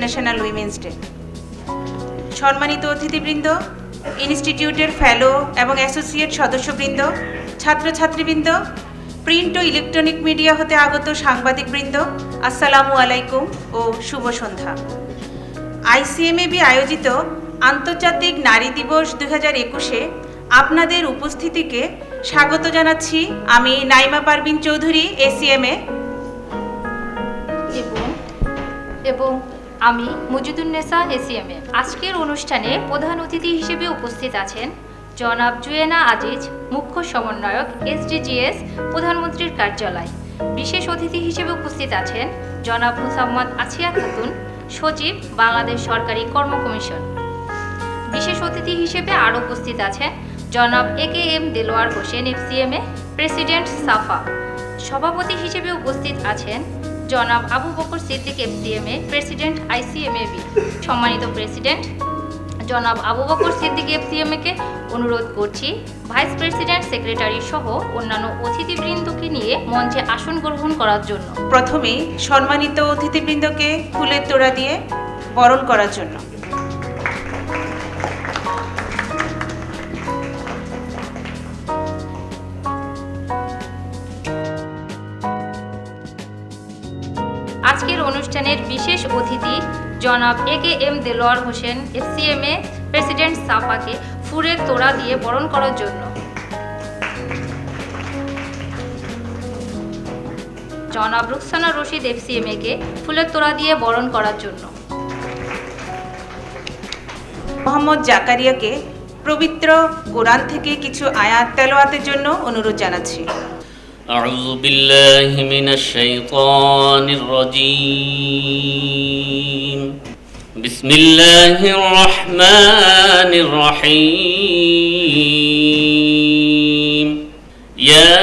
International women's day. সম্মানিত অতিথিবৃন্দ, ইনস্টিটিউটের ফেলো এবং অ্যাসোসিয়েট সদস্যবৃন্দ, ছাত্রছাত্রীবৃন্দ, প্রিন্ট ও ইলেকট্রনিক মিডিয়া হতে আগত সাংবাদিকবৃন্দ, আসসালামু আলাইকুম ও শুভ সন্ধ্যা। আইসিএমএবি আয়োজিত আন্তর্জাতিক নারী দিবস 2021-এ আপনাদের উপস্থিতিকে স্বাগত জানাচ্ছি আমি নাইমা পারভিন চৌধুরী, এসিএমএ, এবং আমি মুজিদুন্নেসা, এসিএমএ। আজকের অনুষ্ঠানে প্রধান অতিথি হিসেবে উপস্থিত আছেন জনাব জুয়েনা আজিজ, মুখ্য সমন্বয়ক, এসডিজিএস, প্রধানমন্ত্রীর কার্যালয়। বিশেষ অতিথি হিসেবে উপস্থিত আছেন জনাব মুসাম্মদ আসিয়া খাতুন, সচিব, বাংলাদেশ সরকারি কর্ম কমিশন। বিশেষ অতিথি হিসেবে আরও উপস্থিত আছেন জনাব AKM Delwar Hossain, FCMA, president, SAFA. সভাপতি হিসেবে উপস্থিত আছেন জনাব Abu Bakar Siddique, FCMA, president, ICMAB. সম্মানিত প্রেসিডেন্ট জনাব আবু বকর সিদ্দিক, এফসিএমএকে অনুরোধ করছি ভাইস প্রেসিডেন্ট, সেক্রেটারি সহ অন্যান্য অতিথিবৃন্দকে নিয়ে মঞ্চে আসন গ্রহণ করার জন্য। প্রথমে সম্মানিত অতিথিবৃন্দকে ফুলের তোড়া দিয়ে বরণ করার জন্য। আজকের অনুষ্ঠানের বিশেষ অতিথি জনাব AKM Delwar Hossain, FCMA, president, সাফাকে ফুলের তোড়া দিয়ে বরণ করার জন্য। জনাব রুকসানা রশিদ, এফসিএমএকে ফুলের তোড়া দিয়ে বরণ করার জন্য। মোহাম্মদ জাকারিয়াকে পবিত্র কোরআন থেকে কিছু আয়াত তেলাওয়াতের জন্য অনুরোধ জানাচ্ছি। أعوذ بالله من الشيطان الرجيم بسم الله الرحمن الرحيم يا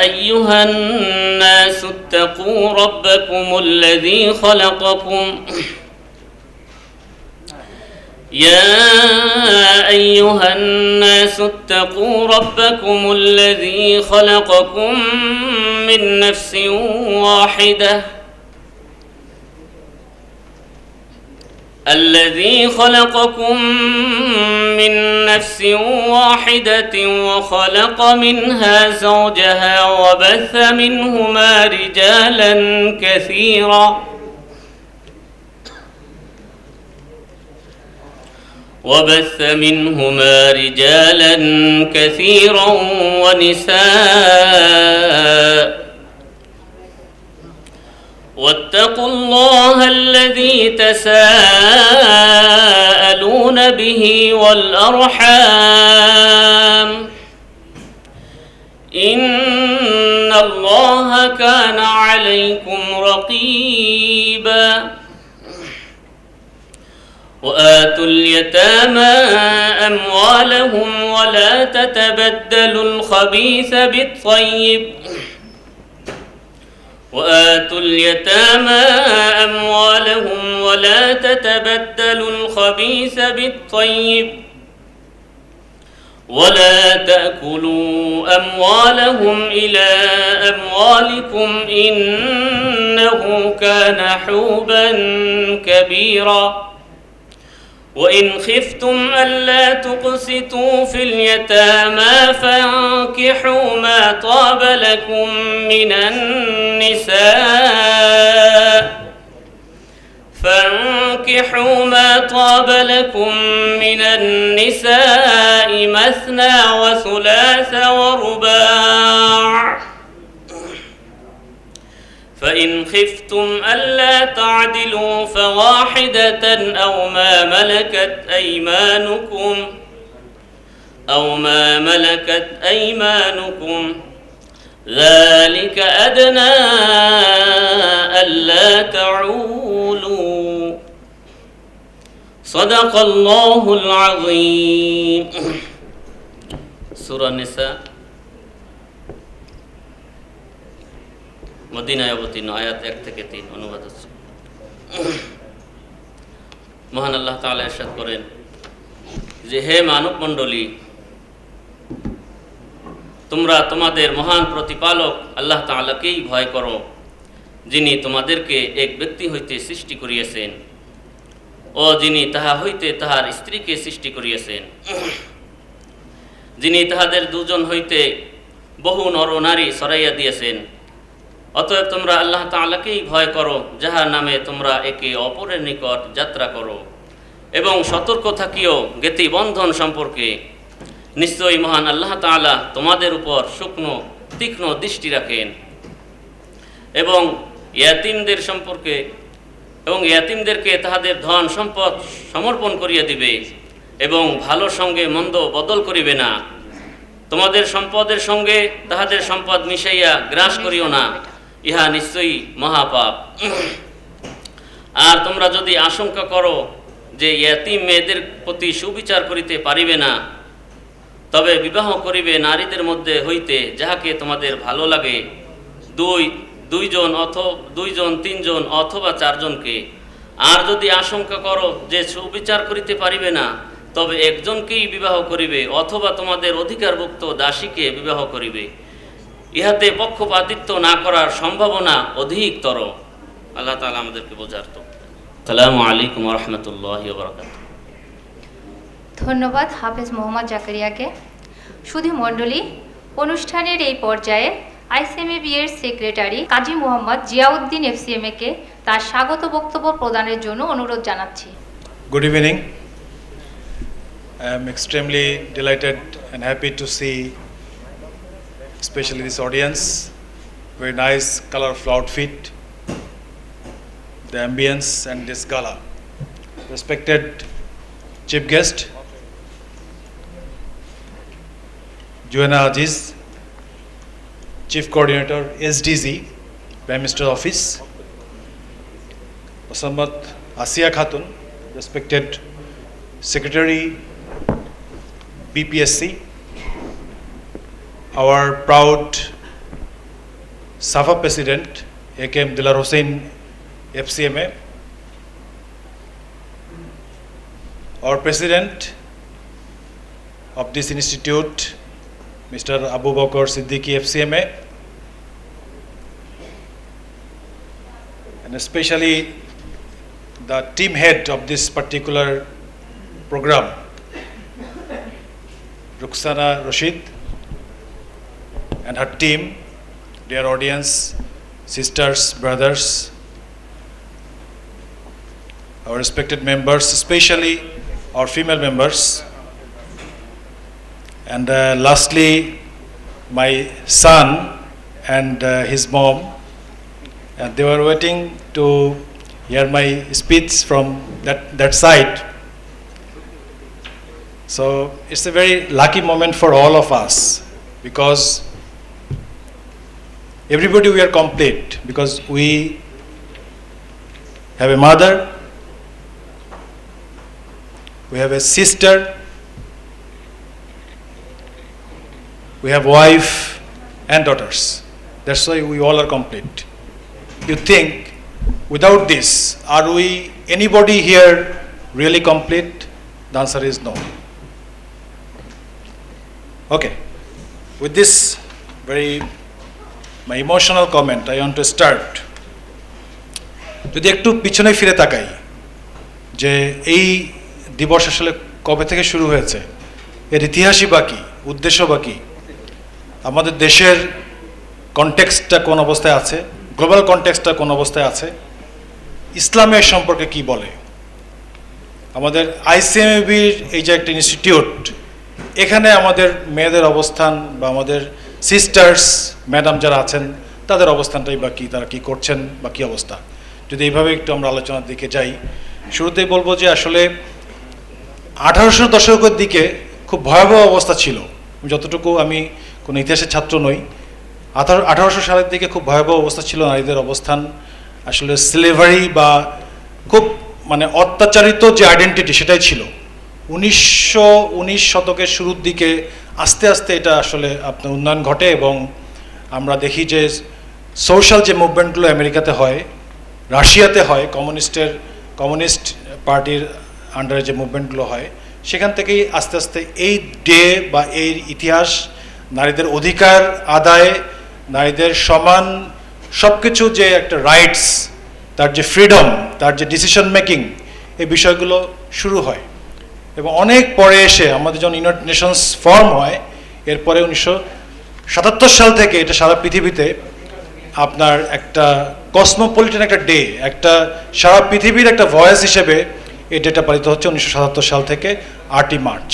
أيها الناس اتقوا ربكم الذي خلقكم يا أيها الناس اتقوا ربكم الذي خلقكم من نفس واحدة وخلق منها زوجها وبث منهما رجالا كثيرا ونساء واتقوا الله الذي تساءلون به والأرحام إن الله كان عليكم رقيبا وآتوا اليتامى أموالهم ولا تتبدلوا الخبيث بالطيب ولا تأكلوا أموالهم إلى أموالكم إنه كان حوبا كبيرا وإن خفتم ألا تقسطوا في اليتامى فانكحوا ما طاب لكم من النساء مثنى وثلاث ورباع فإن خفتم ألا تعدلوا فواحدة أو ما ملكت أيمانكم ذلك أدنى ألا تعولوا صدق الله العظيم সূরা নিসা মদিনায় অবতীর্ণ, আয়াত 1 থেকে 3 অনুবাদ হচ্ছে। মহান আল্লাহ তাআলা ইরশাদ করেন যে হে মানব মণ্ডলী, তোমরা তোমাদের মহান প্রতিপালক আল্লাহ তাআলাকেই ভয় করো, যিনি তোমাদেরকে এক ব্যক্তি হইতে সৃষ্টি করিয়াছেন ও যিনি তাহা হইতে তাহার স্ত্রীকে সৃষ্টি করিয়াছেন, যিনি তাহাদের দুজন হইতে বহু নর নারী সরাইয়া দিয়েছেন। অতএব তোমরা আল্লাহ তাআলাকেই ভয় করো, যাহার নামে তোমরা একে অপরের নিকট যাত্রা করো, এবং সতর্ক থাকিও জ্ঞাতি বন্ধন সম্পর্কে। নিশ্চয়ই মহান আল্লাহ তাআলা তোমাদের উপর সূক্ষ্ম তীক্ষ্ণ দৃষ্টি রাখেন। এবং ইয়াতিমদের সম্পর্কে এবং ইয়াতিমদেরকে তাহাদের ধন সম্পদ সমর্পণ করিয়া দিবে, এবং ভালো সঙ্গে মন্দ বদল করিবে না। তোমাদের সম্পদের সঙ্গে তাহাদের সম্পদ মিশাইয়া গ্রাস করিও না, ইহা নিশ্চয়ই মহাপাপ। আর তোমরা যদি আশঙ্কা করো যে ইয়াতিম মেয়েদের প্রতি সুবিচার করিতে পারিবে না, তবে বিবাহ করিবে নারীদের মধ্যে হইতে যাহাকে তোমাদের ভালো লাগে, দুইজন, তিনজন অথবা চারজনকে। আর যদি আশঙ্কা করো যে সুবিচার করিতে পারিবে না, তবে একজনকেই বিবাহ করিবে, অথবা তোমাদের অধিকারভুক্ত দাসীকে বিবাহ করিবে। ইহাতে পক্ষপাতিত্ব না করার সম্ভাবনা অধিকতর। আল্লাহ তাআলা আমাদেরকে বোঝার তো। আসসালামু আলাইকুম ওয়া রাহমাতুল্লাহি ওয়া বারাকাতুহু। ধন্যবাদ হাফেজ মোহাম্মদ জাকারিয়াকে। সুধী মণ্ডলী, অনুষ্ঠানের এই পর্যায়ে ICMAB এর সেক্রেটারি কাজী মোহাম্মদ জিয়াউদ্দিন FCMA কে তার স্বাগত বক্তব্য প্রদানের জন্য অনুরোধ জানাচ্ছি। Good evening. I am extremely delighted and happy to see especially this audience. Very nice, colorful outfit, the ambience and this gala. Respected chief guest, Joanna Aziz, Chief Coordinator SDG, Prime Minister's Office, Mosammat Asiya Khatun, respected Secretary BPSC, our proud SAFA President AKM Dilar Hussain FCMA, our President of this institute Mr. Abu Bakr Siddiqui FCMA, and especially the team head of this particular program, Rukhsana Rashid, and her team, dear audience, sisters, brothers, our respected members, especially our female members, and lastly my son and his mom, and they were waiting to hear my speech from that side. So it's a very lucky moment for all of us, because everybody we are complete, because we have a mother, we have a sister, we have wife and daughters. That's why we all are complete. You think without this, are we anybody here really complete? The answer is no. Okay, with this very my emotional comment, I want to start. যদি একটু পিছনে ফিরে তাকাই যে এই দিবস আসলে কবে থেকে শুরু হয়েছে, এর ইতিহাসই বাকি, উদ্দেশ্য বাকি, আমাদের দেশের কনটেক্সটটা কোন অবস্থায় আছে, গ্লোবাল কনটেক্সটটা কোন অবস্থায় আছে, ইসলামের সম্পর্কে কি বলে, আমাদের ICMAB-র এই যে একটা ইনস্টিটিউট, এখানে আমাদের মেয়েদের অবস্থান বা আমাদের সিস্টার্স ম্যাডাম যারা আছেন তাদের অবস্থানটাই বা কি, তারা কি করছেন বা কী অবস্থা, যদি এইভাবে একটু আমরা আলোচনার দিকে যাই। শুরুতেই বলবো যে আসলে 1800 দশকের দিকে খুব ভয়াবহ অবস্থা ছিল। যতটুকু আমি কোনো ইতিহাসের ছাত্র নই, 1800 সালের দিকে খুব ভয়াবহ অবস্থা ছিল নারীদের অবস্থান। আসলে স্লেভারি বা খুব মানে অত্যাচারিত যে আইডেন্টিটি সেটাই ছিল। 1919 শতকের শুরুর দিকে আস্তে আস্তে এটা আসলে আপনার উন্নয়ন ঘটে, এবং আমরা দেখি যে সোশ্যাল যে মুভমেন্টগুলো আমেরিকাতে হয়, রাশিয়াতে হয়, কমিউনিস্ট পার্টির আন্ডারে যে মুভমেন্টগুলো হয়, সেখান থেকেই আস্তে আস্তে এই ডে বা এই ইতিহাস, নারীদের অধিকার আদায়, নারীদের সমান সব কিছু যে একটা রাইটস, তার যে ফ্রিডম, তার যে ডিসিশন মেকিং, এই বিষয়গুলো শুরু হয়। এবং অনেক পরে এসে আমাদের যখন ইউনাইটেড নেশনস ফর্ম হয়, এরপরে 1977 সাল থেকে এটা সারা পৃথিবীতে আপনার একটা কসমোপলিটন একটা ডে, একটা সারা পৃথিবীর একটা ভয়েস হিসেবে এই ডেটা পালিত হচ্ছে 1977 সাল থেকে 8ই মার্চ।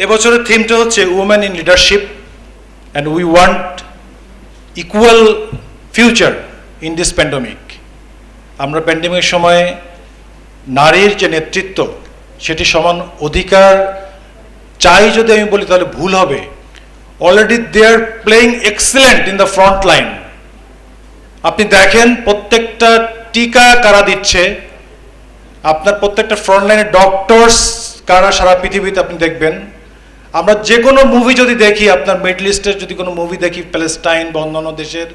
এবছরের থিমটা হচ্ছে women in leadership and we want equal future in this pandemic. আমরা প্যান্ডেমিকের সময়ে নারীর যে নেতৃত্ব, সেটি সমান অধিকার চাই যদি আমি বলি তাহলে ভুল হবে। Already they are playing excellent in the front line. আপনি দেখেন প্রত্যেকটা টিকা কারা দিচ্ছে, আপনার প্রত্যেকটা ফ্রন্ট লাইনে ডক্টরস কারা সারা পৃথিবীতে আপনি দেখবেন। আমরা যে কোনো মুভি যদি দেখি, আপনার মিডল ইস্টের যদি কোনো মুভি দেখি, প্যালেস্টাইন বা অন্যান্য দেশের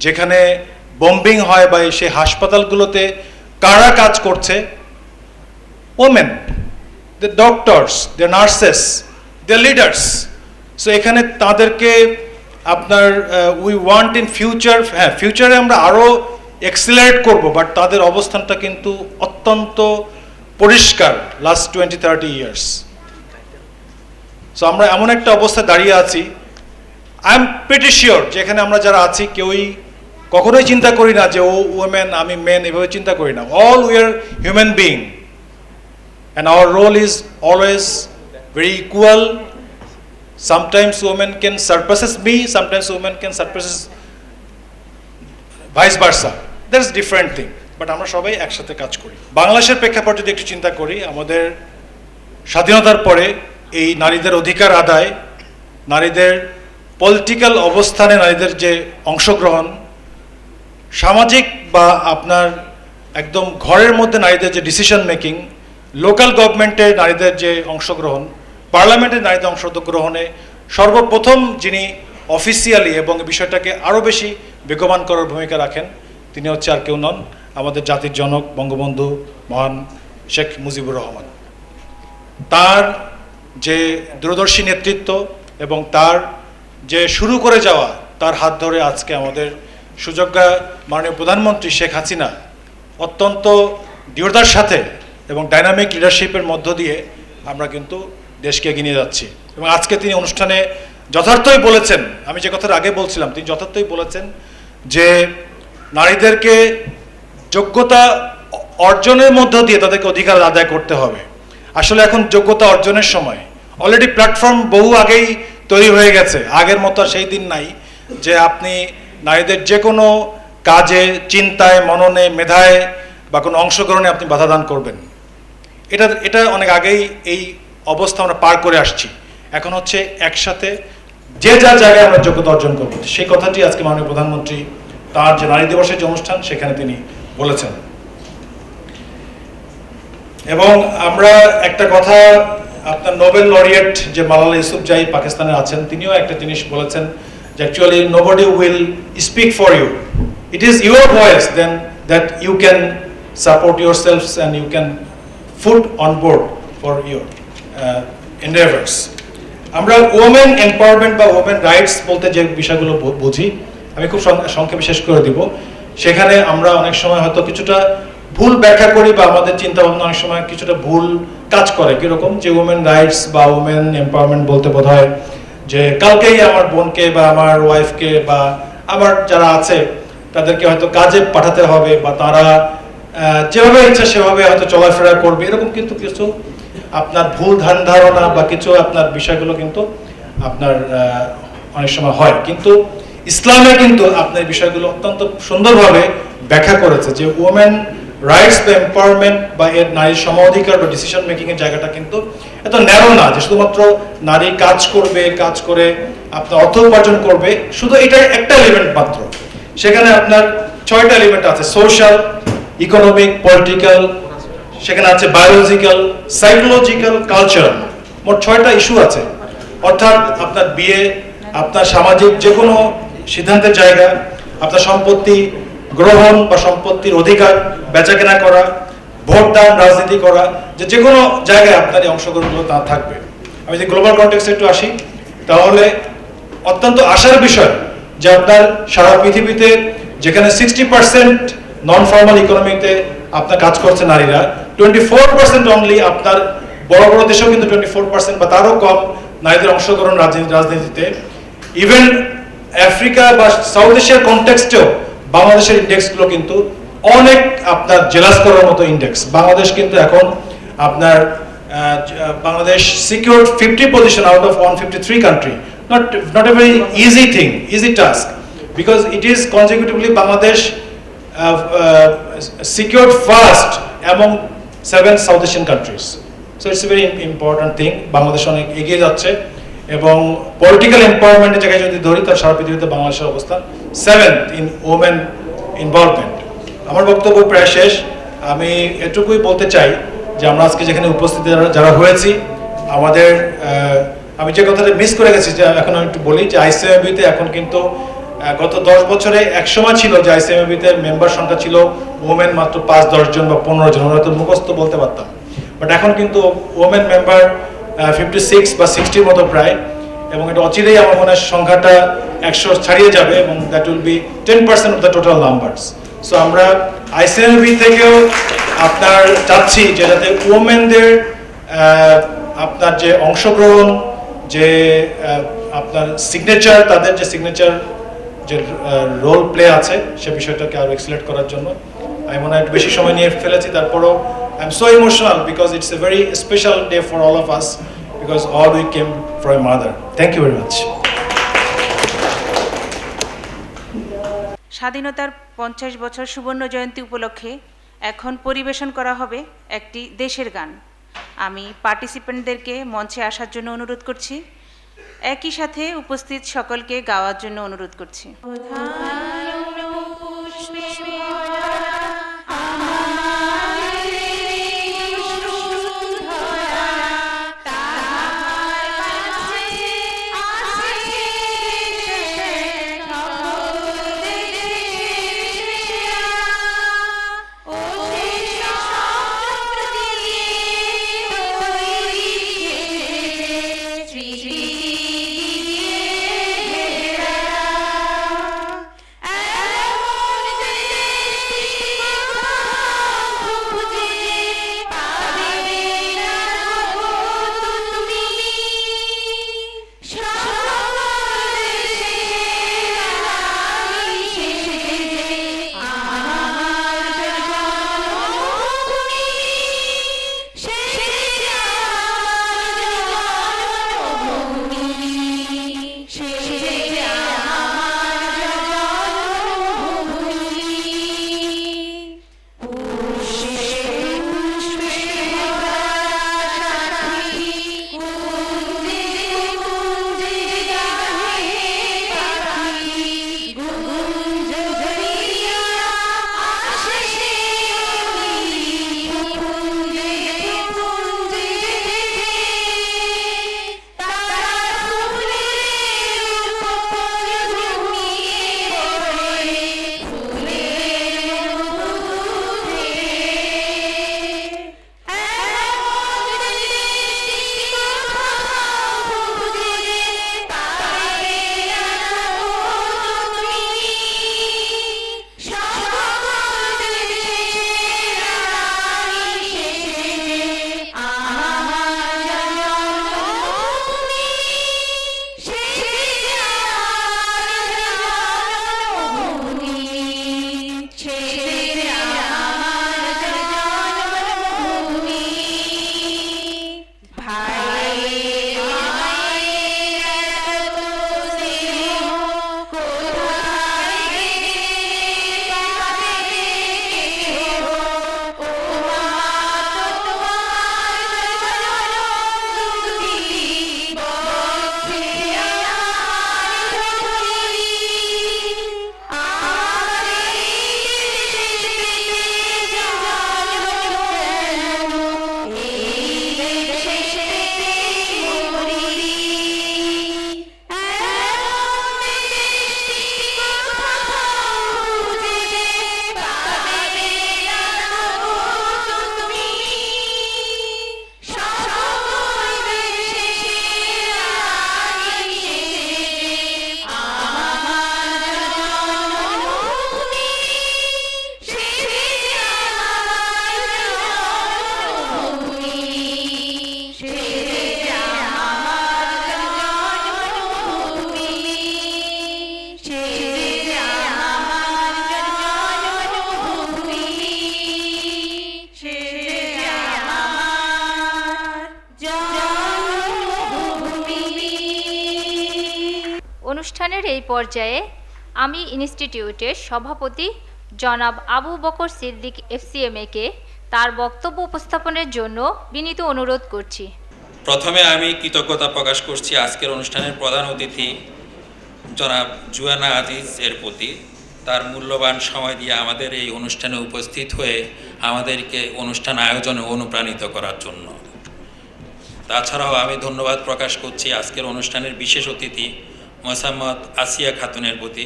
যেখানে বম্বিং হয় বা সেই হাসপাতালগুলোতে কারা কাজ করছে, women, the doctors, the nurses, the leaders. So এখানে তাদেরকে আপনার উই ওয়ান্ট ইন ফিউচার, হ্যাঁ ফিউচারে আমরা আরও এক্সিলারেট করব, বাট তাদের অবস্থানটা কিন্তু অত্যন্ত পরিষ্কার লাস্ট 20-30 ইয়ার্স। সো আমরা এমন একটা অবস্থায় দাঁড়িয়ে আছি, আই এম প্রিটি শিওর যে এখানে আমরা যারা আছি কেউই কখনোই চিন্তা করি না যে ও ওমেন আমি মেন, এভাবে চিন্তা করি না। All we are human being and our role is always very equal. Sometimes women can surpasses me, sometimes women can surpasses vice versa. That's different thing. But আমরা সবাই একসাথে কাজ করি। বাংলাদেশের প্রেক্ষাপট যদি একটু চিন্তা করি, আমাদের স্বাধীনতার পরে এই নারীদের অধিকার আদায়, নারীদের পলিটিক্যাল অবস্থানে নারীদের যে অংশগ্রহণ, সামাজিক বা আপনার একদম ঘরের মধ্যে নারীদের যে ডিসিশন মেকিং, লোকাল গভর্নমেন্টের নারীদের যে অংশগ্রহণ, পার্লামেন্টের নারীদের অংশগ্রহণে সর্বপ্রথম যিনি অফিসিয়ালি এবং বিষয়টাকে আরও বেশি বেগবান করার ভূমিকা রাখেন, তিনি হচ্ছে আর কেউ নন, আমাদের জাতির জনক বঙ্গবন্ধু মহান শেখ মুজিবুর রহমান। তার যে দূরদর্শী নেতৃত্ব এবং তার যে শুরু করে যাওয়া, তার হাত ধরে আজকে আমাদের সুযোগ্যা মাননীয় প্রধানমন্ত্রী শেখ হাসিনা অত্যন্ত দৃঢ়তার সাথে এবং ডাইনামিক লিডারশিপের মধ্য দিয়ে আমরা কিন্তু দেশকে এগিয়ে নিয়ে যাচ্ছি। এবং আজকে তিনি অনুষ্ঠানে যথার্থই বলেছেন, আমি যে কথাটা আগে বলছিলাম, তিনি যথার্থই বলেছেন যে নারীদেরকে যোগ্যতা অর্জনের মধ্য দিয়ে তাদেরকে অধিকার আদায় করতে হবে। আসলে এখন যোগ্যতা অর্জনের সময়, অলরেডি প্ল্যাটফর্ম বহু আগেই তৈরি হয়ে গেছে। আগের মতো সেই দিন নাই যে আপনি নারীদের যে কোনো কাজে, চিন্তায়, মননে, মেধায় বা কোনো অংশগ্রহণে আপনি বাধা দান করবেন। এটা অনেক আগেই এই অবস্থা আমরা পার করে আসছি। এখন হচ্ছে একসাথে যে যার জায়গায় আমরা যোগ্যতা অর্জন করব, সেই কথাটি আজকে মাননীয় প্রধানমন্ত্রী তার যে নারী দিবসের যে অনুষ্ঠান সেখানে তিনি বলেছেন। এবং আমরা একটা কথা, আপনার নোবেল লরিয়েট যে মালালা ইউসুফজাই পাকিস্তানে আছেন, তিনিও একটা জিনিস বলেছেন যে actually nobody will speak for you, it is your voice then that you can support your selves and you can put on board for your endeavours. আমরা ওমেন এম্পাওয়ারমেন্ট বা ওমেন রাইটস বলতে যে বিষয়গুলো বুঝি, আমি খুব সংক্ষেপে শেষ করে দিব। সেখানে আমরা অনেক সময় হয়তো কিছুটা ভুল ব্যাখ্যা করি বা আমাদের চিন্তা ভাবনা অনেক সময় কিছুটা ভুল কাজ করে। কীরকম? যে ওমেন রাইটস বা ওমেন এম্পাওয়ারমেন্ট বলতে বোধ হয় যে কালকেই আমার বোনকে বা আমার ওয়াইফকে বা আমার যারা আছে তাদেরকে হয়তো কাজে পাঠাতে হবে বা তারা যেভাবে ইচ্ছা সেভাবে হয়তো চলাফেরা করবে, এরকম কিন্তু কিছু আপনার ভুল ধ্যান ধারণা বা কিছু আপনার বিষয়গুলো কিন্তু আপনার অনেক সময় হয়। কিন্তু ইসলামে কিন্তু আপনার বিষয়গুলো অত্যন্ত সুন্দরভাবে ব্যাখ্যা করেছে যে ওমেন রাইটস বা এম্পাওয়ারমেন্ট বা এর নারীর সম অধিকার বা ডিসিশন মেকিং এর জায়গাটা কিন্তু এত ন্যারো না যে শুধুমাত্র নারী কাজ করবে, কাজ করে আপনার অর্থ উপার্জন করবে, শুধু এটা একটা এলিমেন্ট মাত্র। সেখানে আপনার 6টা এলিমেন্ট আছে, সোশ্যাল, ইকোনমিক, পলিটিক্যাল, সেখানে আছে বায়োলজিক্যাল, সাইকোলজিক্যাল, কালচারাল, মোট 6টা ইস্যু আছে। অর্থাৎ আপনার বিয়ে, আপনার সামাজিক যে কোনো সিদ্ধান্তের জায়গা, আপনার সম্পত্তি গ্রহণ বা সম্পত্তির অধিকার, বেচাকেনা করা, ভোটদান, রাজনীতি করা, যে কোনো জায়গায় আপনার এই অংশগ্রহণগুলো তা থাকবে। আমি যদি গ্লোবাল কনটেক্সটে একটু আসি, তাহলে অত্যন্ত আশার বিষয় যে আপনার সারা পৃথিবীতে যেখানে 60% নন ফর্মাল ইকোনমিতে আপনার কাজ করছে নারীরা, 24% অনলি আপনার বড় বড় দেশেও কিন্তু 24% বা তারও কম নারীদের অংশগ্রহণ রাজনীতিতে। ইভেন আফ্রিকা বা সাউথ এশিয়ার কনটেক্সটেও বাংলাদেশের ইন্ডেক্সগুলো কিন্তু অনেক আপনার জেলাস করার মতো ইন্ডেক্স। বাংলাদেশ কিন্তু এখন আপনার Bangladesh secured 50 position out of 153 country. Not a very easy thing, easy task, because it is consecutively Bangladesh secured first among 7 South Asian countries. So it's a very important thing. Bangladesh অনেক এগিয়ে যাচ্ছে এবং political এম্পাওয়ারমেন্টের জায়গায় যদি ধরি তার সারা পৃথিবীতে বাংলাদেশের অবস্থান 7th in women involvement. আমার বক্তব্য প্রায় শেষ। আমি এটুকুই বলতে চাই যে আমরা আজকে যেখানে উপস্থিত যারা হয়েছি, আমাদের আমি যে কথাটা মিস করে গেছি, যে এখন আমি একটু বলি যে আইসিএমবিতে এখন কিন্তু গত 10 বছরে এক সময় ছিল যে আইসিএমবিতে মেম্বার সংখ্যা ছিল ওমেন মাত্র 5-10 জন বা 15 জন, আমরা তো মুখস্থ বলতে পারতাম, বাট এখন কিন্তু ওমেন মেম্বার 56 বা 60 মতো প্রায়, এবং এটা অচিরেই আমার মনে হয় সংখ্যাটা 100 ছাড়িয়ে যাবে এবং that will be 10% of the total numbers. So আমরা আইসিএমবি থেকেও আপনার চাচ্ছি যে যাতে ওমেনদের আপনার যে অংশগ্রহণ, যে আপনার সিগনেচার, তাদের যে সিগনেচার যে রোল প্লে আছে সে বিষয়টাকে আরো এক্সিলেট করার জন্য আমি মনে হয় একটু বেশি সময় নিয়ে ফেলেছি। তারপরও I am so emotional because it's a very special day for all of us because all we came from a mother. Thank you very much. স্বাধীনতার 50 বছর সুবর্ণ জয়ন্তী উপলক্ষে এখন পরিবেশন করা হবে একটি দেশের গান। আমি পার্টিসিপেন্টদেরকে মঞ্চে আসার জন্য অনুরোধ করছি, একই সাথে উপস্থিত সকলকে গাওয়ার জন্য অনুরোধ করছি। অনুষ্ঠানের এই পর্যায়ে আমি ইনস্টিটিউটের সভাপতি জনাব আবু বকর সিদ্দিক FCMA-কে তার বক্তব্য উপস্থাপনের জন্য বিনীত অনুরোধ করছি। প্রথমে আমি কৃতজ্ঞতা প্রকাশ করছি আজকের অনুষ্ঠানের প্রধান অতিথি জনাব জুয়েনা আজিজ এর প্রতি, তার মূল্যবান সময় দিয়ে আমাদের এই অনুষ্ঠানে উপস্থিত হয়ে আমাদেরকে অনুষ্ঠান আয়োজনে অনুপ্রাণিত করার জন্য। তাছাড়াও আমি ধন্যবাদ প্রকাশ করছি আজকের অনুষ্ঠানের বিশেষ অতিথি মোসাম্মদ আসিয়া খাতুনের প্রতি,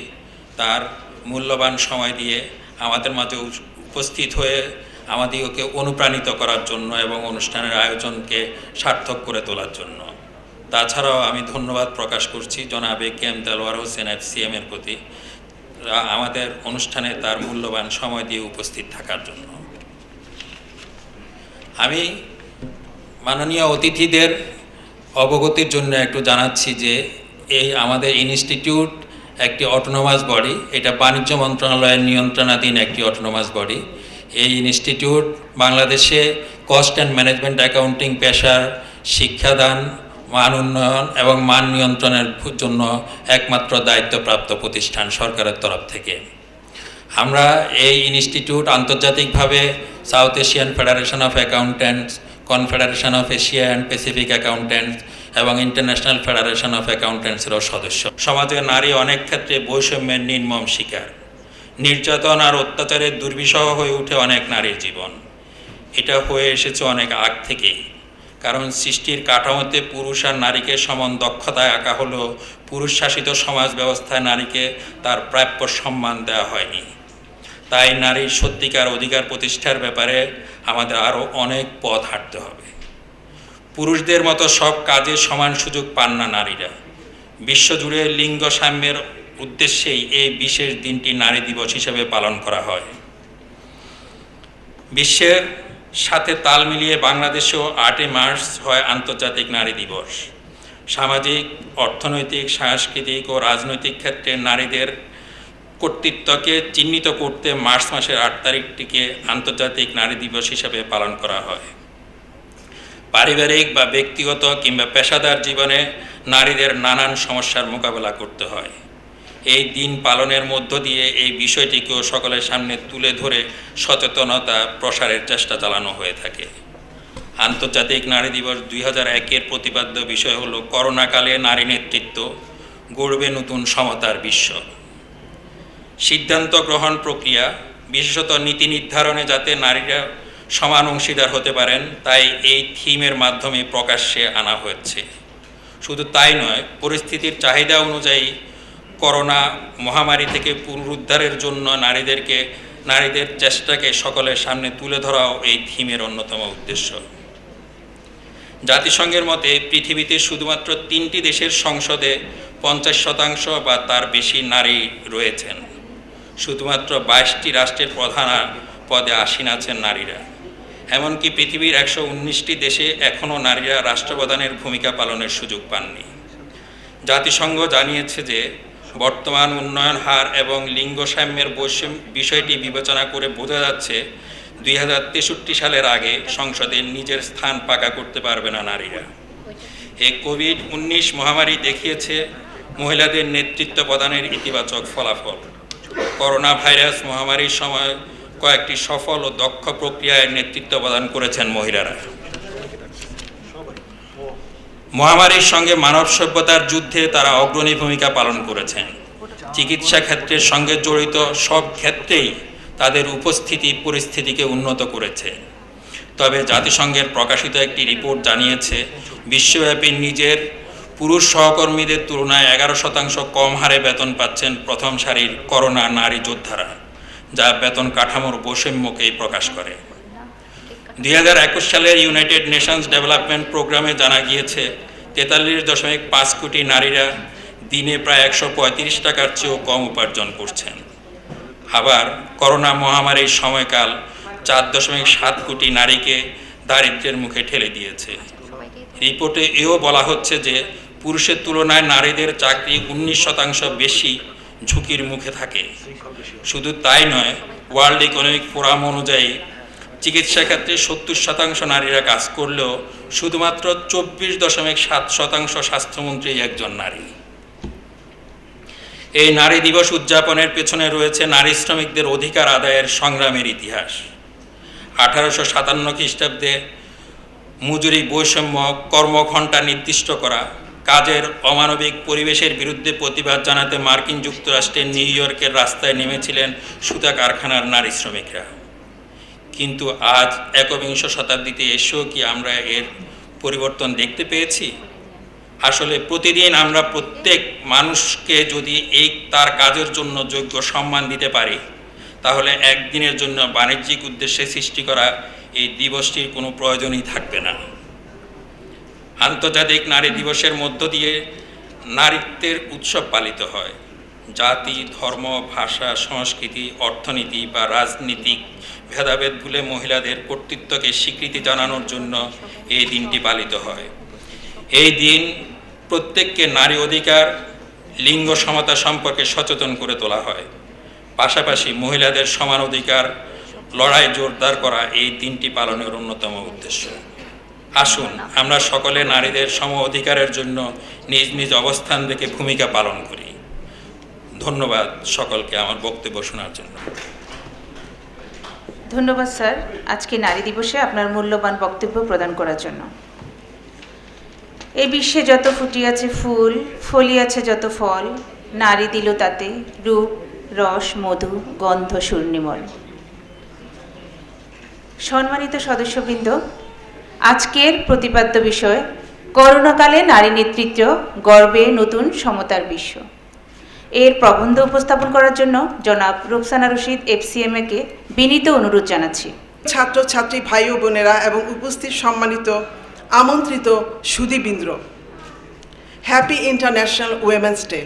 তার মূল্যবান সময় দিয়ে আমাদের মাঝে উপস্থিত হয়ে আমাদেরকে অনুপ্রাণিত করার জন্য এবং অনুষ্ঠানের আয়োজনকে সার্থক করে তোলার জন্য। তাছাড়াও আমি ধন্যবাদ প্রকাশ করছি জনাব KM দেলোয়ার হোসেন FCM এর প্রতি, আমাদের অনুষ্ঠানে তার মূল্যবান সময় দিয়ে উপস্থিত থাকার জন্য। আমি মাননীয় অতিথিদের অবগতির জন্য একটু জানাচ্ছি যে এই আমাদের ইনস্টিটিউট একটি অটোনোমাস বডি, এটা বাণিজ্য মন্ত্রণালয়ের নিয়ন্ত্রণাধীন একটি অটোনোমাস বডি। এই ইনস্টিটিউট বাংলাদেশে কস্ট অ্যান্ড ম্যানেজমেন্ট অ্যাকাউন্টিং পেশার শিক্ষাদান, মান উন্নয়ন এবং মান নিয়ন্ত্রণের জন্য একমাত্র দায়িত্বপ্রাপ্ত প্রতিষ্ঠান সরকারের তরফ থেকে। আমরা এই ইনস্টিটিউট আন্তর্জাতিকভাবে south Asian Federation of accountants, confederation of Asia and Pacific accountants এবং ইন্টারন্যাশনাল ফেডারেশন অফ অ্যাকাউন্ট্যান্টসেরও সদস্য। সমাজে নারী অনেক ক্ষেত্রে বৈষম্যের নির্মম শিকার, নির্যাতন আর অত্যাচারের দুর্বিষহ হয়ে ওঠে অনেক নারীর জীবন। এটা হয়ে এসেছে অনেক আগ থেকেই, কারণ সৃষ্টির কাঠামোতে পুরুষ আর নারীকে সমান দক্ষতায় আঁকা হলেও পুরুষ শাসিত সমাজ ব্যবস্থায় নারীকে তার প্রাপ্য সম্মান দেওয়া হয়নি। তাই নারীর সত্যিকার অধিকার প্রতিষ্ঠার ব্যাপারে আমাদের আরও অনেক পথ হাঁটতে হবে। পুরুষদের মতো সব কাজে সমান সুযোগ পান না নারীরা। বিশ্বজুড়ে লিঙ্গ সাম্যের উদ্দেশ্যেই এই বিশেষ দিনটি নারী দিবস হিসেবে পালন করা হয়। বিশ্বের সাথে তাল মিলিয়ে বাংলাদেশেও 8 মার্চ হয় আন্তর্জাতিক নারী দিবস। সামাজিক, অর্থনৈতিক, সাংস্কৃতিক ও রাজনৈতিক ক্ষেত্রে নারীদের কর্তৃত্বকে চিহ্নিত করতে মার্চ মাসের 8 তারিখটিকে আন্তর্জাতিক নারী দিবস হিসেবে পালন করা হয়। পারিবারিক বা ব্যক্তিগত কিংবা পেশাদার জীবনে নারীদের নানান সমস্যার মোকাবেলা করতে হয়। এই দিন পালনের মধ্য দিয়ে এই বিষয়টিকেও সকলের সামনে তুলে ধরে সচেতনতা প্রসারের চেষ্টা চালানো হয়ে থাকে। আন্তর্জাতিক নারী দিবস 2001-এর প্রতিপাদ্য বিষয় হলো করোনাকালে নারী নেতৃত্ব, গড়বে নতুন সমতার বিশ্ব। সিদ্ধান্ত গ্রহণ প্রক্রিয়া, বিশেষত নীতি নির্ধারণে যাতে নারীরা সমান অংশীদার হতে পারেন, তাই এই থিমের মাধ্যমে প্রকাশ্যে আনা হয়েছে। শুধু তাই নয়, পরিস্থিতির চাহিদা অনুযায়ী করোনা মহামারী থেকে পুনরুদ্ধারের জন্য নারীদের চেষ্টাকে সকলের সামনে তুলে ধরাও এই থিমের অন্যতম উদ্দেশ্য। জাতিসংঘের মতে পৃথিবীতে শুধুমাত্র 3টি দেশের সংসদে 50% বা তার বেশি নারী রয়েছেন। শুধুমাত্র 22টি রাষ্ট্রের প্রধান পদে আসীন আছেন নারীরা। এমনকি পৃথিবীর 119টি দেশে এখনও নারীরা রাষ্ট্রপ্রধানের ভূমিকা পালনের সুযোগ পাননি। জাতিসংঘ জানিয়েছে যে বর্তমান উন্নয়ন হার এবং লিঙ্গ সাম্যের বিষয়টি বিবেচনা করে বোঝা যাচ্ছে 2063 সালের আগে সংসদে নিজের স্থান পাকা করতে পারবে না নারীরা। এই কোভিড-19 মহামারী দেখিয়েছে মহিলাদের নেতৃত্ব প্রদানের ইতিবাচক ফলাফল। করোনা ভাইরাস মহামারীর সময় কয়েকটি সফল ও দক্ষ প্রক্রিয়ায় নেতৃত্ব প্রদান করেছেন মহিলারা। মহামারীর সঙ্গে মানব সভ্যতার যুদ্ধে তারা অগ্রণী ভূমিকা পালন করেছেন। চিকিৎসা ক্ষেত্রের সঙ্গে জড়িত সব ক্ষেত্রেই তাদের উপস্থিতি পরিস্থিতিকে উন্নত করেছে। তবে জাতিসংঘের প্রকাশিত একটি রিপোর্ট জানিয়েছে বিশ্বব্যাপী নিজের পুরুষ সহকর্মীদের তুলনায় 11% কম হারে বেতন পাচ্ছেন প্রথম সারির করোনা নারী যোদ্ধারা, যা বেতন কাঠামোর বৈষম্যকেই প্রকাশ করে। 2021 সালের ইউনাইটেড নেশনস ডেভেলপমেন্ট প্রোগ্রামে জানা গিয়েছে 43.5 কোটি নারীরা দিনে প্রায় 135 টাকার চেয়েও কম উপার্জন করছেন। আবার করোনা মহামারীর সময়কাল 4.7 কোটি নারীকে দারিদ্র্যের মুখে ঠেলে দিয়েছে। রিপোর্টে এও বলা হচ্ছে যে পুরুষের তুলনায় নারীদের চাকরি 19% বেশি ঝুঁকির মুখে থাকে। শুধু তাই নয়, ওয়ার্ল্ড ইকোনমিক ফোরাম অনুযায়ী চিকিৎসা ক্ষেত্রে 70% নারীরা কাজ করলেও শুধুমাত্র 24.7% স্বাস্থ্যমন্ত্রী একজন নারী। এই নারী দিবস উদযাপনের পেছনে রয়েছে নারী শ্রমিকদের অধিকার আদায়ের সংগ্রামের ইতিহাস। 1857 খ্রিস্টাব্দে মজুরি বৈষম্য, কর্মঘণ্টা নির্দিষ্ট করা, কাজের অমানবিক পরিবেশের বিরুদ্ধে প্রতিবাদ জানাতে মার্কিন যুক্তরাষ্ট্রের নিউ ইয়র্কের রাস্তায় নেমেছিলেন সুতা কারখানার নারী শ্রমিকরা। কিন্তু আজ একবিংশ শতাব্দীতে এসেও কি আমরা এর পরিবর্তন দেখতে পেয়েছি? আসলে প্রতিদিন আমরা প্রত্যেক মানুষকে যদি তার কাজের জন্য যোগ্য সম্মান দিতে পারি, তাহলে একদিনের জন্য বাণিজ্যিক উদ্দেশ্যে সৃষ্টি করা এই দিবসটির কোনো প্রয়োজনই থাকবে না। আন্তর্জাতিক নারী দিবসের মধ্য দিয়ে নারীত্বের উৎসব পালিত হয়। জাতি, ধর্ম, ভাষা, সংস্কৃতি, অর্থনীতি বা রাজনীতিক ভেদাভেদ ভুলে মহিলাদের কর্তৃত্বকে স্বীকৃতি জানানোর জন্য এই দিনটি পালিত হয়। এই দিন প্রত্যেককে নারী অধিকার, লিঙ্গ সমতা সম্পর্কে সচেতন করে তোলা হয়। পাশাপাশি মহিলাদের সমান অধিকার লড়াই জোরদার করা এই দিনটি পালনের অন্যতম উদ্দেশ্য। আসুন আমরা সকলে নারীদের সম অধিকারের জন্য নিজ নিজ অবস্থান থেকে ভূমিকা পালন করি। ধন্যবাদ সকলকে আমার বক্তব্য শোনার জন্য। ধন্যবাদ স্যার, আজকে নারী দিবসে আপনার মূল্যবান বক্তব্য প্রদান করার জন্য। এই বিশ্বে যত ফুটিয়াছে ফুল, ফলিয়াছে যত ফল, নারী দিল তাতে রূপ, রস, মধু, গন্ধ, সুর্নিমল। সম্মানিত সদস্যবৃন্দ, আজকের প্রতিপাদ্য বিষয় করোনাকালে নারী নেতৃত্ব, গর্বে নতুন সমতার বিশ্ব। এর প্রবন্ধ উপস্থাপন করার জন্য জনাব রুকসানা রশিদ FCMA-কে বিনীত অনুরোধ জানাচ্ছি। ছাত্রছাত্রী ভাই ও বোনেরা এবং উপস্থিত সম্মানিত আমন্ত্রিত সুধীবৃন্দ, হ্যাপি ইন্টারন্যাশনাল উইমেন্স ডে।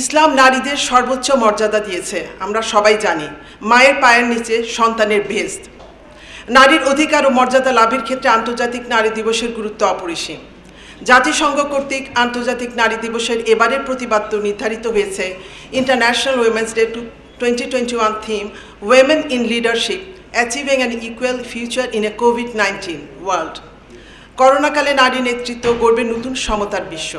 ইসলাম নারীদের সর্বোচ্চ মর্যাদা দিয়েছে, আমরা সবাই জানি। মায়ের পায়ের নিচে সন্তানের বেহেশত। নারীর অধিকার ও মর্যাদা লাভের ক্ষেত্রে আন্তর্জাতিক নারী দিবসের গুরুত্ব অপরিসীম। জাতিসংঘ কর্তৃক আন্তর্জাতিক নারী দিবসের এবারের প্রতিপাদ্য নির্ধারিত হয়েছে international women's day 2021 theme women in leadership, achieving an equal future in a COVID-19 world. করোনাকালে নারী নেতৃত্ব গড়বে নতুন সমতার বিশ্ব।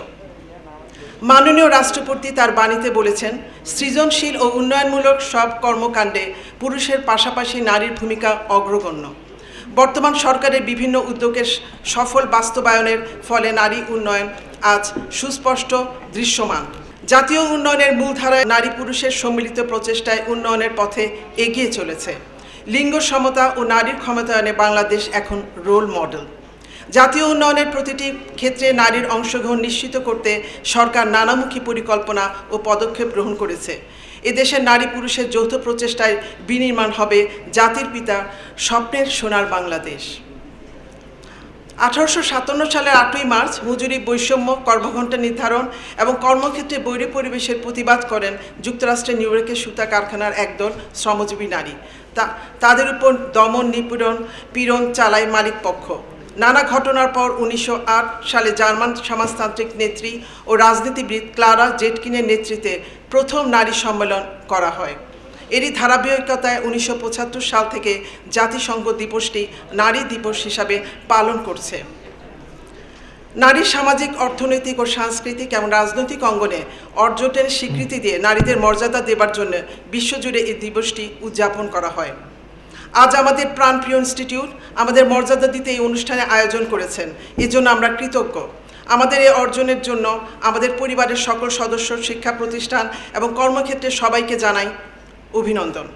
মাননীয় রাষ্ট্রপতি তার বাণীতে বলেছেন, সৃজনশীল ও উন্নয়নমূলক সব কর্মকাণ্ডে পুরুষের পাশাপাশি নারীর ভূমিকা অগ্রগণ্য। বর্তমান সরকারের বিভিন্ন উদ্যোগের সফল বাস্তবায়নের ফলে নারী উন্নয়ন আজ সুস্পষ্ট দৃশ্যমান। জাতীয় উন্নয়নের মূলধারায় নারী পুরুষের সম্মিলিত প্রচেষ্টায় উন্নয়নের পথে এগিয়ে চলেছে। লিঙ্গ সমতা ও নারীর ক্ষমতায়নে বাংলাদেশ এখন রোল মডেল। জাতীয় উন্নয়নের প্রতিটি ক্ষেত্রে নারীর অংশগ্রহণ নিশ্চিত করতে সরকার নানামুখী পরিকল্পনা ও পদক্ষেপ গ্রহণ করেছে। এদেশের নারী পুরুষের যৌথ প্রচেষ্টায় বিনির্মাণ হবে জাতির পিতা স্বপ্নের সোনার বাংলাদেশ। 1857 সালের 8ই মার্চ মজুরি বৈষম্য, কর্মঘণ্টা নির্ধারণ এবং কর্মক্ষেত্রে বৈরী পরিবেশের প্রতিবাদ করেন যুক্তরাষ্ট্রের নিউ ইয়র্কের সুতা কারখানার একদল শ্রমজীবী নারী। তাদের উপর দমন, পীড়ন চালায় মালিক পক্ষ। নানা ঘটনার পর 1908 সালে জার্মান সমাজতান্ত্রিক নেত্রী ও রাজনীতিবিদ ক্লারা জেটকিনের নেতৃত্বে প্রথম নারী সম্মেলন করা হয়। এরই ধারাবাহিকতায় 1975 সাল থেকে জাতিসংঘ দিবসটি নারী দিবস হিসাবে পালন করছে। নারীর সামাজিক, অর্থনৈতিক ও সাংস্কৃতিক এবং রাজনৈতিক অঙ্গনে অর্জনের স্বীকৃতি দিয়ে নারীদের মর্যাদা দেবার জন্য বিশ্বজুড়ে এই দিবসটি উদযাপন করা হয়। আজ আমাদের প্রাণপ্রিয় ইনস্টিটিউট আমাদের মর্যাদা দিতে এই অনুষ্ঠানে আয়োজন করেছেন, এজন্য আমরা কৃতজ্ঞ। আমাদের এই অর্জনের জন্য আমাদের পরিবারের সকল সদস্য, শিক্ষা প্রতিষ্ঠান এবং কর্মক্ষেত্রে সবাইকে জানাই অভিনন্দন।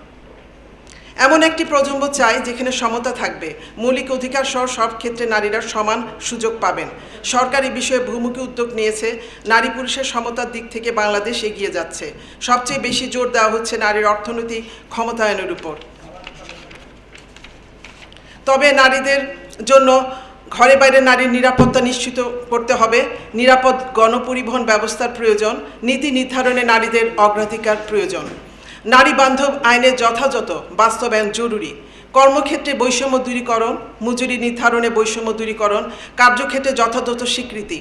এমন একটি প্রজন্ম চাই যেখানে সমতা থাকবে, মৌলিক অধিকার সহ সব ক্ষেত্রে নারীরা সমান সুযোগ পাবেন। সরকার এই বিষয়ে বহুমুখী উদ্যোগ নিয়েছে। নারী পুরুষের সমতার দিক থেকে বাংলাদেশ এগিয়ে যাচ্ছে। সবচেয়ে বেশি জোর দেওয়া হচ্ছে নারীর অর্থনৈতিক ক্ষমতায়নের উপর। তবে নারীদের জন্য ঘরে বাইরে নারীর নিরাপত্তা নিশ্চিত করতে হবে। নিরাপদ গণপরিবহন ব্যবস্থার প্রয়োজন। নীতি নির্ধারণে নারীদের অগ্রাধিকার প্রয়োজন। নারী বান্ধব আইনের যথাযথ বাস্তবায়ন জরুরি। কর্মক্ষেত্রে বৈষম্য দূরীকরণ, মজুরি নির্ধারণে বৈষম্য দূরীকরণ, কার্যক্ষেত্রে যথাযথ স্বীকৃতি,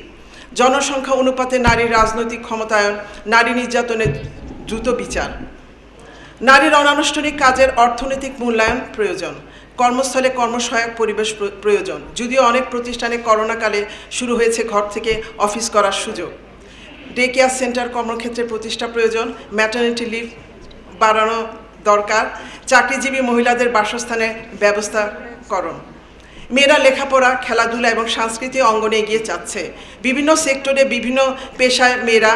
জনসংখ্যা অনুপাতে নারীর রাজনৈতিক ক্ষমতায়ন, নারী নির্যাতনের দ্রুত বিচার। নারীর অনানুষ্ঠানিক কাজের অর্থনৈতিক মূল্যায়ন প্রয়োজন। কর্মস্থলে কর্মসহায়ক পরিবেশ প্রয়োজন। যদিও অনেক প্রতিষ্ঠানে করোনাকালে শুরু হয়েছে ঘর থেকে অফিস করার সুযোগ। ডে কেয়ার সেন্টার কর্মক্ষেত্রে প্রতিষ্ঠা প্রয়োজন। ম্যাটারনিটি লিভ বাড়ানো দরকার। চাকরিজীবী মহিলাদের বাসস্থানের ব্যবস্থাকরণ। মেয়েরা লেখাপড়া, খেলাধুলা এবং সাংস্কৃতিক অঙ্গনে এগিয়ে যাচ্ছে। বিভিন্ন সেক্টরে বিভিন্ন পেশায় মেয়েরা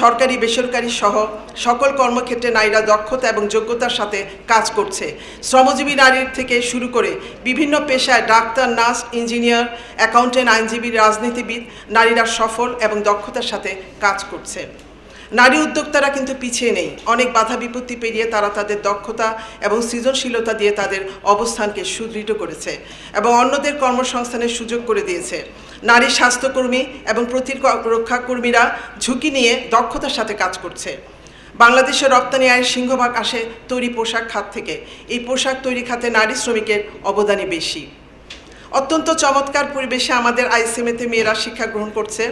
সরকারি বেসরকারি সহ সকল কর্মক্ষেত্রে নারীরা দক্ষতা এবং যোগ্যতার সাথে কাজ করছে। শ্রমজীবী নারীর থেকে শুরু করে বিভিন্ন পেশায় ডাক্তার, নার্স, ইঞ্জিনিয়ার, অ্যাকাউন্টেন্ট, আইনজীবী, রাজনীতিবিদ নারীরা সফল এবং দক্ষতার সাথে কাজ করছে। নারী উদ্যোক্তারা কিন্তু পিছিয়ে নেই। অনেক বাধা বিপত্তি পেরিয়ে তারা তাদের দক্ষতা এবং সৃজনশীলতা দিয়ে তাদের অবস্থানকে সুদৃঢ় করেছে এবং অন্যদের কর্মসংস্থানের সুযোগ করে দিয়েছে। নারী স্বাস্থ্যকর্মী এবং প্রতিরক্ষা কর্মীরা ঝুঁকি নিয়ে দক্ষতার সাথে কাজ করছে। বাংলাদেশের রপ্তানি আয়ের সিংহভাগ আসে তৈরি পোশাক খাত থেকে। এই পোশাক তৈরি খাতে নারী শ্রমিকের অবদানই বেশি। অত্যন্ত চমৎকার পরিবেশে আমাদের আইসিএমএতে মেয়েরা শিক্ষা গ্রহণ করছে।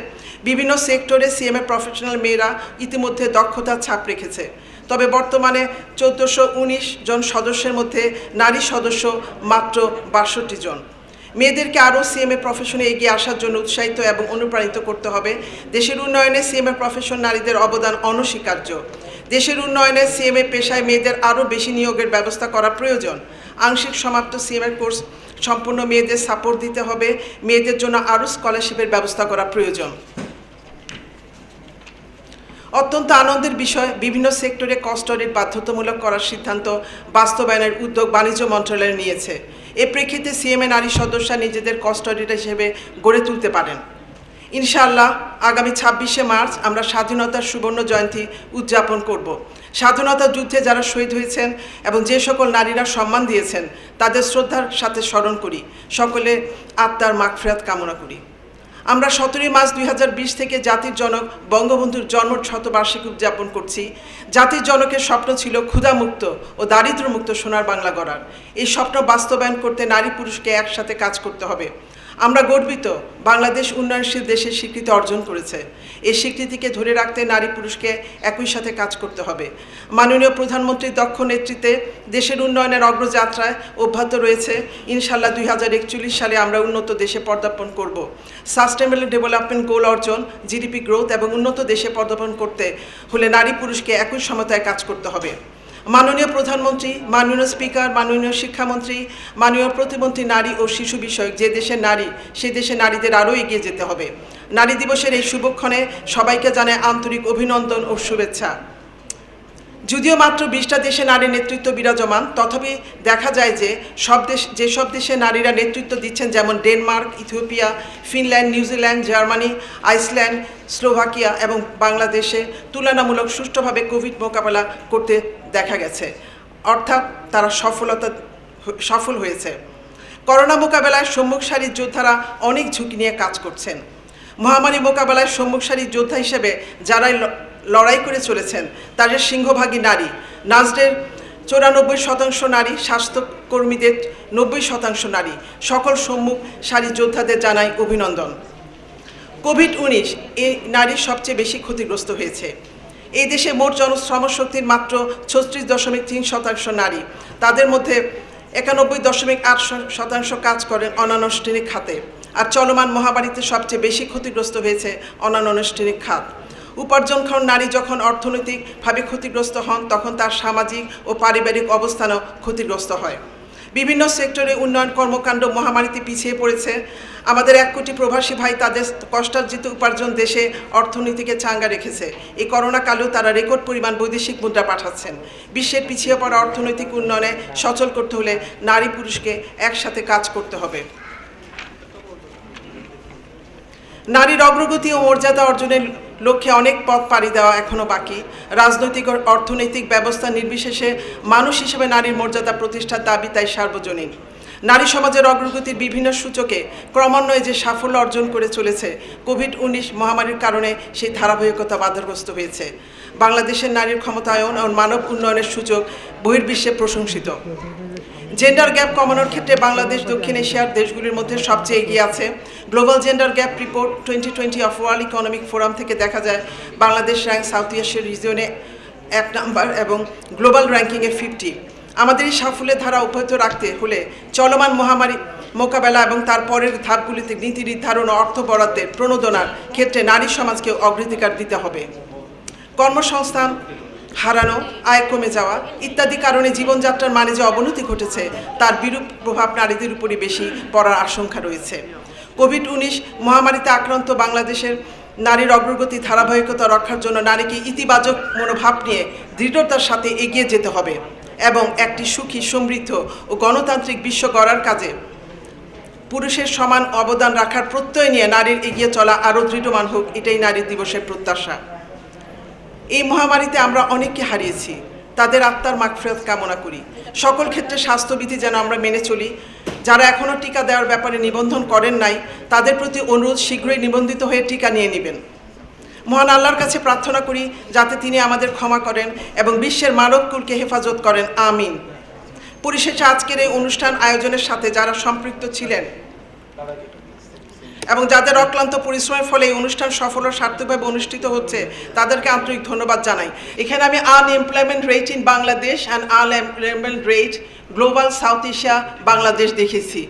বিভিন্ন সেক্টরে সিএমএ প্রফেশনাল মেয়েরা ইতিমধ্যে দক্ষতার ছাপ রেখেছে। তবে বর্তমানে 1419 জন সদস্যের মধ্যে নারী সদস্য মাত্র 62 জন। মেয়েদেরকে আরও সিএমএ প্রফেশনে এগিয়ে আসার জন্য উৎসাহিত এবং অনুপ্রাণিত করতে হবে। দেশের উন্নয়নে সিএমএ প্রফেশন নারীদের অবদান অনস্বীকার্য। দেশের উন্নয়নে সিএমএ পেশায় মেয়েদের আরও বেশি নিয়োগের ব্যবস্থা করা প্রয়োজন। আংশিক সমাপ্ত সিএমএ কোর্স সম্পূর্ণ মেয়েদের সাপোর্ট দিতে হবে। মেয়েদের জন্য আরও স্কলারশিপের ব্যবস্থা করা প্রয়োজন। অত্যন্ত আনন্দের বিষয়, বিভিন্ন সেক্টরে কস্ট অডিট বাধ্যতামূলক করার সিদ্ধান্ত বাস্তবায়নের উদ্যোগ বাণিজ্য মন্ত্রণালয় নিয়েছে। এ প্রেক্ষিতে সিএমএ নারী সদস্যরা নিজেদের কস্ট অডিট হিসেবে গড়ে তুলতে পারেন। ইনশাআল্লাহ আগামী 26শে মার্চ আমরা স্বাধীনতার সুবর্ণ জয়ন্তী উদযাপন করব। স্বাধীনতা যুদ্ধে যারা শহীদ হয়েছেন এবং যে সকল নারীরা সম্মান দিয়েছেন তাদের শ্রদ্ধার সাথে স্মরণ করি। সকলে আত্মার মাগফিরাত কামনা করি। আমরা 17 মার্চ 2020 থেকে জাতির জনক বঙ্গবন্ধুর জন্ম শতবার্ষিকী উদযাপন করছি। জাতির জনকের স্বপ্ন ছিল ক্ষুধামুক্ত ও দারিদ্র্যমুক্ত সোনার বাংলা গড়ার। এই স্বপ্ন বাস্তবায়ন করতে নারী পুরুষকে একসাথে কাজ করতে হবে। আমরা গর্বিত বাংলাদেশ উন্নয়নশীল দেশের স্বীকৃতি অর্জন করেছে। এই স্বীকৃতিকে ধরে রাখতে নারী পুরুষকে একই সাথে কাজ করতে হবে। মাননীয় প্রধানমন্ত্রীর দক্ষ নেতৃত্বে দেশের উন্নয়নের অগ্রযাত্রায় অব্যাহত রয়েছে। ইনশাআল্লাহ 2041 সালে আমরা উন্নত দেশে পদার্পণ করব। সাস্টেনেবল ডেভেলপমেন্ট গোল অর্জন, জিডিপি গ্রোথ এবং উন্নত দেশে পদার্পণ করতে হলে নারী পুরুষকে একই সমতায় কাজ করতে হবে। মাননীয় প্রধানমন্ত্রী, মাননীয় স্পিকার, মাননীয় শিক্ষামন্ত্রী, মাননীয় প্রতিমন্ত্রী নারী ও শিশু বিষয়ক যে দেশের নারী সেই দেশে নারীদের আরও এগিয়ে যেতে হবে। নারী দিবসের এই শুভক্ষণে সবাইকে জানায় আন্তরিক অভিনন্দন ও শুভেচ্ছা। যদিও মাত্র 20টা দেশে নারী নেতৃত্ব বিরাজমান, তথাপি দেখা যায় যে যেসব দেশে নারীরা নেতৃত্ব দিচ্ছেন, যেমন Denmark, Ethiopia, Finland, New Zealand, Germany, Iceland, Slovakia এবং বাংলাদেশে তুলনামূলক সুষ্ঠুভাবে কোভিড মোকাবেলা করতে দেখা গেছে। অর্থাৎ তারা সফল হয়েছে। করোনা মোকাবেলায় সম্মুখ সারির যোদ্ধারা অনেক ঝুঁকি নিয়ে কাজ করছেন। মহামারী মোকাবেলায় সম্মুখ সারির যোদ্ধা হিসেবে যারাই লড়াই করে চলেছেন তাদের সিংহভাগী নারী। নার্সদের 94% নারী, স্বাস্থ্যকর্মীদের 90% নারী। সকল সম্মুখ সারির যোদ্ধাদের জানাই অভিনন্দন। কোভিড-19 এই নারীর সবচেয়ে বেশি ক্ষতিগ্রস্ত হয়েছে। এই দেশে মোট জনশ্রমশক্তির মাত্র 36.3% নারী। তাদের মধ্যে 91.8% কাজ করেন অনানুষ্ঠানিক খাতে। আর চলমান মহামারীতে সবচেয়ে বেশি ক্ষতিগ্রস্ত হয়েছে অনানুষ্ঠানিক খাত। উপার্জনক্ষম নারী যখন অর্থনৈতিকভাবে ক্ষতিগ্রস্ত হন তখন তার সামাজিক ও পারিবারিক অবস্থানও ক্ষতিগ্রস্ত হয়। বিভিন্ন সেক্টরে উন্নয়ন কর্মকাণ্ড মহামারীতে পিছিয়ে পড়েছে। আমাদের 1 কোটি প্রবাসী ভাই তাদের কষ্টার্জিত উপার্জন দেশে অর্থনীতিকে চাঙ্গা রেখেছে। এই করোনা কালেও তারা রেকর্ড পরিমাণ বৈদেশিক মুদ্রা পাঠাচ্ছেন। বিশ্বের পিছিয়ে পড়া অর্থনৈতিক উন্নয়নে সচল করতে হলে নারী পুরুষকে একসাথে কাজ করতে হবে। নারীর অগ্রগতি ও মর্যাদা অর্জনের লক্ষ্যে অনেক পথ পাড়ি দেওয়া এখনও বাকি। রাজনৈতিক ও অর্থনৈতিক ব্যবস্থা নির্বিশেষে মানুষ হিসেবে নারীর মর্যাদা প্রতিষ্ঠার দাবি তাই সার্বজনীন। নারী সমাজের অগ্রগতির বিভিন্ন সূচকে ক্রমান্বয়ে যে সাফল্য অর্জন করে চলেছে, কোভিড-19 মহামারীর কারণে সেই ধারাবাহিকতা বাধাগ্রস্ত হয়েছে। বাংলাদেশের নারীর ক্ষমতায়ন ও মানব উন্নয়নের সূচক বহির্বিশ্বে প্রশংসিত। জেন্ডার গ্যাপ কমানোর ক্ষেত্রে বাংলাদেশ দক্ষিণ এশিয়ার দেশগুলির মধ্যে সবচেয়ে এগিয়ে আছে। Global gender gap report 2020 of world economic forum থেকে দেখা যায় বাংলাদেশ র্যাঙ্ক সাউথ এশিয়া রিজিয়নে 1 নম্বর এবং গ্লোবাল র্যাঙ্কিংয়ে 50। আমাদের এই সাফল্যের ধারা অব্যাহত রাখতে হলে চলমান মহামারী মোকাবেলা এবং তার পরের ধাপগুলিতে নীতি নির্ধারণ ও অর্থ বরাদ্দের প্রণোদনার ক্ষেত্রে নারী সমাজকে অগ্রাধিকার দিতে হবে। কর্মসংস্থান হারানো, আয় কমে যাওয়া ইত্যাদি কারণে জীবনযাত্রার মানে যে অবনতি ঘটেছে তার বিরূপ প্রভাব নারীদের উপরই বেশি পড়ার আশঙ্কা রয়েছে। কোভিড-19 মহামারীতে আক্রান্ত বাংলাদেশের নারীর অগ্রগতি ধারাবাহিকতা রক্ষার জন্য নারীকে ইতিবাচক মনোভাব নিয়ে দৃঢ়তার সাথে এগিয়ে যেতে হবে এবং একটি সুখী, সমৃদ্ধ ও গণতান্ত্রিক বিশ্ব গড়ার কাজে পুরুষের সমান অবদান রাখার প্রত্যয় নিয়ে নারীর এগিয়ে চলা আরও দৃঢ়মান হোক, এটাই নারী দিবসের প্রত্যাশা। এই মহামারীতে আমরা অনেককে হারিয়েছি, তাদের আত্মার মাগফিরাত কামনা করি। সকল ক্ষেত্রে স্বাস্থ্যবিধি যেন আমরা মেনে চলি। যারা এখনও টিকা দেওয়ার ব্যাপারে নিবন্ধন করেন নাই তাদের প্রতি অনুরোধ শীঘ্রই নিবন্ধিত হয়ে টিকা নিয়ে নেবেন। মহান আল্লাহর কাছে প্রার্থনা করি যাতে তিনি আমাদের ক্ষমা করেন এবং বিশ্বের মানবকুলকে হেফাজত করেন, আমিন। পরিশেষে আজকের এই অনুষ্ঠান আয়োজনের সাথে যারা সম্পৃক্ত ছিলেন এবং যাদের অক্লান্ত পরিশ্রমের ফলে এই অনুষ্ঠান সফল ও সার্থকভাবে অনুষ্ঠিত হচ্ছে তাদেরকে আন্তরিক ধন্যবাদ জানাই। এখানে আমি unemployment rate in Bangladesh and unemployment rate global South Asia Bangladesh দেখেছি।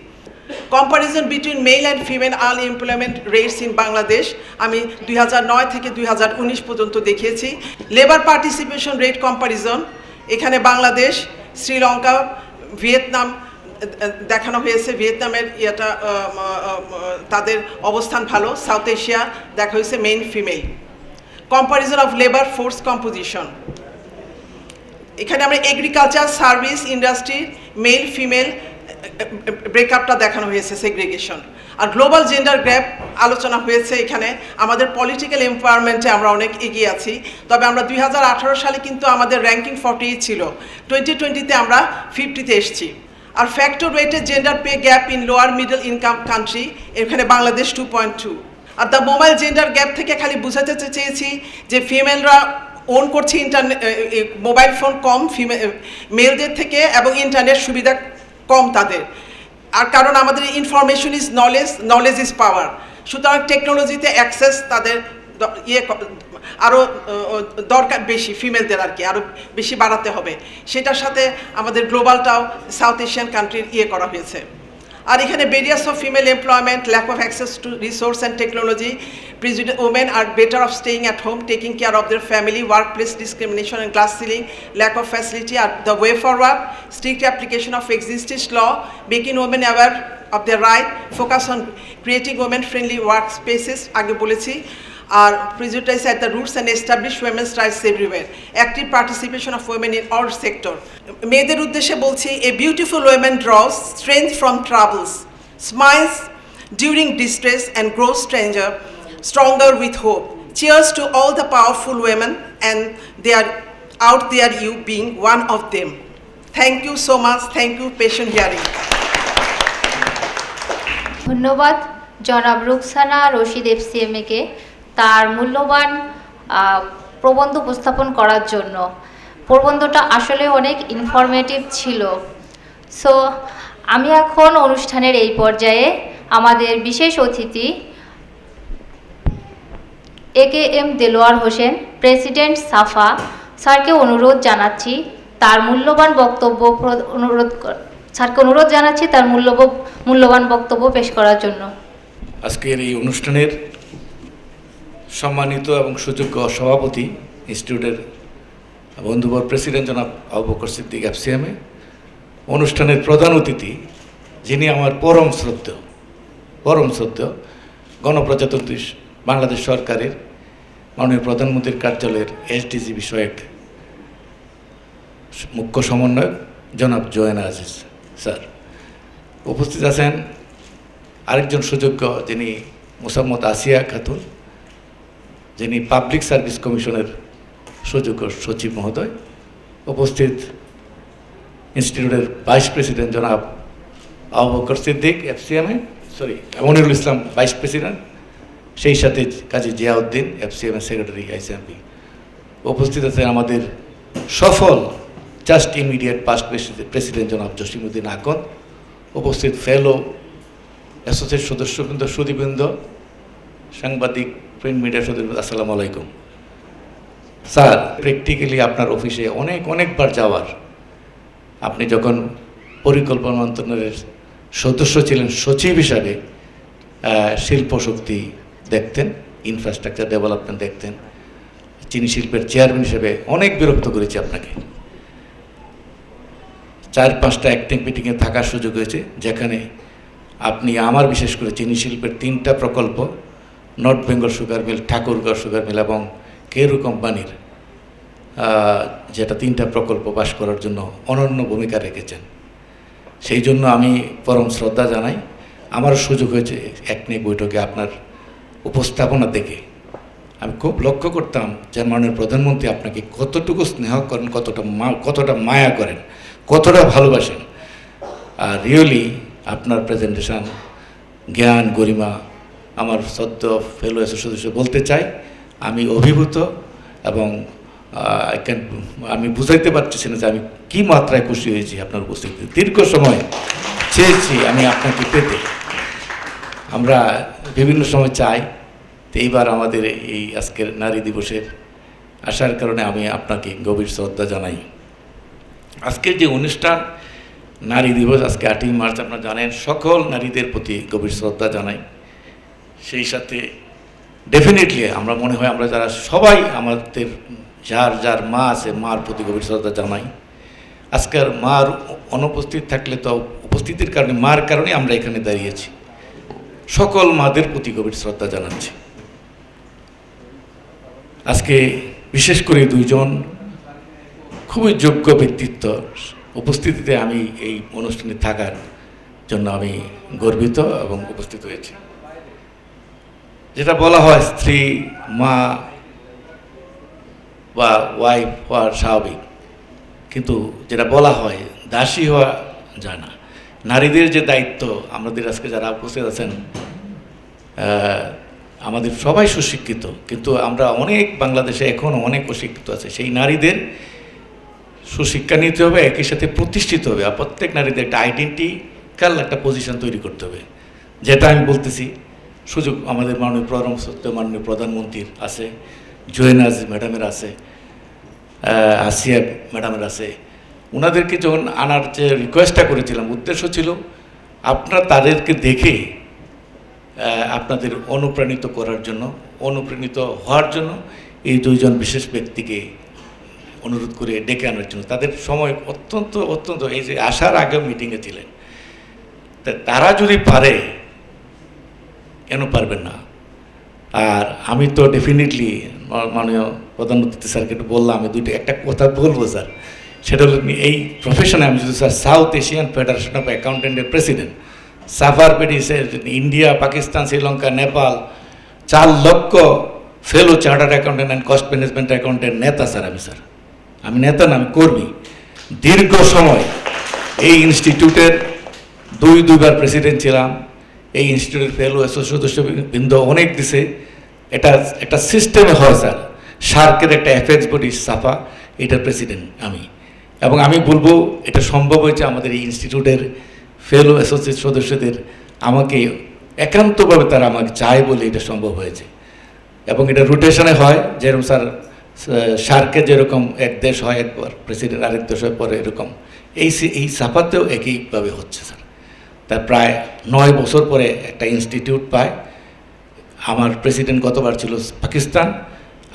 Comparison between male and female unemployment rates in Bangladesh আমি 2009 থেকে 2019 পর্যন্ত দেখিয়েছি। লেবার পার্টিসিপেশন রেট কম্পারিজন এখানে বাংলাদেশ, শ্রীলঙ্কা, ভিয়েতনাম দেখানো হয়েছে। ভিয়েতনামের তাদের অবস্থান ভালো। সাউথ এশিয়া দেখা হয়েছে male female. Comparison of labour force composition এখানে আমরা agriculture, service, industry male female ব্রেকআপটা দেখানো হয়েছে, সেগ্রিগেশন। আর গ্লোবাল জেন্ডার গ্যাপ আলোচনা হয়েছে। এখানে আমাদের পলিটিক্যাল এম্পাওয়ারমেন্টে আমরা অনেক এগিয়ে আছি, তবে আমরা 2018 সালে কিন্তু আমাদের র্যাঙ্কিং 40 ছিল, 2020-তে আমরা 50-তে এসেছি। আর factor weighted gender pay gap in lower middle income country এখানে বাংলাদেশ 2.2। আর দ্য মোবাইল জেন্ডার গ্যাপ থেকে খালি বুঝাতে চেয়েছি যে ফিমেলরা ওন করছে ইন্টারনেট, মোবাইল ফোন কম মেলদের থেকে এবং ইন্টারনেট সুবিধা কম তাদের। আর কারণ আমাদের information is knowledge, knowledge is power. সুতরাং টেকনোলজিতে অ্যাক্সেস তাদের আরও দরকার বেশি, ফিমেলদের আর কি আরও বেশি বাড়াতে হবে। সেটার সাথে আমাদের গ্লোবালটাও সাউথ এশিয়ান কান্ট্রির করা হয়েছে। আর এখানে barriers of female employment, lack of access to resource and technology, prejudice women are better off staying at home, taking care of their family, work place discrimination and class ceiling, lack of facility are the way forward, strict application of existing law, making women aware of their right, focus on creating women friendly work spaces আগে বলেছি। আর prejudice at the roots and establish women's rights everywhere. Active participation of women in all sector. মেয়েদের উদ্দেশ্যে বলছি, a beautiful woman draws strength from troubles, smiles during distress and grows stronger with hope. Cheers to all the powerful women and they are out there, you being one of them. Thank you so much. Thank you, patient hearing. ধন্যবাদ জনাব রুকসানা রশিদ FCMA-কে তার মূল্যবান প্রবন্ধ উপস্থাপন করার জন্য। প্রবন্ধটা আসলে অনেক ইনফরমেটিভ ছিল। সো আমি এখন অনুষ্ঠানের এই পর্যায়ে আমাদের বিশেষ অতিথি AKM দেলোয়ার হোসেন, প্রেসিডেন্ট সাফা স্যারকে অনুরোধ জানাচ্ছি তার মূল্যবান বক্তব্য পেশ করার জন্য। আজকের এই অনুষ্ঠানের সম্মানিত এবং সুযোগ্য সভাপতি, ইনস্টিটিউটের বন্ধুবর প্রেসিডেন্ট জনাব আবু বকর সিদ্দিক FCMA, অনুষ্ঠানের প্রধান অতিথি যিনি আমার পরম শ্রদ্ধেয় গণপ্রজাতন্ত্রী বাংলাদেশ সরকারের মাননীয় প্রধানমন্ত্রীর কার্যালয়ের SDG বিষয়ক মুখ্য সমন্বয়ক জনাব জোয়েনা আজিজ স্যার, উপস্থিত আছেন আরেকজন সুযোগ্য যিনি মোসাম্মদ আসিয়া খাতুন, যিনি পাবলিক সার্ভিস কমিশনের সুযোগ্য সচিব মহোদয়, উপস্থিত ইনস্টিটিউটের ভাইস প্রেসিডেন্ট জনাব আবু বকর সিদ্দিক FCMA, মনিরুল ইসলাম ভাইস প্রেসিডেন্ট, সেই সাথে কাজী জিয়াউদ্দিন FCMA সেক্রেটারি ICMP, উপস্থিত আছেন আমাদের সফল জাস্ট ইমিডিয়েট পাস্ট প্রেসিডেন্ট জনাব জসিমউদ্দিন আকন, উপস্থিত ফেলো অ্যাসোসিয়েট সদস্যবৃন্দ, সুদীবৃন্দ, সাংবাদিক, প্রিন্ট মিডিয়া সদস্য, আসসালামু আলাইকুম। স্যার, প্র্যাকটিক্যালি আপনার অফিসে অনেকবার যাওয়ার আপনি যখন পরিকল্পনা মন্ত্রণালয়ের সদস্য ছিলেন সচিব হিসাবে শিল্প শক্তি দেখতেন, ইনফ্রাস্ট্রাকচার ডেভেলপমেন্ট দেখতেন, চিনি শিল্পের চেয়ারম্যান হিসেবে অনেক বিরক্ত করেছি আপনাকে। 4-5টা অ্যাক্টিং মিটিংয়ে থাকার সুযোগ হয়েছে, যেখানে আপনি আমার বিশেষ করে চিনি শিল্পের 3টা প্রকল্প, north Bengal sugar mill, Thakurgaon sugar mill এবং কেরু কোম্পানির যেটা 3টা প্রকল্প পাস করার জন্য অনন্য ভূমিকা রেখেছেন। সেই জন্য আমি পরম শ্রদ্ধা জানাই। আমার সুযোগ হয়েছে একনিক বৈঠকে আপনার উপস্থাপনা দেখে আমি খুব লক্ষ্য করতাম যে মাননীয় প্রধানমন্ত্রী আপনাকে কতটুকু স্নেহ করেন, কতটা মায়া করেন, কতটা ভালোবাসেন। আর রিয়েলি আপনার প্রেজেন্টেশন, জ্ঞান, গরিমা, আমার সদ্য ফেলো সদস্য বলতে চাই আমি অভিভূত এবং আমি বুঝাইতে পারতেছি না যে আমি কী মাত্রায় খুশি হয়েছি আপনার উপস্থিতি। দীর্ঘ সময় চেয়েছি আমি আপনাকে পেতে। আমরা বিভিন্ন সময় চাই, তো এইবার আমাদের এই আজকের নারী দিবসের আসার কারণে আমি আপনাকে গভীর শ্রদ্ধা জানাই। আজকের যে অনুষ্ঠান নারী দিবস, আজকে 8ই মার্চ, আপনারা জানেন, সকল নারীদের প্রতি গভীর শ্রদ্ধা জানাই। সেই সাথে ডেফিনেটলি আমরা মনে হয় আমরা যারা সবাই আমাদের যার যার মা আছে মার প্রতি গভীর শ্রদ্ধা জানাই। আজকের মার অনুপস্থিত থাকলে তো উপস্থিতির কারণে, মার কারণে আমরা এখানে দাঁড়িয়েছি। সকল মাদের প্রতি গভীর শ্রদ্ধা জানাচ্ছি। আজকে বিশেষ করে 2জন খুবই যোগ্য ব্যক্তিত্ব উপস্থিতিতে আমি এই অনুষ্ঠানে থাকার জন্য আমি গর্বিত এবং উপস্থিত হয়েছি। যেটা বলা হয় স্ত্রী, মা বা ওয়াইফ হওয়া স্বাভাবিক, কিন্তু যেটা বলা হয় দাসী হওয়া যায় না। নারীদের যে দায়িত্ব, আমাদের আজকে যারা উপস্থিত আছেন আমাদের সবাই সুশিক্ষিত, কিন্তু আমরা অনেক বাংলাদেশে এখনও অনেক অশিক্ষিত আছে। সেই নারীদের সুশিক্ষা নিতে হবে, একই সাথে প্রতিষ্ঠিত হবে। আর প্রত্যেক নারীদের একটা আইডেন্টিক্যাল একটা পজিশন তৈরি করতে হবে। যেটা আমি বলতেছি, সুযোগ আমাদের মাননীয় প্রধানমন্ত্রীর আছে, জোয়েনাজ ম্যাডামের আছে, আসিয়া ম্যাডামের আছে। ওনাদেরকে যখন আনার যে রিকোয়েস্টটা করেছিলাম, উদ্দেশ্য ছিল আপনারা তাদেরকে দেখে আপনাদের অনুপ্রাণিত করার জন্য, অনুপ্রাণিত হওয়ার জন্য এই 2জন বিশেষ ব্যক্তিকে অনুরোধ করে ডেকে আনার জন্য। তাদের সময় অত্যন্ত এই যে আসার আগে মিটিংয়ে ছিলেন, তারা যদি পারে কেন পারবেন না। আর আমি তো ডেফিনেটলি মাননীয় প্রধানমন্ত্রী স্যারকে একটু বললাম, আমি একটা কথা বলবো স্যার, সেটা হলো এই প্রফেশনে আমি যদি sir South Asian Federation of অ্যাকাউন্টেন্টের প্রেসিডেন্ট, সাফার পেডিসে ইন্ডিয়া, পাকিস্তান, শ্রীলঙ্কা, নেপাল 4 লক্ষ fellow chartered accountant and cost management accountant নেতা স্যার। আমি নেতা না, আমি কর্মী। দীর্ঘ সময় এই ইনস্টিটিউটের দুইবার প্রেসিডেন্ট ছিলাম। এই ইনস্টিটিউটের ফেলো সদস্যবৃন্দ অনেক দিছে। এটা একটা সিস্টেমে হয় স্যার। সার্কের একটা অ্যাফেক্স বডি সাফা, এটার প্রেসিডেন্ট আমি। এবং আমি বলবো এটা সম্ভব হয়েছে আমাদের এই ইনস্টিটিউটের ফেলো অ্যাসোসিয়েট সদস্যদের আমাকে একান্তভাবে তারা আমাকে চায় বলে এটা সম্ভব হয়েছে। এবং এটা রোটেশনে হয়, যেরকম স্যার সার্কে যেরকম এক দেশ হয় একবার প্রেসিডেন্ট, আরেক দেশ হয় পরে, এরকম এই সাফাতেও একইভাবে হচ্ছে স্যার। তার প্রায় 9 বছর পরে একটা ইনস্টিটিউট পায়। আমার প্রেসিডেন্ট গতবার ছিল পাকিস্তান,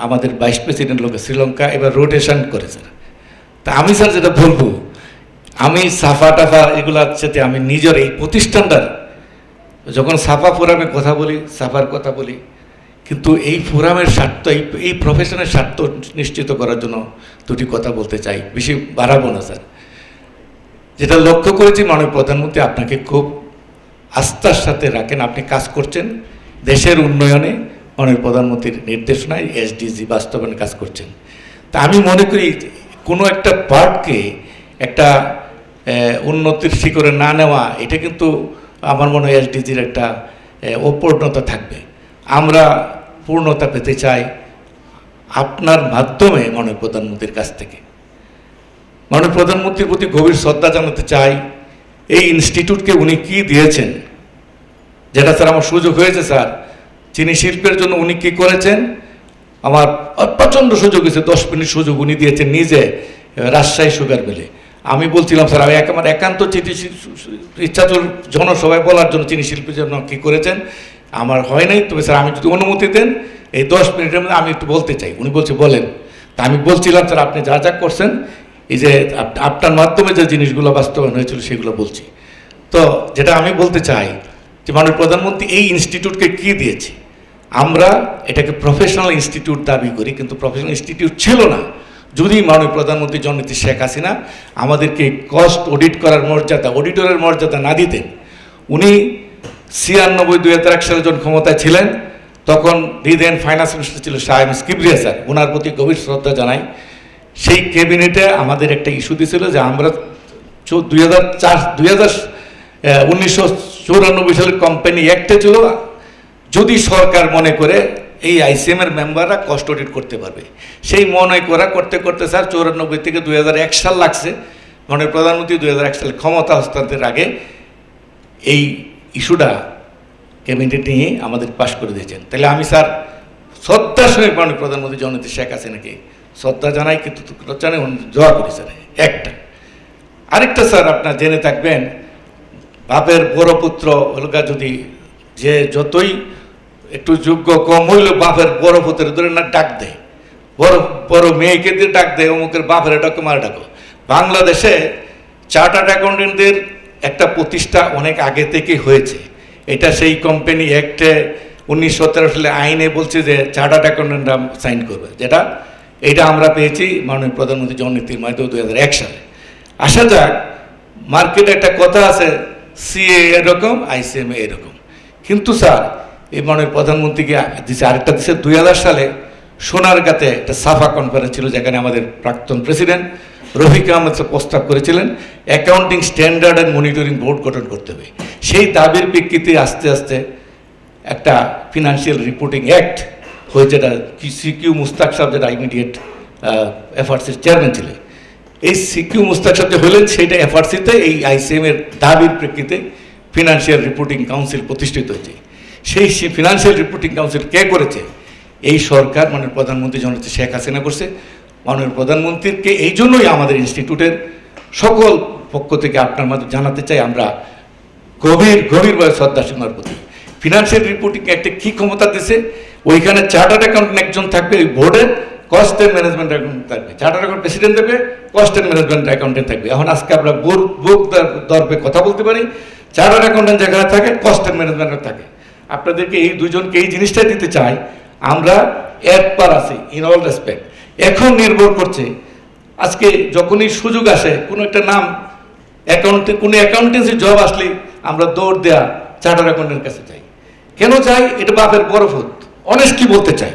আমাদের ভাইস প্রেসিডেন্ট লোকে শ্রীলঙ্কা, এবার রোটেশন করে স্যার। তা আমি স্যার যেটা বলবো, আমি সাফা টাফা এগুলোর সাথে আমি নিজের এই প্রতিষ্ঠানটার যখন সাফা ফোরামে কথা বলি, সাফার কথা বলি, কিন্তু এই ফোরামের স্বার্থ, এই প্রফেশনের স্বার্থ নিশ্চিত করার জন্য 2টি কথা বলতে চাই, বেশি বাড়াবো না স্যার। যেটা লক্ষ্য করেছি মাননীয় প্রধানমন্ত্রী আপনাকে খুব আস্থার সাথে রাখেন, আপনি কাজ করছেন দেশের উন্নয়নে, মাননীয় প্রধানমন্ত্রীর নির্দেশনায় SDG বাস্তবায়নে কাজ করছেন। তা আমি মনে করি কোনো একটা পার্টকে একটা উন্নতির শিখরে না নেওয়া, এটা কিন্তু আমার মনে হয় SDGর একটা অপূর্ণতা থাকবে। আমরা পূর্ণতা পেতে চাই আপনার মাধ্যমে মাননীয় প্রধানমন্ত্রীর কাছ থেকে। মাননীয় প্রধানমন্ত্রীর প্রতি গভীর শ্রদ্ধা জানাতে চাই। এই ইনস্টিটিউটকে উনি কি দিয়েছেন, যেটা স্যার আমার সুযোগ হয়েছে স্যার, চিনি শিল্পের জন্য উনি কী করেছেন, আমার প্রচণ্ড সুযোগ হয়েছে। 10 মিনিট সুযোগ উনি দিয়েছেন নিজে রাজশাহী সুগার মিলে। আমি বলছিলাম স্যার আমি আমার একান্ত ইচ্ছাচুর জনসভায় বলার জন্য চিনি শিল্পীর জন্য কী করেছেন আমার হয় নাই, তবে স্যার আমি যদি অনুমতি দেন এই 10 মিনিটের মধ্যে আমি একটু বলতে চাই। উনি বলছে বলেন। তা আমি বলছিলাম স্যার আপনি যা যা করছেন এই যে আপনার মাধ্যমে যে জিনিসগুলো বাস্তবায়ন হয়েছিল সেগুলো বলছি। তো যেটা আমি বলতে চাই যে মাননীয় প্রধানমন্ত্রী এই ইনস্টিটিউটকে কী দিয়েছে, আমরা এটাকে প্রফেশনাল ইনস্টিটিউট দাবি করি, কিন্তু প্রফেশনাল ইনস্টিটিউট ছিল না যদি মাননীয় প্রধানমন্ত্রী জননেত্রী শেখ হাসিনা আমাদেরকে কস্ট অডিট করার মর্যাদা, অডিটরের মর্যাদা না দিতেন। উনি 96-2001 সালে যখন ক্ষমতায় ছিলেন তখন রিদেন ফাইন্যান্স মিনিস্টার ছিল Shah M S Kibria sir, ওনার প্রতি গভীর শ্রদ্ধা জানাই। সেই ক্যাবিনেটে আমাদের একটা ইস্যু দিয়েছিল যে আমরা 1994 সালের কোম্পানি অ্যাক্টে ছিল যদি সরকার মনে করে এই আইসিএম এর মেম্বাররা কস্ট অডিট করতে পারবে, সেই মনে করা করতে করতে স্যার 94 থেকে 2001 সাল লাগছে। মাননীয় প্রধানমন্ত্রী 2001 সালে ক্ষমতা হস্তান্তরের আগে এই ইস্যুটা ক্যাবিনেট নিয়ে আমাদের পাশ করে দিয়েছেন। তাহলে আমি স্যার শ্রদ্ধার সঙ্গে মাননীয় প্রধানমন্ত্রী জননেত্রী শেখ হাসিনাকে শ্রদ্ধা জানাই, কিন্তু জানাই দোয়া করি স্যার। একটা আরেকটা স্যার আপনার জেনে থাকবেন, বাপের বড় পুত্র হলকা যদি যে যতই একটু যোগ্য কম হইলে বাপের বড় পুত্রের ধরে না ডাক দেয়, বড় মেয়েকে দিয়ে ডাক দেয়, অমুকের বাপের ডাকো মার ডাকো। বাংলাদেশে চার্টার্ড অ্যাকাউন্টেন্টদের একটা প্রতিষ্ঠা অনেক আগে থেকে হয়েছে। এটা সেই কোম্পানি অ্যাক্টে 1917 সালে আইনে বলছে যে চার্টার্ড অ্যাকাউন্টেন্টরা সাইন করবে, যেটা এটা আমরা পেয়েছি মাননীয় প্রধানমন্ত্রী জননেত্রীর মাধ্যমে 2001 সালে। আসা যাক, মার্কেটে একটা কথা আছে সিএ এরকম আইসিএম এরকম, কিন্তু স্যার এই মাননীয় প্রধানমন্ত্রীকে দিচ্ছে আরেকটা দিচ্ছে 2000 সালে সোনারগাঁতে একটা সাফা কনফারেন্স ছিল, যেখানে আমাদের প্রাক্তন প্রেসিডেন্ট রফিক আহমেদ প্রস্তাব করেছিলেন accounting standard and monitoring board গঠন করতে হবে। সেই দাবির প্রেক্ষিতে আস্তে আস্তে একটা ফিনান্সিয়াল রিপোর্টিং অ্যাক্ট হয়েছে, যেটা সিকিউ মুস্তাক সাহেব যেটা ইমিডিয়েট এফআরসির চেয়ারম্যান ছিলেন। এই সিকিউ মুস্তাক সাহেব যে হলেন সেইটা এফআরসিতে এই আইসিএম এর দাবির প্রেক্ষিতে ফিনান্সিয়াল রিপোর্টিং কাউন্সিল প্রতিষ্ঠিত হয়েছে। সেই ফিনান্সিয়াল রিপোর্টিং কাউন্সিল কে করেছে? এই সরকার মাননীয় প্রধানমন্ত্রী জননেত্রী শেখ হাসিনা করছে। মাননীয় প্রধানমন্ত্রীকে এই জন্যই আমাদের ইনস্টিটিউটের সকল পক্ষ থেকে আপনার মাঝে জানাতে চাই আমরা গভীরভাবে শ্রদ্ধাশীল প্রতি। ফিনান্সিয়াল রিপোর্টিং একটা কী ক্ষমতা দিছে, ওইখানে চার্টার্ড অ্যাকাউন্টেন্ট একজন থাকবে, ওই বোর্ডের কস্ট অ্যান্ড ম্যানেজমেন্ট অ্যাকাউন্ট থাকবে, চার্টার্ড অ্যাকাউন্ট প্রেসিডেন্ট থাকবে, কস্ট অ্যান্ড ম্যানেজমেন্ট অ্যাকাউন্টেন্ট থাকবে। এখন আজকে আমরা বুক দরপে কথা বলতে পারি, চার্টার্ড অ্যাকাউন্টেন্ট যেখানে থাকে কস্ট অ্যান্ড ম্যানেজমেন্ট থাকে। আপনাদেরকে এই দুজনকে এই জিনিসটাই দিতে চাই, আমরা এর পার আছি ইন অল রেসপেক্ট। এখন নির্ভর করছে আজকে যখনই সুযোগ আসে কোনো একটা নাম কোনো অ্যাকাউন্টেন্সি জব আসলে আমরা দৌড় দেয়া চার্টার্ড অ্যাকাউন্টেন্টের কাছে যাই। কেন চাই? এটা বাপের বড় ফুত, অনেস্টলি বলতে চাই।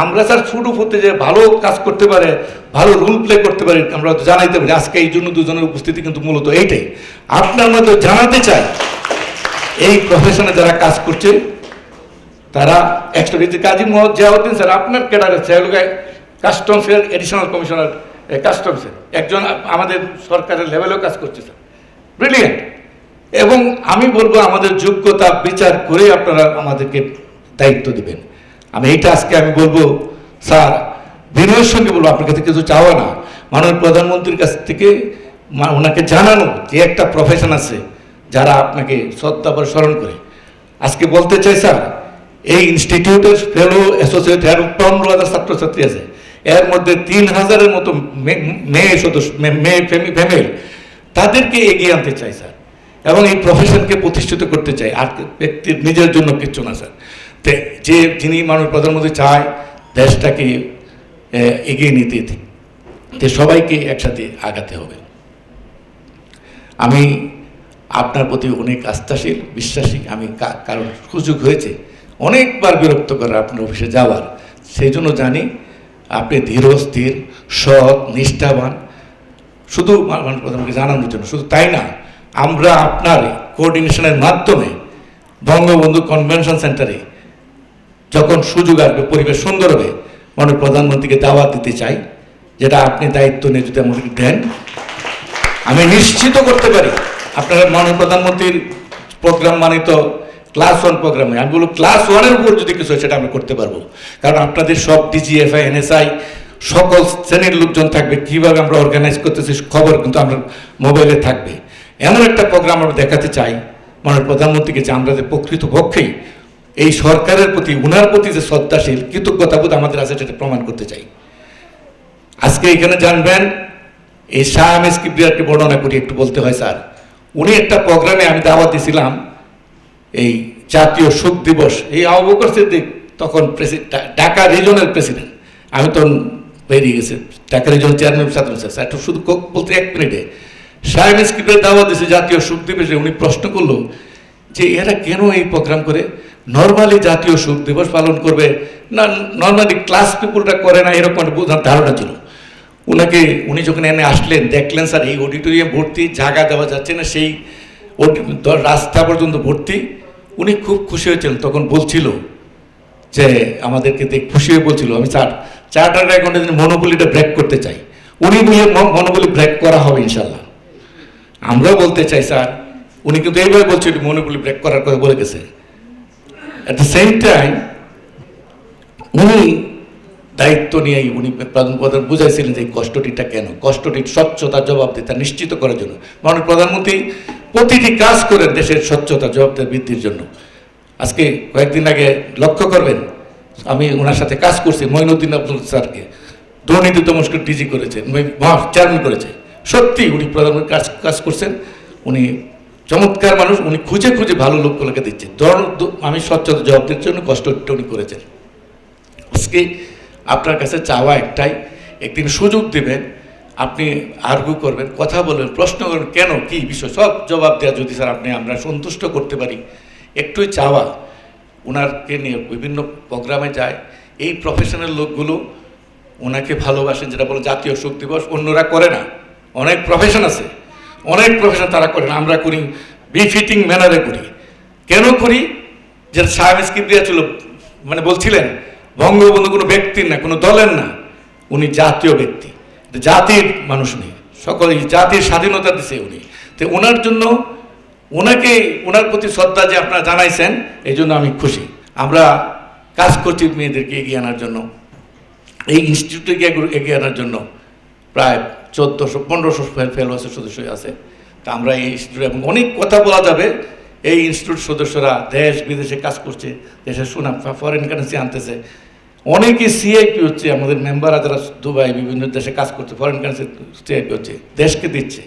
আমরা স্যার ছোটো ফুতে যে ভালো কাজ করতে পারে, ভালো রোল প্লে করতে পারি, আমরা জানাইতে পারি। আজকে এই জন্য দুজনের উপস্থিতি কিন্তু মূলত এইটাই আপনার মধ্যে জানাতে চাই। এই প্রফেশনে যারা কাজ করছে তারা এক্সট্রা কাজী মোহাম্মদ জিয়াউদ্দিন স্যার আপনার ক্যাডারের সেগুলোকে কাস্টমসের এডিশনাল কমিশনার কাস্টমসের একজন আমাদের সরকারের লেভেলেও কাজ করছে স্যার, ব্রিলিয়েন্ট। এবং আমি বলবো আমাদের যোগ্যতা বিচার করে আপনারা আমাদেরকে দায়িত্ব দিবেন। এইটা আজকে আমি বলবো স্যার, বিনয়ের সঙ্গে বলবো, আপনার কাছে কিছু চাওয়া না, মাননীয় প্রধানমন্ত্রীর কাছ থেকে ওনাকে জানানো যে একটা প্রফেশন আছে যারা আপনাকে শ্রদ্ধা করে স্মরণ করে। আজকে বলতে চাই স্যার, এই ইনস্টিটিউটের ফেলো অ্যাসোসিয়েট 15,000 ছাত্রছাত্রী আছে, এর মধ্যে 3,000-এর মতো মেয়ে সদস্য, মেয়ে ফ্যামিলি, তাদেরকে এগিয়ে আনতে চাই স্যার, এবং এই প্রফেশনকে প্রতিষ্ঠিত করতে চাই। আর ব্যক্তির নিজের জন্য কিচ্ছু না স্যার। যে যিনি মাননীয় প্রধানমন্ত্রী চায় দেশটাকে এগিয়ে নিতে, সবাইকে একসাথে আগাতে হবে। আমি আপনার প্রতি অনেক আস্থাশীল, বিশ্বাসী। আমি কারণ সুযোগ হয়েছে অনেকবার বিরক্ত করার আপনার অফিসে যাওয়ার, সেই জন্য জানি আপনি ধীর স্থির, সৎ, নিষ্ঠাবান। শুধু মাননীয় প্রধানমন্ত্রীকে জানানোর জন্য, শুধু তাই না, আমরা আপনার কোঅর্ডিনেশনের মাধ্যমে বঙ্গবন্ধু কনভেনশন সেন্টারে যখন সুযোগ আসবে, পরিবেশ সুন্দর হবে, মাননীয় প্রধানমন্ত্রীকে দাওয়াত দিতে চাই, যেটা আপনি দায়িত্ব নিয়ে যদি আমাকে দেন, আমি নিশ্চিত করতে পারি আপনারা মাননীয় প্রধানমন্ত্রীর প্রোগ্রাম মানিত ক্লাস 1 প্রোগ্রামে, আমি বলবো ক্লাস 1-এর উপর যদি কিছু হয় সেটা আমরা করতে পারবো। কারণ আপনাদের সব ডিজিএফআই, এনএসআই সকল শ্রেণীর লোকজন থাকবে, কীভাবে আমরা অর্গানাইজ করতেছি খবর কিন্তু আমরা মোবাইলে থাকবে। এমন একটা প্রোগ্রাম আমরা দেখাতে চাই মাননীয় প্রধানমন্ত্রীকে যে আমরা যে প্রকৃতপক্ষেই এই সরকারের প্রতি, উনার প্রতি যে শ্রদ্ধাশীল কৃতজ্ঞতাবোধ আমাদের আছে সেটা প্রমাণ করতে চাই। আজকে এখানে জানবেন এই শাহ আহমেদ কিবরিয়াকে বর্ণনা করি, একটু বলতে হয় স্যার। উনি একটা প্রোগ্রামে আমি দাওয়াত দিয়েছিলাম, এই জাতীয় শোক দিবস, এই আবু বকর সিদ্দিক তখন ঢাকা রিজনের প্রেসিডেন্ট, আমি তখন বেরিয়ে গেছি, ঢাকা রিজন চেয়ারম্যান ছাত্র স্যার একটু শুধু বলতে 1 মিনিটে শাহ আহমেদ কিবরিয়া দাওয়াত দিয়েছে জাতীয় শোক দিবসে। উনি প্রশ্ন করলো যে এরা কেন এই প্রোগ্রাম করে, নর্মালি জাতীয় শোক দিবস পালন করবে না, নর্মালি ক্লাস পিপুলটা করে না, এরকম একটা বোঝার ধারণা ছিল উনি যখন এনে আসলেন দেখলেন স্যার এই অডিটোরিয়াম ভর্তি, জায়গা দেওয়া যাচ্ছে না, সেই রাস্তা পর্যন্ত ভর্তি। উনি খুব খুশি হয়েছিলেন, তখন বলছিল যে আমাদেরকে খুশি হয়ে বলছিল আমি চার্টার অ্যাকাউন্টে মনোপলিটা ব্রেক করতে চাই। উনি বলে মনোপলি ব্রেক করা হবে ইনশাল্লাহ। আমরাও বলতে চাই স্যার, উনি কিন্তু এইভাবে বলছিল মনোপলি ব্রেক করার কথা বলে গেছে। অ্যাট দ্য সেম টাইম উনি দায়িত্ব নিয়েই উনি প্রধান বুঝাইছিলেন যে কষ্টটিটা কেন, কষ্টটির স্বচ্ছতা জবাবদিহিতা নিশ্চিত করার জন্য মাননীয় প্রধানমন্ত্রী প্রতিটি কাজ করেন দেশের স্বচ্ছতা জবাবদিহিতা বৃদ্ধির জন্য। আজকে কয়েকদিন আগে লক্ষ্য করবেন, আমি ওনার সাথে কাজ করছি, মঈনুদ্দিন আব্দুল স্যারকে দুর্নীতি দমস্ক ডিজি করেছেন, চেয়ারম্যান করেছে। সত্যি উনি প্রধানমন্ত্রী কাজ করছেন, উনি চমৎকার মানুষ, উনি খুঁজে খুঁজে ভালো লোকগুলোকে দিচ্ছেন। আমি স্বচ্ছতা জবাবদিহির জন্য কষ্টটা উনি করেছেন। আজকে আপনার কাছে চাওয়া একটাই, একদিন সুযোগ দেবেন, আপনি আর্গু করবেন, কথা বলবেন, প্রশ্ন করবেন, কেন কি বিষয় সব জবাব দেওয়া যদি স্যার আমরা সন্তুষ্ট করতে পারি। একটুই চাওয়া, ওনারকে নিয়ে বিভিন্ন প্রোগ্রামে যায়, এই প্রফেশনাল লোকগুলো ওনাকে ভালোবাসেন, যেটা বলো জাতীয় শোক দিবস অন্যরা করে না, অনেক প্রফেশন আছে, অনেক প্রফেশন তারা করে না, আমরা করি বিফিটিং ম্যানারে করি। কেন করি? যে শাহ আহমেদ কিবরিয়া ছিল, মানে বলছিলেন বঙ্গবন্ধু কোনো ব্যক্তির না, কোনো দলের না, উনি জাতীয় ব্যক্তি, জাতির মানুষ নেই, সকলে জাতির স্বাধীনতা দিছে উনি। তো ওনার জন্য ওনার প্রতি শ্রদ্ধা যে আপনারা জানাইছেন, এই জন্য আমি খুশি। আমরা কাজ করছি মেয়েদেরকে এগিয়ে আনার জন্য, এই ইনস্টিটিউটকে এগিয়ে আনার জন্য প্রায় 1400-1500 ফেলোয়ার্সের সদস্য আছে। তা আমরা এই ইনস্টিটিউট, এবং অনেক কথা বলা যাবে, এই ইনস্টিটিউট সদস্যরা দেশ বিদেশে কাজ করছে, দেশের সুনাম ফরেন কারেন্সি আনতেছে, অনেকে সিআইপি হচ্ছে, আমাদের মেম্বাররা যারা দুবাই বিভিন্ন দেশে কাজ করছে, ফরেন কারেন্সি সিআইপি হচ্ছে, দেশকে দিচ্ছে।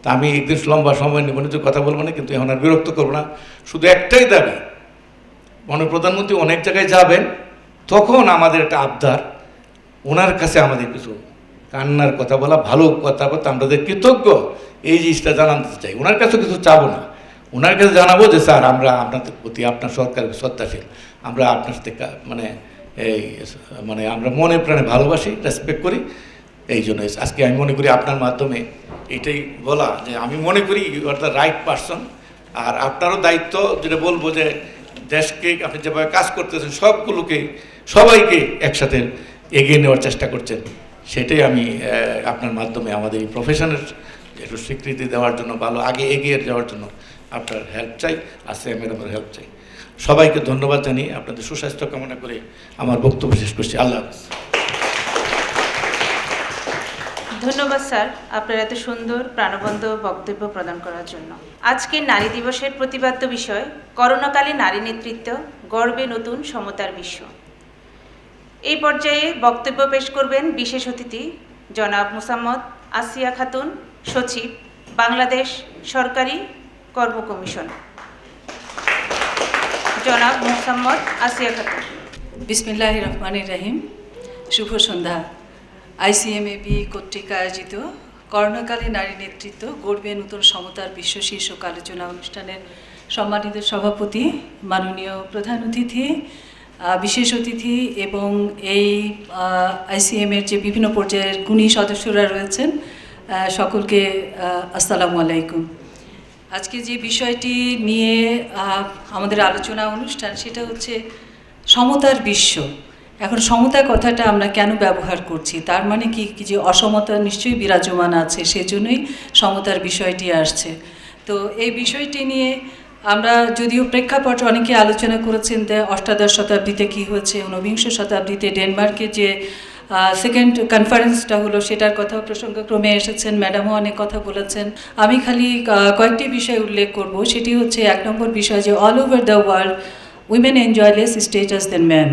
তা আমি একদিন লম্বা সময় নিব না, কথা বলবো না, কিন্তু এখন আর বিরক্ত করবো না। শুধু একটাই দাবি, মাননীয় প্রধানমন্ত্রী অনেক জায়গায় যাবেন, তখন আমাদের একটা আবদার, ওনার কাছে আমাদের কিছু কান্নার কথা বলা, ভালো কথা বলতে আমরা যে কৃতজ্ঞ, এই জিনিসটা জানাতে চাই। ওনার কাছে কিছু চাবো না, ওনার কাছে জানাবো যে স্যার আমরা আপনাদের প্রতি, আপনার সরকারের শ্রদ্ধাশীল, আমরা আপনার সাথে আমরা মনে প্রাণে ভালোবাসি, রেসপেক্ট করি। এই জন্য আজকে আমি মনে করি আপনার মাধ্যমে এটাই বলা যে আমি মনে করি you are the right person. আর আপনারও দায়িত্ব, যেটা বলবো যে দেশকে আপনি যেভাবে কাজ করতেছেন, সবাইকে একসাথে এগিয়ে নেওয়ার চেষ্টা করছেন, সেটাই আমি আপনার মাধ্যমে আমাদের এই প্রফেশনের একটু স্বীকৃতি দেওয়ার জন্য, ভালো আগে এগিয়ে যাওয়ার জন্য আপনার হেল্প চাই, আসিয়া ম্যাডামের হেল্প চাই। সবাইকে ধন্যবাদ জানিয়ে আপনাদের সুস্বাস্থ্য কামনা করে আমার বক্তব্য শেষ করছি। আল্লাহ হাফেজ। ধন্যবাদ স্যার, আপনার এত সুন্দর প্রাণবন্ত বক্তব্য প্রদান করার জন্য। আজকে নারী দিবসের প্রতিপাদ্য বিষয় করোনাকালে নারী নেতৃত্ব, গর্বে নতুন সমতার বিশ্ব। এই পর্যায়ে বক্তব্য পেশ করবেন বিশেষ অতিথি জনাব মুসাম্মদ আসিয়া খাতুন, সচিব, বাংলাদেশ সরকারি কর্ম কমিশন। জনাব মুসাম্মদ আসিয়া খাতুন। বিসমিল্লাহির রহমানির রহিম। শুভ সন্ধ্যা। ICMAB কর্তৃক আয়োজিত করোনাকালে নারী নেতৃত্ব, গড়বে নতুন সমতার বিশ্ব শীর্ষক আলোচনা অনুষ্ঠানের সম্মানিত সভাপতি, মাননীয় প্রধান অতিথি, বিশেষ অতিথি এবং এই ICM-এর যে বিভিন্ন পর্যায়ের গুণী সদস্যরা রয়েছেন, সকলকে আসসালামু আলাইকুম। আজকে যে বিষয়টি নিয়ে আমাদের আলোচনা অনুষ্ঠান, সেটা হচ্ছে সমতার বিশ্ব। এখন সমতা কথাটা আমরা কেন ব্যবহার করছি, তার মানে কি যে অসমতা নিশ্চয়ই বিরাজমান আছে, সেজন্যই সমতার বিষয়টি আসছে। তো এই বিষয়টি নিয়ে আমরা যদিও প্রেক্ষাপট অনেকে আলোচনা করেছেন, অষ্টাদশ শতাব্দীতে কী হয়েছে, ঊনবিংশ শতাব্দীতে ডেনমার্কে যে সেকেন্ড কনফারেন্সটা হলো, সেটার কথা প্রসঙ্গক্রমে এসেছেন, ম্যাডামও অনেক কথা বলেছেন। আমি খালি কয়েকটি বিষয় উল্লেখ করব। সেটি হচ্ছে 1 নম্বর বিষয় যে all over the world women enjoy less status than man.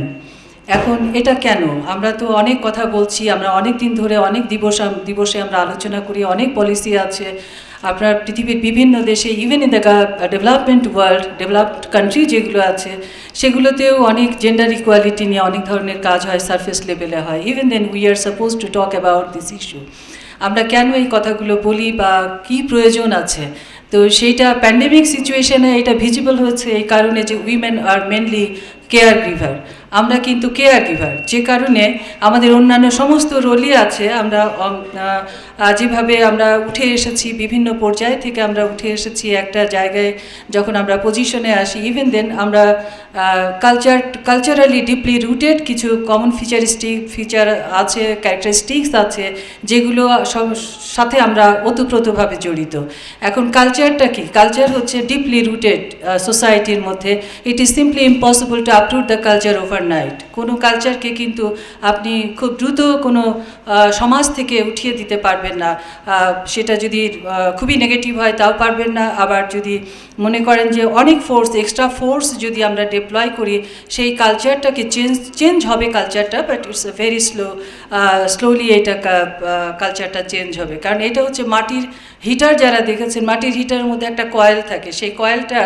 এখন এটা কেন? আমরা তো অনেক কথা বলছি, আমরা অনেক দিন ধরে অনেক দিবসে আমরা আলোচনা করি, অনেক পলিসি আছে আপনার পৃথিবীর বিভিন্ন দেশে, even in the development world, developed country যেগুলো আছে সেগুলোতেও অনেক জেন্ডার ইকুয়ালিটি নিয়ে অনেক ধরনের কাজ হয়, সারফেস লেভেলে হয়। Even then we are suppose to talk about this issue. আমরা কেন এই কথাগুলো বলি বা কী প্রয়োজন আছে? তো সেইটা প্যান্ডেমিক সিচুয়েশনে এটা ভিজিবল হচ্ছে এই কারণে যে women are mainly care giver. আমরা কিন্তু কেয়ার গিভার, যে কারণে আমাদের অন্যান্য সমস্ত রোলই আছে। আমরা যেভাবে আমরা উঠে এসেছি, বিভিন্ন পর্যায় থেকে আমরা উঠে এসেছি একটা জায়গায়, যখন আমরা পজিশনে আসি, ইভেন দেন আমরা কালচারালি ডিপলি রুটেড কিছু কমন ফিচার আছে, ক্যারেক্টারিস্টিক্স আছে, যেগুলো সাথে আমরা ওতপ্রোতভাবে জড়িত। এখন কালচারটা কি? কালচার হচ্ছে ডিপলি রুটেড সোসাইটির মধ্যে। It is simply impossible to uproot the culture overnight. কোনো কালচারকে কিন্তু আপনি খুব দ্রুত কোনো সমাজ থেকে উঠিয়ে দিতে পারবেন না। সেটা যদি খুবই নেগেটিভ হয় তাও পারবেন না, আবার যদি মনে করেন যে অনেক এক্সট্রা ফোর্স যদি আমরা ডিপ্লয় করি, সেই কালচারটাকে চেঞ্জ হবে কালচারটা, বাট ইটস ভেরি স্লোলি এটা কালচারটা চেঞ্জ হবে। কারণ এটা হচ্ছে মাটির হিটার, যারা দেখেছেন মাটির হিটারের মধ্যে একটা কয়েল থাকে, সেই কয়েলটা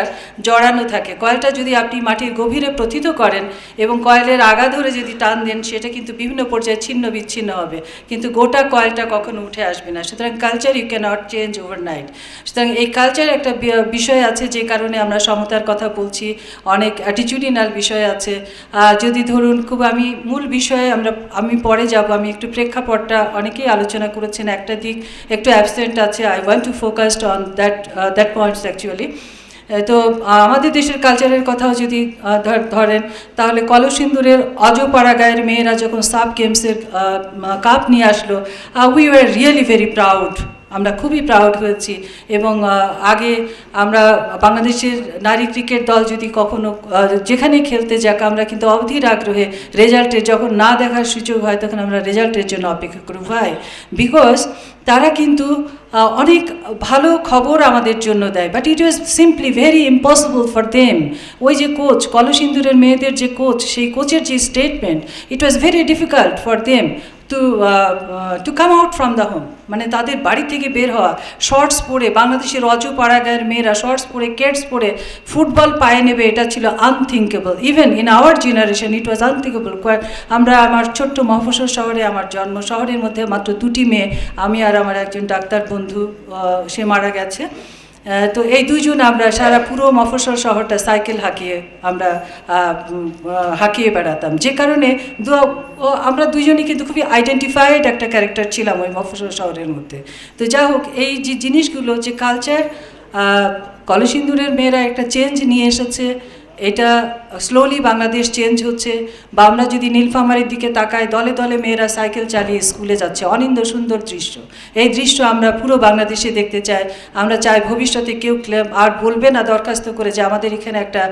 জড়ানো থাকে। কয়েলটা যদি আপনি মাটির গভীরে প্রথিত করেন এবং কয়েলের আগা ধরে যদি টান দেন, সেটা কিন্তু বিভিন্ন পর্যায়ে ছিন্ন বিচ্ছিন্ন হবে, কিন্তু গোটা কয়েলটা কখনো উঠে আসবে না। সুতরাং culture you cannot change overnight. সুতরাং এই কালচার একটা বিষয় আছে, যে কারণে আমরা সমতার কথা বলছি। অনেক অ্যাটিটিউডিনাল বিষয় আছে। যদি ধরুন আমি মূল বিষয়ে আমি পরে যাব, আমি একটু প্রেক্ষাপটটা অনেকেই আলোচনা করেছেন, একটা দিক একটু অ্যাবসেন্ট আছে। I want to focus on that points actually. তো আমাদের দেশের কালচারের কথাও যদি ধরেন, তাহলে কলসিন্দুরের অজপাড়াগাঁয়ের মেয়েরা যখন সাব গেমসের কাপ নিয়ে আসলো, we were really very proud. আমরা খুবই প্রাউড হয়েছি। এবং আগে আমরা বাংলাদেশের নারী ক্রিকেট দল যদি কখনো যেখানে খেলতে যাক, আমরা কিন্তু অধীর আগ্রহে রেজাল্টের, যখন না দেখার সুযোগ হয় তখন আমরা রেজাল্টের জন্য অপেক্ষা করি। ভাই, বিকজ তারা কিন্তু অনেক ভালো খবর আমাদের জন্য দেয়, but it was simply very impossible for them. ওই যে কোচ, কলসিন্দুরের মেয়েদের যে কোচ, সেই কোচের যে statement, it was very difficult for them to come out from the home. মানে তাদের বাড়ি থেকে বের হওয়া, শর্টস পরে, বাংলাদেশের অজপাড়াগাঁয়ের মেয়েরা শর্টস পরে, কেটস পরে ফুটবল পায়ে নেবে, এটা ছিল unthinkable. Even in our generation it was unthinkable. আমার ছোট্ট মফস্বল শহরে, আমার জন্ম শহরের মধ্যে মাত্র 2টি মেয়ে, আমি আর আমার একজন ডাক্তার বন্ধু, সে মারা গেছে। তো এই দুইজন আমরা সারা পুরো মফস্বল শহরটা সাইকেল হাঁকিয়ে বেড়াতাম, যে কারণে আমরা দুইজনই কিন্তু খুবই আইডেন্টিফাইড একটা ক্যারেক্টার ছিলাম ওই মফস্বল শহরের মধ্যে। তো যাই হোক, এই যে জিনিসগুলো, যে কালচার, কলসিন্দুরের মেয়েরা একটা চেঞ্জ নিয়ে এসেছে। এটা স্লোলি বাংলাদেশ চেঞ্জ হচ্ছে। বা আমরা যদি নীলফামারীর দিকে তাকাই, দলে দলে মেয়েরা সাইকেল চালিয়ে স্কুলে যাচ্ছে, অনিন্দ সুন্দর দৃশ্য। এই দৃশ্য আমরা পুরো বাংলাদেশে দেখতে চাই। আমরা চাই ভবিষ্যতে কেউ আর বলবে না দরখাস্ত করে যে আমাদের এখানে একটা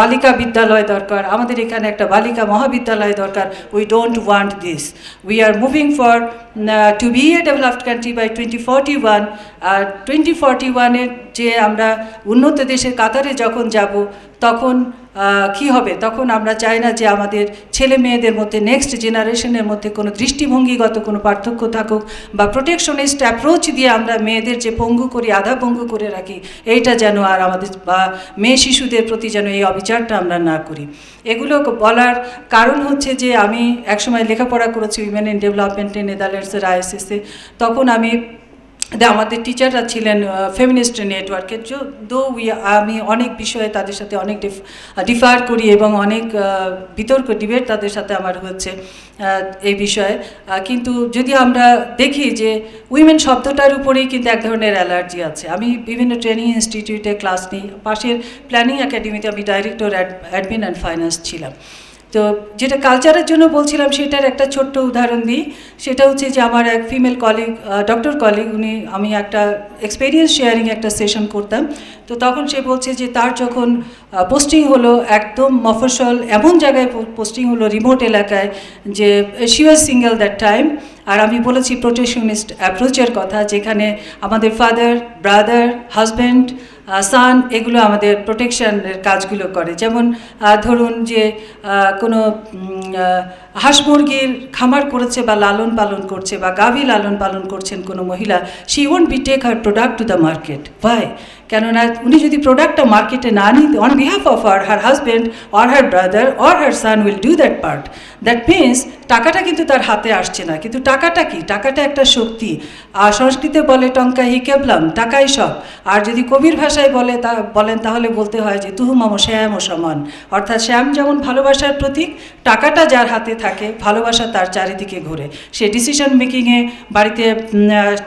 বালিকা বিদ্যালয় দরকার, আমাদের এখানে একটা বালিকা মহাবিদ্যালয় দরকার। We don't want this. We are moving for to be a developed country by 2041। আর 2041-এর যে আমরা উন্নত দেশের কাতারে যখন যাব, তখন কি হবে? তখন আমরা চাই না যে আমাদের ছেলে মেয়েদের মধ্যে, নেক্সট জেনারেশনের মধ্যে কোনো দৃষ্টিভঙ্গিগত কোনো পার্থক্য থাকুক, বা প্রোটেকশনিস্ট অ্যাপ্রোচ দিয়ে আমরা মেয়েদের যে পঙ্গু করি, আধা পঙ্গু করে রাখি, এইটা যেন আর আমাদের বা মেয়ে শিশুদের প্রতি যেন এই অবিচারটা আমরা না করি। এগুলো বলার কারণ হচ্ছে যে আমি একসময় লেখাপড়া করেছি উইমেন ইন ডেভেলপমেন্টে, নেদারল্যান্ডসের ISS-এ। তখন আমাদের টিচাররা ছিলেন ফেমিনিস্ট নেটওয়ার্কের। আমি অনেক বিষয়ে তাদের সাথে অনেক ডিফার করি এবং অনেক বিতর্ক, ডিবেট তাদের সাথে আমার হচ্ছে এই বিষয়ে। কিন্তু যদি আমরা দেখি যে উইমেন শব্দটার উপরেই কিন্তু এক ধরনের অ্যালার্জি আছে। আমি বিভিন্ন ট্রেনিং ইনস্টিটিউটে ক্লাস নিই, পাশের প্ল্যানিং একাডেমিতে আমি ডাইরেক্টর অ্যাডমিন অ্যান্ড ফাইন্যান্স ছিলাম। তো যেটা কালচারের জন্য বলছিলাম সেটার একটা ছোট্ট উদাহরণ দিই। সেটা হচ্ছে যে আমার এক ফিমেল কলিগ, ডক্টর কলিগ, আমি একটা এক্সপিরিয়েন্স শেয়ারিং একটা সেশন করতাম। তো তখন সে বলছে যে তার যখন পোস্টিং হলো একদম মফস্বল এমন জায়গায় পোস্টিং হলো, রিমোট এলাকায়, যে she was single that time. আর আমি বলেছি প্রোটেকশনিস্ট অ্যাপ্রোচের কথা, যেখানে আমাদের ফাদার, ব্রাদার, হাজব্যান্ড, সান, এগুলো আমাদের প্রোটেকশনের কাজগুলো করে। যেমন ধরুন যে কোনো হাঁস মুরগির খামার করেছে বা লালন পালন করছে বা গাভী লালন পালন করছেন কোনো মহিলা, she won't be take her product to the market. ভাই, কেননা উনি যদি প্রোডাক্টটা মার্কেটে না নিতে, on behalf of her husband or her brother or her son will do that part. That means টাকাটা কিন্তু তার হাতে আসছে না, কিন্তু টাকাটা কি? টাকাটা একটা শক্তি। আর সংস্কৃতে বলে টঙ্কা হি কেবলাম, টাকাই সব। আর যদি কবির ভাষায় বলেন তাহলে বলতে হয় যে তুহু মম শ্যাম ও সমান। অর্থাৎ শ্যাম যেমন ভালোবাসার প্রতীক, টাকাটা যার হাতে থাকে ভালোবাসা তার চারিদিকে ঘুরে। সে ডিসিশন মেকিংয়ে, বাড়িতে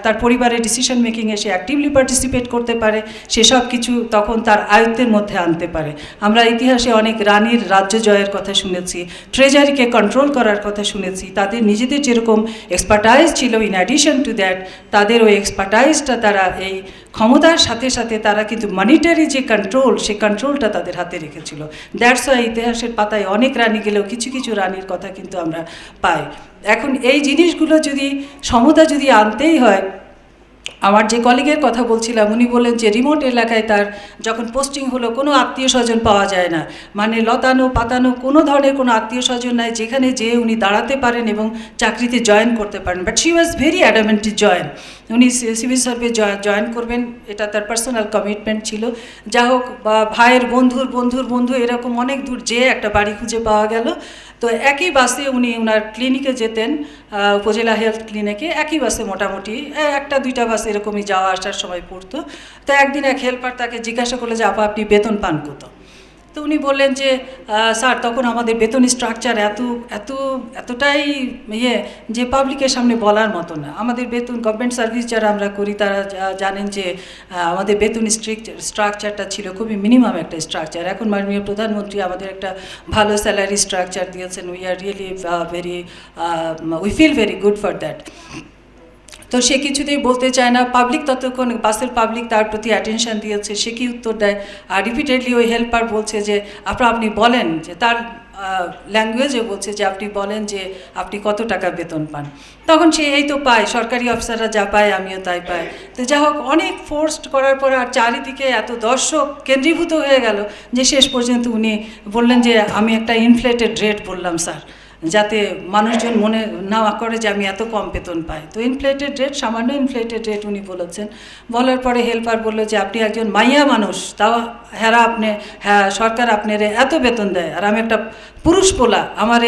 তার পরিবারের ডিসিশন মেকিংয়ে সে অ্যাক্টিভলি পার্টিসিপেট করতে পারে, সেসব কিছু তখন তার আয়ত্তের মধ্যে আনতে পারে। আমরা ইতিহাসে অনেক রানীর রাজ্য জয়ের কথা শুনেছি, ট্রেজারিকে কন্ট্রোল করার কথা শুনেছি। তাদের নিজেদের যেরকম এক্সপার্টাইজ ছিল, ইন অ্যাডিশন টু দ্যাট তাদের ওই এক্সপার্টাইজটা তারা এই ক্ষমতার সাথে সাথে তারা কিন্তু মনিটারি যে কন্ট্রোল, সেই কন্ট্রোলটা তাদের হাতে রেখেছিল। দ্যাটস ওয়াই ইতিহাসের পাতায় অনেক রানী গেলেও কিছু কিছু রানীর কথা কিন্তু আমরা পাই। এখন এই জিনিসগুলো যদি সমতা যদি আনতেই হয়, আমার যে কলিগের কথা বলছিলাম উনি বললেন যে রিমোট এলাকায় তার যখন পোস্টিং হলো কোনো আত্মীয় স্বজন পাওয়া যায় না, মানে লতানো পাতানো কোনো ধরনের কোনো আত্মীয় স্বজন নাই যেখানে যে উনি দাঁড়াতে পারেন এবং চাকরিতে জয়েন করতে পারেন। But she was very adamant to join. উনি সিভিল সার্ভিস জয়েন করবেন, এটা তার পার্সোনাল কমিটমেন্ট ছিল। যা হোক, বা ভাইয়ের বন্ধুর বন্ধুর বন্ধু এরকম অনেক দূর যেয়ে একটা বাড়ি খুঁজে পাওয়া গেল। তো একই বাসে উনি ওনার ক্লিনিকে যেতেন, উপজেলা হেলথ ক্লিনিকে একই বাসে, মোটামুটি একটা দুইটা বাস এরকমই যাওয়া আসার সময় পড়তো। তো একদিন এক হেল্পার তাকে জিজ্ঞাসা করলো যে আপা আপনি বেতন পান কত? তো উনি বললেন যে স্যার তখন আমাদের বেতন স্ট্রাকচার এতটাই যে পাবলিকের সামনে বলার মতো না। আমাদের বেতন, গভর্নমেন্ট সার্ভিস যারা আমরা করি তারা জানেন যে আমাদের বেতন স্ট্রাকচারটা ছিল খুবই মিনিমাম একটা স্ট্রাকচার। এখন মাননীয় প্রধানমন্ত্রী আমাদের একটা ভালো স্যালারি স্ট্রাকচার দিয়েছেন। We are really we feel very good for that. তো সে কিছুতেই বলতে চায় না। পাবলিক ততক্ষণ, বাসের পাবলিক তার প্রতি অ্যাটেনশন দিয়েছে, সে কি উত্তর দেয়? আর রিপিটেডলি ওই হেল্পার বলছে যে আপনি বলেন, যে তার ল্যাঙ্গুয়েজে বলছে যে আপনি বলেন যে আপনি কত টাকা বেতন পান। তখন সে এই তো পায়, সরকারি অফিসাররা যা পায় আমিও তাই পাই। তো যা হোক, অনেক ফোর্সড করার পরে আর চারিদিকে এত দর্শক কেন্দ্রীভূত হয়ে গেল যে শেষ পর্যন্ত উনি বললেন যে আমি একটা ইনফ্লেটেড রেট বললাম স্যার, যাতে মানুষজন মনে না করে যে আমি এত কম বেতন পাই। তো ইনফ্লেটেড রেট, সামান্য ইনফ্লেটেড রেট উনি বলেছেন। বলার পরে হেল্পার বললো যে আপনি একজন মাইয়া মানুষ, তাও সরকার আপনার এত বেতন দেয়, আর আমি একটা পুরুষ পোলা, আমার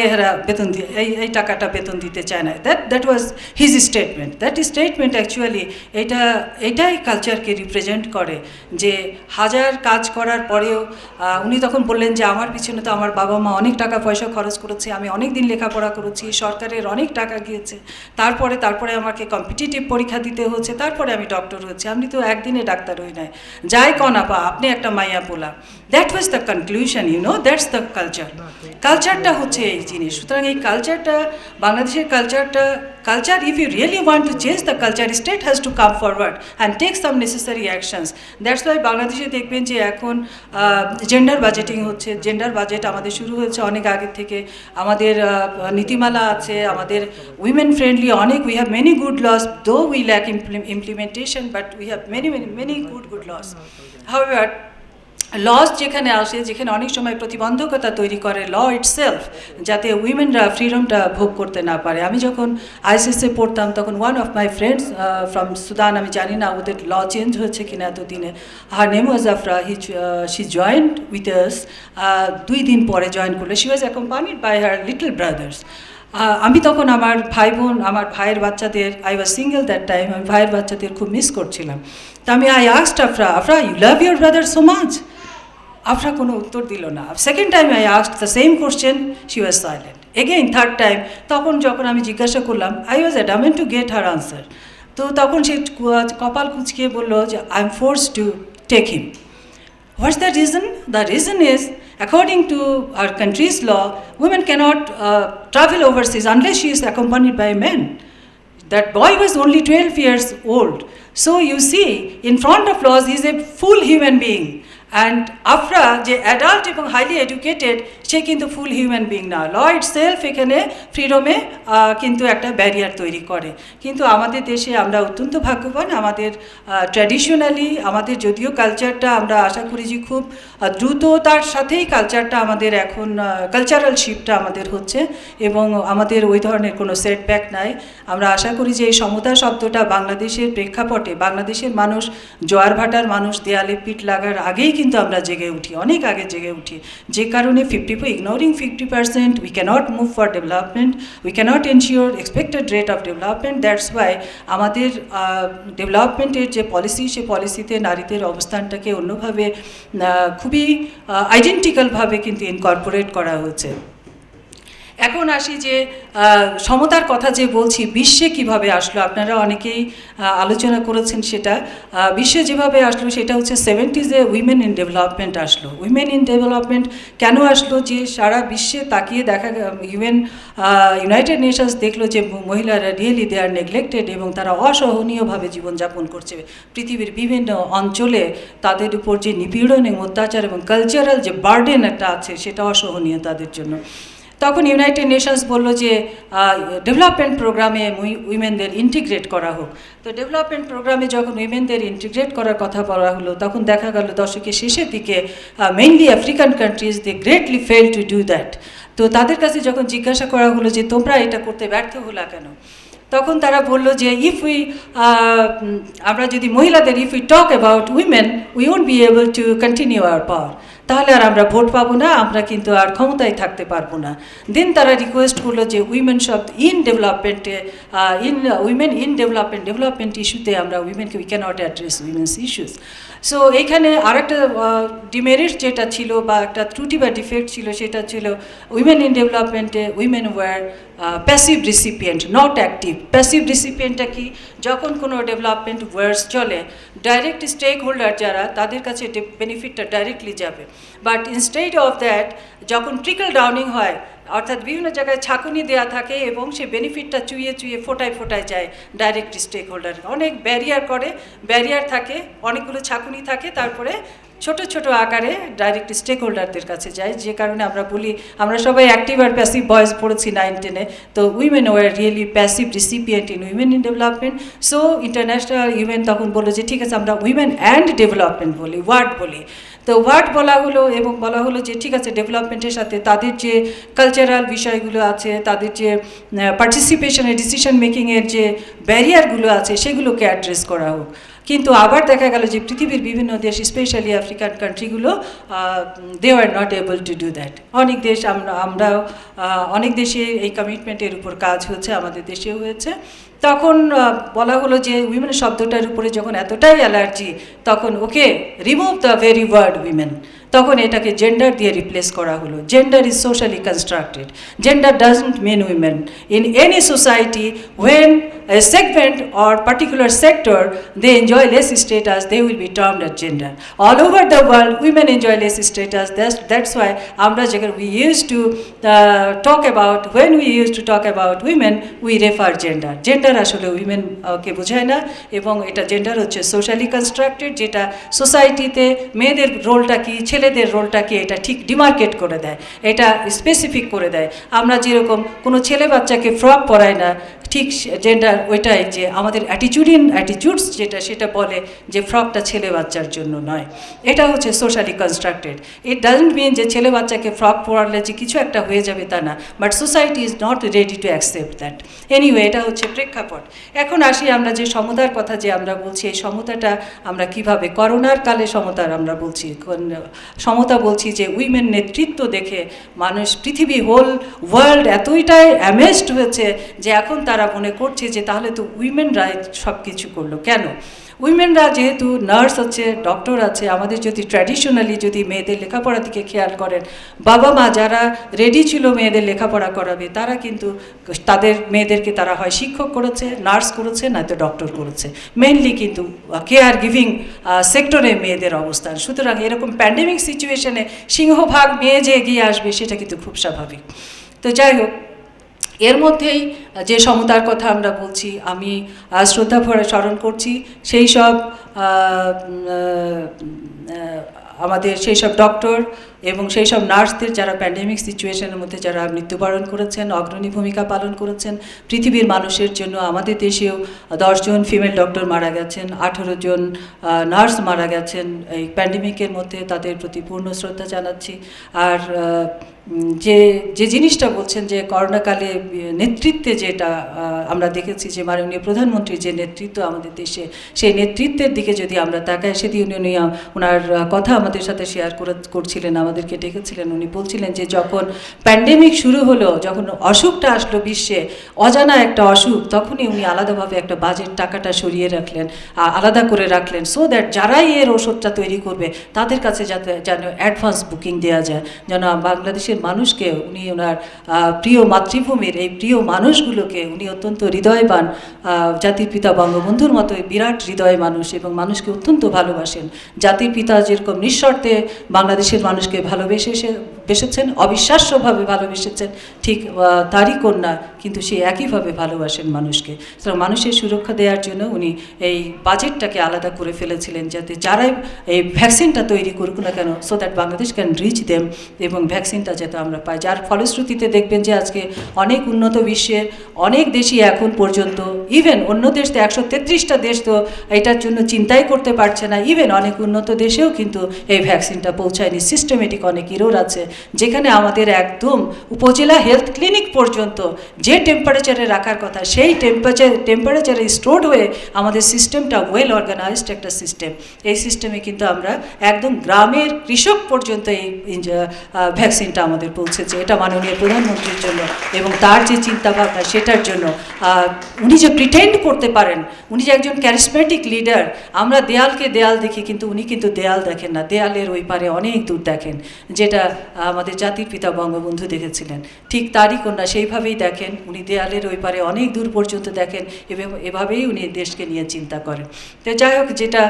বেতন দিয়ে এই টাকাটা বেতন দিতে চায় না। That was his statement. That statement actually এইটাই কালচারকে রিপ্রেজেন্ট করে, যে হাজার কাজ করার পরেও উনি তখন বললেন যে আমার পিছনে তো আমার বাবা মা অনেক টাকা পয়সা খরচ করেছে, আমি অনেক দিন লেখাপড়া করেছি, সরকারের অনেক টাকা গিয়েছে, তারপরে আমাকে কম্পিটিটিভ পরীক্ষা দিতে হচ্ছে, তারপরে আমি ডক্টর হয়েছি, আপনি তো একদিনে ডাক্তার হই নাই, যাই কন আপা আপনি একটা মাইয়া পোলা। That was the conclusion, that's the কালচারটা হচ্ছে এই জিনিস। সুতরাং এই কালচারটা, বাংলাদেশের culture, if you really want to change the culture, state has to come forward and take some necessary actions. That's why বাংলাদেশে দেখবেন যে এখন জেন্ডার বাজেটিং হচ্ছে। জেন্ডার বাজেট আমাদের শুরু হয়েছে অনেক আগে থেকে। আমাদের নীতিমালা আছে, আমাদের উইমেন ফ্রেন্ডলি অনেক, we have many good laws, though we lack implementation, but we have many good laws. However, laws যেখানে আসে, যেখানে অনেক সময় প্রতিবন্ধকতা তৈরি করে ল ইটসেলফ, যাতে উইমেনরা ফ্রিডমটা ভোগ করতে না পারে। আমি যখন আইসিএসে পড়তাম তখন one of my friends from Sudan, আমি জানি না ওদের ল চেঞ্জ হয়েছে কিনা এতদিনে, her name was Afra, she joined with us, 2 দিন পরে জয়েন করলো। She was accompanied by her little brothers. আমি তখন আমার ভাইয়ের বাচ্চাদের, I was single that time, আমি ভাইয়ের বাচ্চাদের খুব মিস করছিলাম। তা আমি asked Afra, you love your brother so much? Afra কোনো উত্তর দিল না। Second time I asked the same question, she was silent. Again third time, যখন আমি জিজ্ঞাসা করলাম, I was adamant to get her answer. তো তখন সে কপাল কুঁচকিয়ে বললো যে I am forced to take him. What's the reason? The reason is According to our country's law, women cannot travel overseas unless she is accompanied by men. That boy was only 12 years old. So you see, in front of laws, he is a full human being. And after যে adult এবং highly educated সে কিন্তু full human being না, ল itself এখানে ফ্রিডমে কিন্তু একটা barrier তৈরি করে। কিন্তু আমাদের দেশে আমরা অত্যন্ত ভাগ্যবান, আমাদের ট্র্যাডিশনালি আমাদের যদিও কালচারটা আমরা আশা করি যে খুব দ্রুততার সাথেই কালচারটা আমাদের এখন কালচারাল শিফটটা আমাদের হচ্ছে এবং আমাদের ওই ধরনের কোনো সেটব্যাক নাই। আমরা আশা করি যে এই সমতা শব্দটা বাংলাদেশের প্রেক্ষাপটে বাংলাদেশের মানুষ জোয়ার ভাটার মানুষ দেয়ালে পিঠ লাগার আগেই কিন্তু আমরা জেগে উঠি, অনেক আগে জেগে উঠি, যে কারণে ignoring 50%, we cannot move for development, we cannot ensure expected rate of development. That's why আমাদের ডেভেলপমেন্টের যে পলিসি সে পলিসিতে নারীদের অবস্থানটাকে অন্যভাবে খুবই আইডেন্টিক্যালভাবে কিন্তু ইনকর্পোরেট করা হচ্ছে। এখন আসি যে সমতার কথা যে বলছি, বিশ্বে কিভাবে আসলো, আপনারা অনেকেই আলোচনা করেছেন সেটা। বিশ্বে যেভাবে আসলো সেটা হচ্ছে 70s-এ উইমেন ইন ডেভেলপমেন্ট আসলো। উইমেন ইন ডেভেলপমেন্ট কেন আসলো? যে সারা বিশ্বে তাকিয়ে দেখা ইউনাইটেড নেশনস দেখলো যে মহিলারা রিয়েলি দে আর নেগলেক্টেড এবং তারা অসহনীয়ভাবে জীবনযাপন করছে। পৃথিবীর বিভিন্ন অঞ্চলে তাদের উপর যে নিপীড়ন এবং অত্যাচার এবং কালচারাল যে বার্ডেন একটা আছে সেটা অসহনীয় তাদের জন্য। তখন ইউনাইটেড নেশনস বলল যে ডেভেলপমেন্ট প্রোগ্রামে উইমেনদের ইন্টিগ্রেট করা হোক। তো ডেভেলপমেন্ট প্রোগ্রামে যখন উইমেনদের ইন্টিগ্রেট করার কথা বলা হলো তখন দেখা গেল দশকের শেষের দিকে mainly African countries they greatly fail to do that. তো তাদের কাছে যখন জিজ্ঞাসা করা হলো যে তোমরা এটা করতে ব্যর্থ হলা কেন, তখন তারা বলল যে আমরা যদি মহিলাদের if we talk about women we won't be able to continue our power, তাহলে আর আমরা ভোট পাবো না, আমরা কিন্তু আর ক্ষমতায় থাকতে পারবো না। দেন তারা রিকোয়েস্ট করলো যে উইমেন শব্দ ইন ডেভেলপমেন্টে উইমেন ইন ডেভেলপমেন্ট ইস্যুতে আমরা উইমেনকে we cannot address women's issues. So এইখানে আরেকটা ডিমেরিট যেটা ছিল বা একটা ত্রুটি বা ডিফেক্ট ছিল সেটা ছিল উইমেন ইন ডেভেলপমেন্টে women were passive recipient not active. Passive রিসিপিয়েন্টটা কি? যখন কোনো ডেভেলপমেন্ট ওয়ার্স চলে ডাইরেক্ট স্টেক হোল্ডার যারা তাদের কাছে বেনিফিটটা ডাইরেক্টলি যাবে, বাট ইনস্টেড অফ দ্যাট যখন ট্রিকল ডাউনিং হয় অর্থাৎ বিভিন্ন জায়গায় ছাঁকুনি দেওয়া থাকে এবং সে বেনিফিটটা চুইয়ে চুইয়ে ফোটায় যায় ডাইরেক্ট স্টেক হোল্ডার। অনেক ব্যারিয়ার থাকে, অনেকগুলো ছাঁকুনি থাকে, তারপরে ছোট ছোট আকারে ডাইরেক্ট স্টেক হোল্ডারদের কাছে যায়, যে কারণে আমরা বলি আমরা সবাই অ্যাক্টিভ আর প্যাসিভ ভয়েস পড়েছি 9-10-এ। তো women war really passive recipient in women in development. So international UN তখন বললো যে ঠিক আছে আমরা উইমেন অ্যান্ড ডেভেলপমেন্ট বলি, ওয়ার্ড বলি। তো ওয়ার্ড বলা হলো এবং বলা হলো যে ঠিক আছে ডেভেলপমেন্টের সাথে তাদের যে কালচারাল বিষয়গুলো আছে, তাদের যে পার্টিসিপেশনের ডিসিশন মেকিংয়ের যে ব্যারিয়ারগুলো আছে সেগুলোকে অ্যাড্রেস করা হোক। কিন্তু আবার দেখা গেল যে পৃথিবীর বিভিন্ন দেশ স্পেশালি আফ্রিকান কান্ট্রিগুলো they are not able to do that. অনেক দেশ আমরাও অনেক দেশে এই কমিটমেন্টের উপর কাজ হচ্ছে, আমাদের দেশেও হয়েছে। তখন বলা হলো যে উইমেন শব্দটার উপরে যখন এতটাই অ্যালার্জি তখন okay remove the very word women, তখন এটাকে জেন্ডার দিয়ে রিপ্লেস করা হলো। Gender is socially constructed, gender doesn't mean women. In any society when a segment or particular sector they enjoy less status, they will be termed as gender. All over the world women enjoy less status. That's why we used to talk about, when we used to talk about women we refer gender. Gender ashole women ke bujhay na ebong eta gender hocche socially constructed, jeta society te meyeder role ta ki ছেলেদের রোলটা কি এটা ঠিক demarcate করে দেয়, এটা specific করে দেয়। আমরা যেরকম কোনো ছেলে বাচ্চাকে ফ্রক পরাই না, ঠিক জেন্ডার ওইটাই যে আমাদের অ্যাটিটিউডস যেটা সেটা বলে যে ফ্রকটা ছেলে বাচ্চার জন্য নয়। এটা হচ্ছে socially constructed. It doesn't mean যে ছেলে বাচ্চাকে ফ্রক পরালে যে কিছু একটা হয়ে যাবে তা না, but society is not ready to accept that. Anyway এটা হচ্ছে প্রেক্ষাপট। এখন আসি আমরা যে সমতার কথা যে আমরা বলছি, এই সমতাটা আমরা কিভাবে করোনার কালে সমতার আমরা বলছি, সমতা বলছি যে উইমেন নেতৃত্ব দেখে মানুষ পৃথিবী হোল ওয়ার্ল্ড এতটাই অ্যামেজড হয়েছে যে এখন তারা মনে করছে যে তাহলে তো উইমেনরাই সব কিছু করলো। কেন? উইমেনরা যেহেতু নার্স আছে, ডক্টর আছে, আমাদের যদি ট্র্যাডিশনালি যদি মেয়েদের লেখাপড়ার দিকে খেয়াল করেন, বাবা মা যারা রেডি ছিল মেয়েদের লেখাপড়া করাবে, তারা কিন্তু তাদের মেয়েদেরকে তারা হয় শিক্ষক করেছে, নার্স করেছে, নয়তো ডক্টর করেছে। মেইনলি কিন্তু কেয়ার গিভিং সেক্টরে মেয়েদের অবস্থান। সুতরাং এরকম প্যান্ডেমিক সিচুয়েশনে সিংহভাগ মেয়ে যে এগিয়ে আসবে সেটা কিন্তু খুব স্বাভাবিক। তো যাই হোক, এর মধ্যেই যে সমতার কথা আমরা বলছি, আমি শ্রদ্ধা ভরে স্মরণ করছি সেই সব আমাদের সেই সব ডক্টর এবং সেই সব নার্সদের যারা প্যান্ডেমিক সিচুয়েশনের মধ্যে যারা মৃত্যুবরণ করেছেন, অগ্রণী ভূমিকা পালন করেছেন পৃথিবীর মানুষের জন্য। আমাদের দেশেও 10 জন ফিমেল ডক্টর মারা গেছেন, 18 জন নার্স মারা গেছেন এই প্যান্ডেমিকের মধ্যে, তাদের প্রতি পূর্ণ শ্রদ্ধা জানাচ্ছি। আর যে জিনিসটা বলছেন যে করোনাকালে নেতৃত্বে যেটা আমরা দেখেছি যে মাননীয় প্রধানমন্ত্রীর যে নেতৃত্ব আমাদের দেশে, সেই নেতৃত্বের দিকে যদি আমরা তাকাই, সেদিন উনি ওনার কথা আমাদের সাথে শেয়ার করছিলেন, আমাদেরকে ডেকেছিলেন। উনি বলছিলেন যে যখন প্যান্ডেমিক শুরু হলো, যখন অসুখটা আসলো বিশ্বে, অজানা একটা অসুখ, তখনই উনি আলাদাভাবে একটা বাজেট টাকাটা সরিয়ে রাখলেন, আলাদা করে রাখলেন, সো দ্যাট যারাই এর ওষুধটা তৈরি করবে তাদের কাছে যেন অ্যাডভান্স বুকিং দেওয়া যায়, যেন বাংলাদেশের মানুষকে উনি ওনার প্রিয় মাতৃভূমির এই প্রিয় মানুষগুলোকে উনি অত্যন্ত হৃদয়বান, জাতির পিতা বঙ্গবন্ধুর মতো বিরাট হৃদয় মানুষ এবং মানুষকে অত্যন্ত ভালোবাসেন। জাতির পিতা যেরকম নিঃশর্তে বাংলাদেশের মানুষকে ভালোবেসেছেন, অবিশ্বাস্যভাবে ভালোবেসেছেন, ঠিক তারই কন্যা কিন্তু সে একইভাবে ভালোবাসেন মানুষকে। সুতরাং মানুষের সুরক্ষা দেওয়ার জন্য উনি এই বাজেটটাকে আলাদা করে ফেলেছিলেন, যাতে যারাই এই ভ্যাকসিনটা তৈরি করুক না কেন, so that Bangladesh can reach them, এবং ভ্যাকসিনটা যাতে আমরা পাই। যার ফলশ্রুতিতে দেখবেন যে আজকে অনেক উন্নত বিশ্বের অনেক দেশই এখন পর্যন্ত, ইভেন অন্য দেশ তো 133টা দেশ তো এটার জন্য চিন্তাই করতে পারছে না, ইভেন অনেক উন্নত দেশেও কিন্তু এই ভ্যাকসিনটা পৌঁছায়নি। সিস্টেমেটিক অনেক ইরোর আছে, যেখানে আমাদের একদম উপজেলা হেলথ ক্লিনিক পর্যন্ত যে টেম্পারেচারে রাখার কথা, সেই টেম্পারেচারে স্টোর হয়ে আমাদের সিস্টেমটা ওয়েল অর্গানাইজড একটা সিস্টেম। এই সিস্টেমে কিন্তু আমরা একদম গ্রামের কৃষক পর্যন্ত এই ভ্যাকসিনটা আমাদের পৌঁছেছে। এটা মাননীয় প্রধানমন্ত্রীর জন্য এবং তার যে চিন্তাভাবনা সেটার জন্য। উনি যে প্রিটেন্ড করতে পারেন, উনি যে একজন ক্যারিসমেটিক লিডার। আমরা দেয়ালকে দেয়াল দেখি, কিন্তু উনি কিন্তু দেয়াল দেখেন না, দেয়ালের ওই পারে অনেক দূর দেখেন, যেটা আমাদের জাতির পিতা বঙ্গবন্ধু দেখেছিলেন। ঠিক তারই কন্যা সেইভাবেই দেখেন, উনি দেয়ালের ওই পারে অনেক দূর পর্যন্ত দেখেন এবং এভাবেই উনি দেশকে নিয়ে চিন্তা করেন। তো যাই হোক, যেটা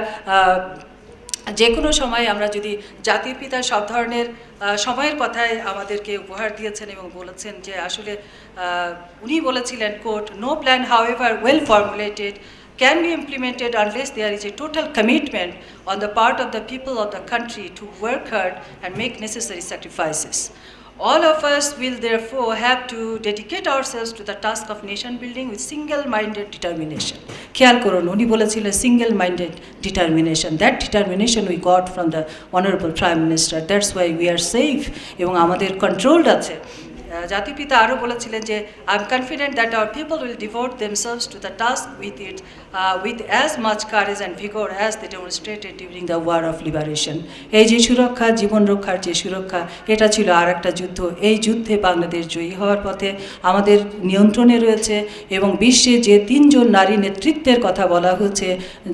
যে কোনো সময় আমরা যদি জাতির পিতার সব ধরনের সময়ের কথায় আমাদেরকে উপহার দিয়েছেন এবং বলেছেন যে আসলে উনি বলেছিলেন, coat, "No plan however well formulated can be implemented unless there is a total commitment on the part of the people of the country to work hard and make necessary sacrifices. All of us will therefore have to dedicate ourselves to the task of nation building with single-minded determination." খেয়াল করুন, উনি বলেছিলেন single-minded determination. That determination we got from the Honorable Prime Minister. That's why we are safe এবং আমাদের controlled আছে। জাতির পিতা আরও বলেছিলেন যে, "I am confident that our people will devote themselves to the task with as much courage and vigor as they demonstrated during the war of liberation." এই যে সুরক্ষা, জীবন রক্ষার যে সুরক্ষা, এটা ছিল আর একটা যুদ্ধ। এই যুদ্ধে বাংলাদেশ জয়ী হওয়ার পথে, আমাদের নিয়ন্ত্রণে রয়েছে। এবং বিশ্বে যে 3 জন নারী নেতৃত্বের কথা বলা হচ্ছে,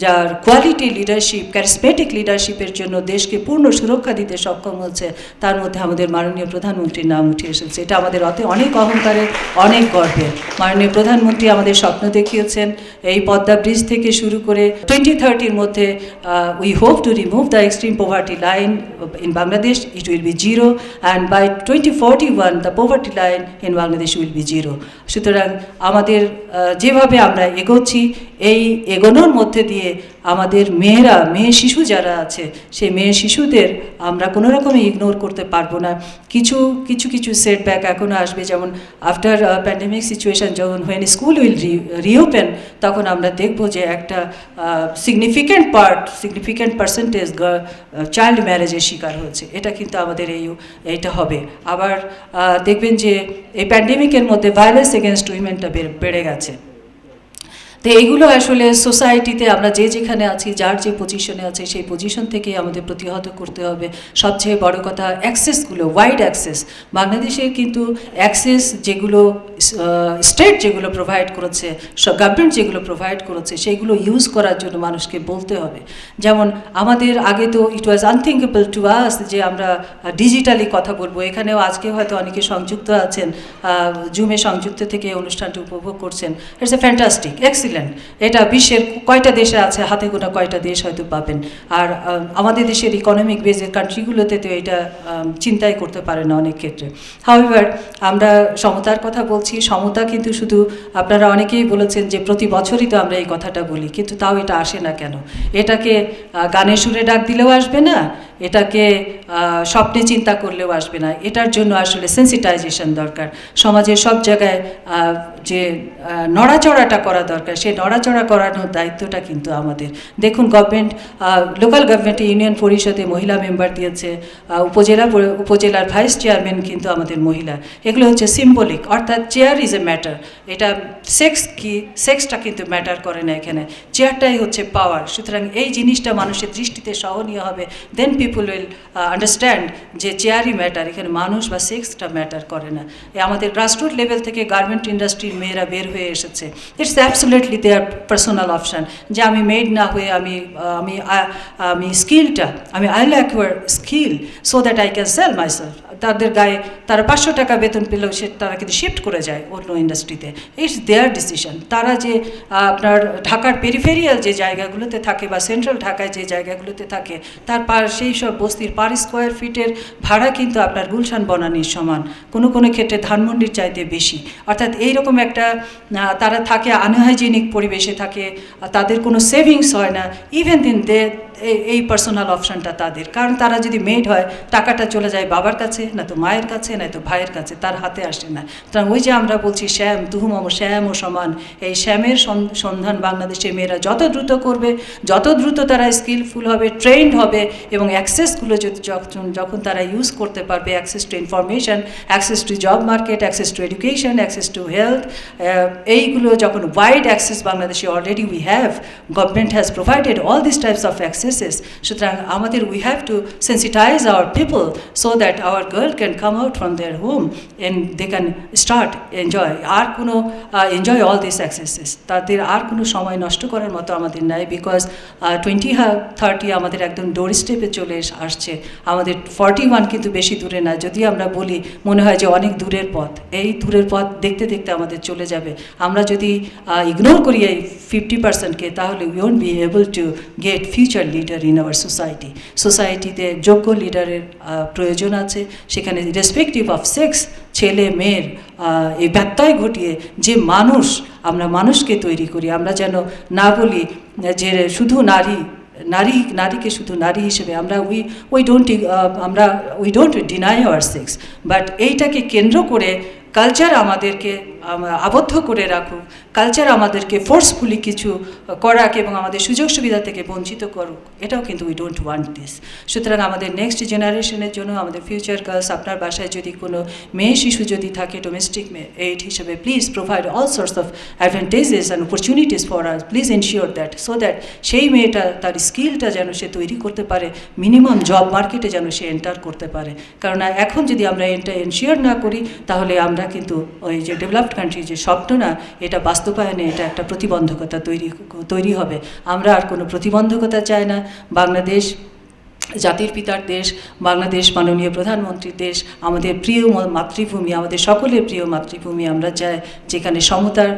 যার কোয়ালিটি লিডারশিপ, ক্যারিসমেটিক লিডারশিপের জন্য দেশকে পূর্ণ সুরক্ষা দিতে সক্ষম হচ্ছে, তার মধ্যে আমাদের মাননীয় প্রধানমন্ত্রীর নাম উঠে এসেছে। এটা আমাদের অনেক অহংকারের, অনেক গর্বের। মাননীয় প্রধানমন্ত্রী আমাদের স্বপ্ন দেখিয়েছেন, এই পদ্মা ব্রিজ থেকে শুরু করে 2030-র মধ্যে we hope to remove the extreme poverty line in Bangladesh, it will be 0, and by 2041 the poverty line in Bangladesh will be 0। সুতরাং আমাদের যেভাবে আমরা এগোচ্ছি, এই এগোনোর মধ্যে দিয়ে আমাদের মেয়ে শিশু যারা আছে, সেই মেয়ে শিশুদের আমরা কোনো রকমে ইগনোর করতে পারবো না। কিছু সেটব্যাক এখনও আসবে, যেমন আফটার প্যান্ডেমিক সিচুয়েশান, যখন হোয়েন স্কুল উইল রিওপেন, তখন আমরা দেখব যে একটা সিগনিফিক্যান্ট পার্সেন্টেজ চাইল্ড ম্যারেজের শিকার হচ্ছে। এটা কিন্তু আমাদের এইটা হবে। আবার দেখবেন যে এই প্যান্ডেমিকের মধ্যে ভায়োলেন্স এগেনস্ট উইমেনটা বেড়ে গেছে। তো এইগুলো আসলে সোসাইটিতে আমরা যে যেখানে আছি, যার যে পজিশনে আছে, সেই পজিশন থেকে আমাদের প্রতিহত করতে হবে। সবচেয়ে বড় কথা অ্যাক্সেসগুলো, ওয়াইড অ্যাক্সেস। বাংলাদেশে কিন্তু অ্যাক্সেস যেগুলো স্টেট যেগুলো প্রোভাইড করেছে, গভর্নমেন্ট যেগুলো প্রোভাইড করেছে, সেইগুলো ইউজ করার জন্য মানুষকে বলতে হবে। যেমন আমাদের আগে তো ইট ওয়াজ আনথিঙ্কেবল টু আস যে আমরা ডিজিটালি কথা বলবো। এখানেও আজকে হয়তো অনেকে সংযুক্ত আছেন, জুমে সংযুক্ত থেকে অনুষ্ঠানটি উপভোগ করছেন। It's a fantastic, excellent. এটা বিশ্বের কয়টা দেশে আছে, হাতে গোনা কয়টা দেশ হয়তো পাবেন। আর আমাদের দেশের ইকোনমিক বেজের কান্ট্রিগুলোতে তো এটা চিন্তাই করতে পারে না অনেক ক্ষেত্রে। হাউএভার আমরা সমতার কথা বলছি। সমতা কিন্তু শুধু আপনারা অনেকেই বলেছেন যে প্রতি বছরই তো আমরা এই কথাটা বলি, কিন্তু তাও এটা আসে না কেন? এটাকে গানে সুরে ডাক দিলেও আসবে না, এটাকে স্বপ্নে চিন্তা করলেও আসবে না। এটার জন্য আসলে সেন্সিটাইজেশন দরকার। সমাজের সব জায়গায় যে নড়াচড়াটা করা দরকার, সেই নড়াচড়া করানোর দায়িত্বটা কিন্তু আমাদের। দেখুন গভর্নমেন্ট, লোকাল গভর্নমেন্টে ইউনিয়ন পরিষদে মহিলা মেম্বার দিয়েছে, উপজেলার ভাইস চেয়ারম্যান কিন্তু আমাদের মহিলা। এগুলো হচ্ছে সিম্বলিক, অর্থাৎ চেয়ার ইজ এ ম্যাটার। এটা সেক্স কি, সেক্সটা কিন্তু ম্যাটার করে না এখানে, চেয়ারটাই হচ্ছে পাওয়ার। সুতরাং এই জিনিসটা মানুষের দৃষ্টিতে সহনীয় হবে, দেন পিপুল উইল আন্ডারস্ট্যান্ড যে চেয়ারই ম্যাটার, এখানে মানুষ বা সেক্সটা ম্যাটার করে না। আমাদের গ্রাসরুট লেভেল থেকে গার্মেন্ট ইন্ডাস্ট্রির মেয়েরা বের হয়ে এসেছে। It's absolutely their personal option যে আমি মেড না হয়ে আমি স্কিলটা, I will acquire skill so that I can sell myself. তাদের গায়ে তারা 500 টাকা বেতন পেলেও তারা কিন্তু শিফট করে যায় অন্য ইন্ডাস্ট্রিতে। It's there decision. তারা যে আপনার ঢাকার পেরিফেরিয়াল যে জায়গাগুলোতে থাকে বা সেন্ট্রাল ঢাকায় যে জায়গাগুলোতে থাকে, তার সেই সব বস্তির পার স্কোয়ার ফিটের ভাড়া কিন্তু আপনার গুলশান বনানীর সমান, কোনো কোনো ক্ষেত্রে ধানমন্ডির চাইতে বেশি। অর্থাৎ এইরকম একটা তারা থাকে আনহাইজেনিক পরিবেশে থাকে, তাদের কোনো সেভিংস হয় না। ইভেন দিন এই পার্সোনাল অপশানটা তাদের, কারণ তারা যদি মেড হয় টাকাটা চলে যায় বাবার কাছে, না তো মায়ের কাছে, না তো ভাইয়ের কাছে, তার হাতে আসে না। সুতরাং ওই যে আমরা বলছি শ্যাম তুহুমম শ্যাম ও সমান, এই শ্যামের সন্ধান বাংলাদেশের মেয়েরা যত দ্রুত করবে, যত দ্রুত তারা স্কিলফুল হবে, ট্রেন্ড হবে, এবং অ্যাক্সেসগুলো যখন তারা ইউজ করতে পারবে, access to information, access to job market, access to education, access to health, এইগুলো যখন ওয়াইড অ্যাক্সেস বাংলাদেশে already we have, government has provided all this types of accesses. সুতরাং আমাদের we have to sensitize our people so that our girl can come out from their home and they can start enjoy enjoy all this accesses. তাদের আর কোনো সময় নষ্ট করার মতো আমাদের নাই, বিকজ 2030 আমাদের একদম ডোর স্টেপে চলে আসছে। আমাদের 41 কিন্তু বেশি দূরে না। যদি আমরা বলি মনে হয় যে অনেক দূরের পথ, এই দূরের পথ দেখতে দেখতে আমাদের চলে যাবে। আমরা যদি ইগনোর করি এই 50%কে, তাহলে we won't be able to get future leader in our society. সোসাইটিতে যোগ্য লিডারের প্রয়োজন আছে, সেখানে রেসপেক্টিভ অফ সেক্স, ছেলে মেয়ের এই ব্যত্যয় ঘটিয়ে যে আমরা মানুষকে তৈরি করি। আমরা যেন না বলি যে শুধু নারীকে শুধু নারী হিসেবে আমরা we don't deny our sex, but এইটাকে কেন্দ্র করে কালচার আমাদেরকে আবদ্ধ করে রাখুক, কালচার আমাদেরকে ফোর্সফুলি কিছু করাক এবং আমাদের সুযোগ সুবিধা থেকে বঞ্চিত করুক, এটাও কিন্তু উই ডোন্ট ওয়ান্ট দিস। সুতরাং আমাদের নেক্সট জেনারেশনের জন্য, আমাদের ফিউচার গার্লস, আপনার বাসায় যদি কোনো মেয়ে শিশু যদি থাকে ডোমেস্টিক এইড হিসেবে, please provide all source of advantages and opportunities for us. Please ensure that, so that সেই মেয়েটা তার স্কিলটা যেন সে তৈরি করতে পারে, মিনিমাম জব মার্কেটে যেন সে এন্টার করতে পারে। কারণ এখন যদি আমরা এনশিওর না করি, তাহলে আমরা কিন্তু ওই যে ডেভেলপড কান্ট্রির যে স্বপ্ন না, এটা বাস্তবায়নে এটা একটা প্রতিবন্ধকতা তৈরি হবে। আমরা আর কোনো প্রতিবন্ধকতা চাই না। বাংলাদেশ জাতির পিতার দেশ, বাংলাদেশ মাননীয় প্রধানমন্ত্রীর দেশ, আমাদের প্রিয় মাতৃভূমি, আমাদের সকলের প্রিয় মাতৃভূমি। আমরা চাই যেখানে সমতার